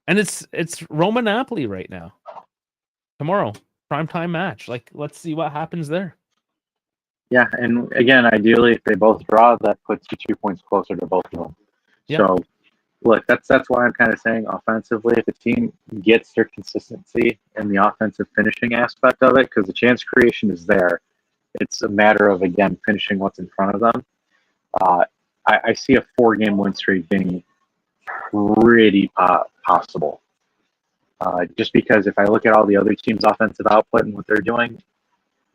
and it's Roma Napoli right now. Tomorrow, primetime match. Like, let's see what happens there. Yeah, and again, ideally, if they both draw, that puts you 2 points closer to both of them. Yep. So, look, that's why I'm kind of saying offensively, if the team gets their consistency in the offensive finishing aspect of it, because the chance creation is there, it's a matter of, again, finishing what's in front of them. I see a 4-game win streak being pretty possible. Just because if I look at all the other teams' offensive output and what they're doing,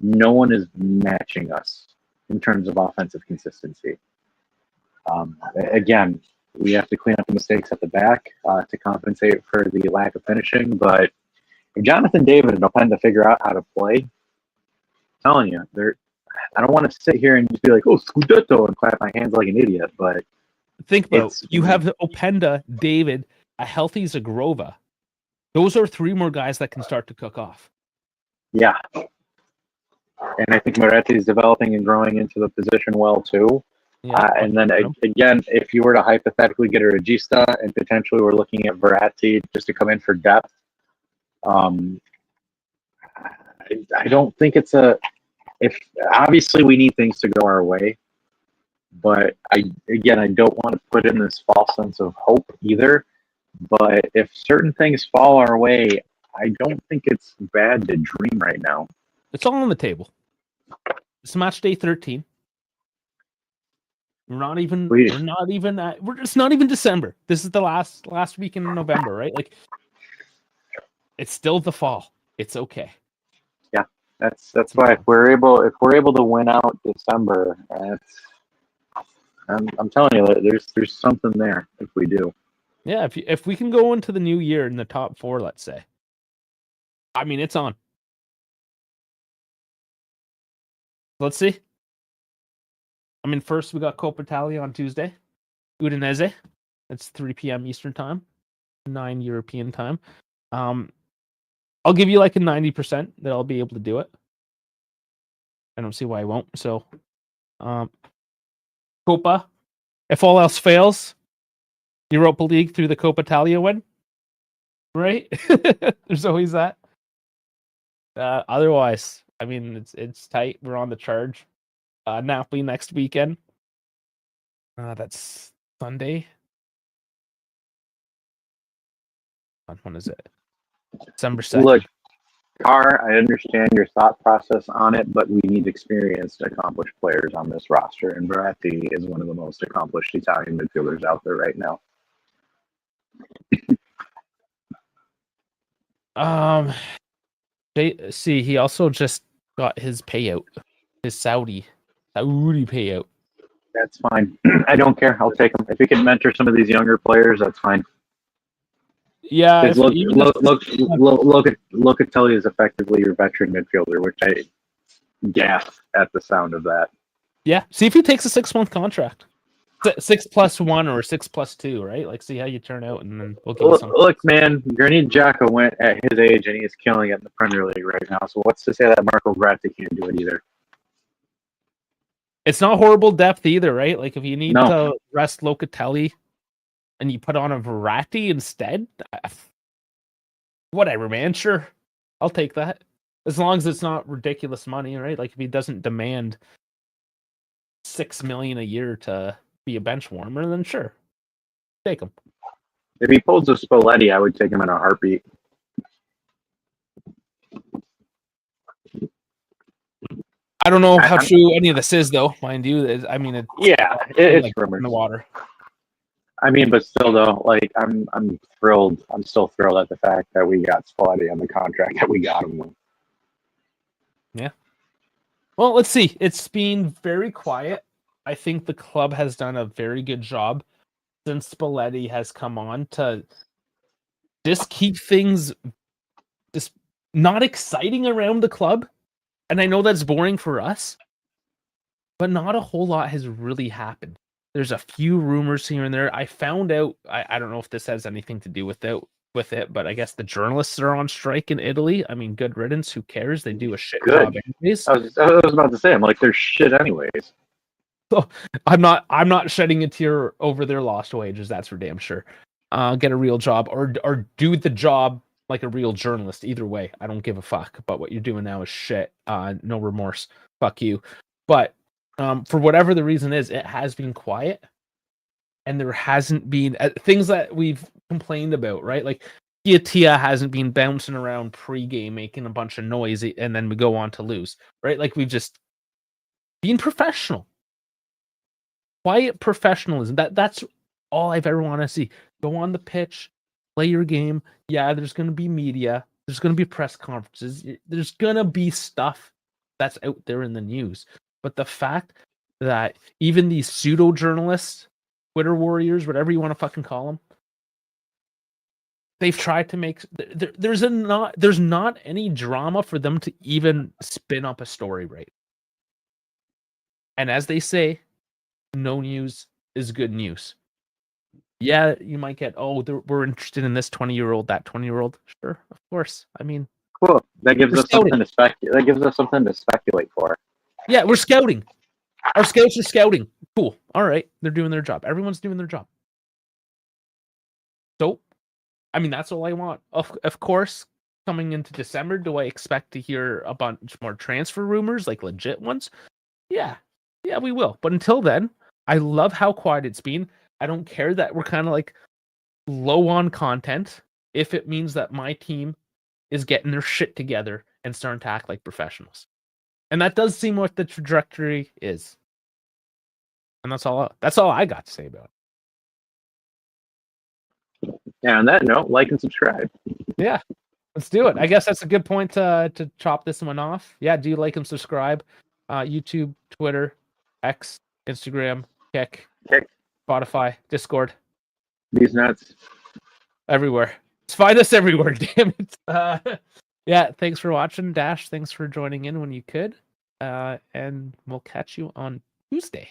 no one is matching us in terms of offensive consistency. Again, we have to clean up the mistakes at the back to compensate for the lack of finishing. But if Jonathan David and Openda figure out how to play, I'm telling you, I don't want to sit here and just be like, oh, Scudetto, and clap my hands like an idiot. But think about you have Openda, David, a healthy Zagrova. Those are 3 more guys that can start to cook off. Yeah. And I think Moretti is developing and growing into the position well, too. Yeah, and then, again, if you were to hypothetically get a Regista and potentially we're looking at Verratti just to come in for depth, I don't think it's obviously we need things to go our way, but I don't want to put in this false sense of hope either. But if certain things fall our way, I don't think it's bad to dream right now. It's all on the table. It's match day 13. It's not even December. This is the last week in November, right? Like, it's still the fall. It's okay. Yeah, that's why if we're able to win out December, I'm telling you, there's something there if we do. Yeah, if we can go into the new year in the top 4, let's say. I mean, it's on. Let's see. I mean, first we got Coppa Italia on Tuesday. Udinese. That's 3 p.m. Eastern time, 9 European time. I'll give you like a 90% that I'll be able to do it. I don't see why I won't. So, Coppa. If all else fails, Europa League through the Coppa Italia win. Right? There's always that. Otherwise, I mean, it's tight. We're on the charge. Napoli next weekend. That's Sunday. When is it? December 2nd. Look, Carr, I understand your thought process on it, but we need experienced, accomplished players on this roster, and Verratti is one of the most accomplished Italian midfielders out there right now. He also just got his payout, his Saudi payout. That's fine. I don't care. I'll take him. If he can mentor some of these younger players, that's fine. Yeah. Locatelli is effectively your veteran midfielder, which I gasp at the sound of that. Yeah. See if he takes a 6-month contract. 6+1 or 6+2, right? Like, see how you turn out, and then we'll give you something. Look, man, Granit Xhaka went at his age, and he is killing it in the Premier League right now. So what's to say that Marco Verratti can't do it either? It's not horrible depth either, right? Like, if you need to rest Locatelli and you put on a Verratti instead, whatever, man. Sure, I'll take that. As long as it's not ridiculous money, right? Like, if he doesn't demand $6 million a year to be a bench warmer, then sure. Take him. If he pulls a Spalletti, I would take him in a heartbeat. I don't know how true any of this is, though. Mind you, it's it's rumors in the water. I mean, but still, though, like I'm thrilled. I'm still thrilled at the fact that we got Spalletti on the contract that we got him with. Yeah. Well, let's see. It's been very quiet. I think the club has done a very good job since Spalletti has come on to just keep things just not exciting around the club. And I know that's boring for us, but not a whole lot has really happened. There's a few rumors here and there. I found out, I don't know if this has anything to do with it, but I guess the journalists are on strike in Italy. I mean, good riddance. Who cares? They do a shit job anyways. I was about to say, I'm like, they're shit anyways. So I'm not shedding a tear over their lost wages. That's for damn sure. Get a real job or do the job like a real journalist. Either way, I don't give a fuck. But what you're doing now is shit. No remorse. Fuck you. But for whatever the reason is, it has been quiet, and there hasn't been things that we've complained about, right? Like Tia hasn't been bouncing around pre-game making a bunch of noise, and then we go on to lose, right? Like we've just been professional. Quiet professionalism. That's all I've ever want to see. Go on the pitch, play your game. Yeah, there's going to be media. There's going to be press conferences. There's going to be stuff that's out there in the news. But the fact that even these pseudo journalists, Twitter warriors, whatever you want to fucking call them, they've tried to make there's not any drama for them to even spin up a story, right? And as they say, no news is good news. Yeah, you might get, we're interested in this 20-year-old, that 20-year-old. Sure, of course. I mean, cool. That gives us something to speculate. That gives us something to speculate for. Yeah, we're scouting. Our scouts are scouting. Cool. All right, they're doing their job. Everyone's doing their job. So, I mean, that's all I want. Of course, coming into December, do I expect to hear a bunch more transfer rumors, like legit ones? Yeah, we will. But until then, I love how quiet it's been. I don't care that we're kind of like low on content if it means that my team is getting their shit together and starting to act like professionals. And that does seem what the trajectory is. And that's all I got to say about it. Yeah, on that note, like and subscribe. Yeah, let's do it. I guess that's a good point to chop this one off. Yeah, do like and subscribe. YouTube, Twitter, X, Instagram, Kick, Spotify, Discord. These nuts. Everywhere. Find us everywhere, damn it. Yeah, thanks for watching. Dash, thanks for joining in when you could. And we'll catch you on Tuesday.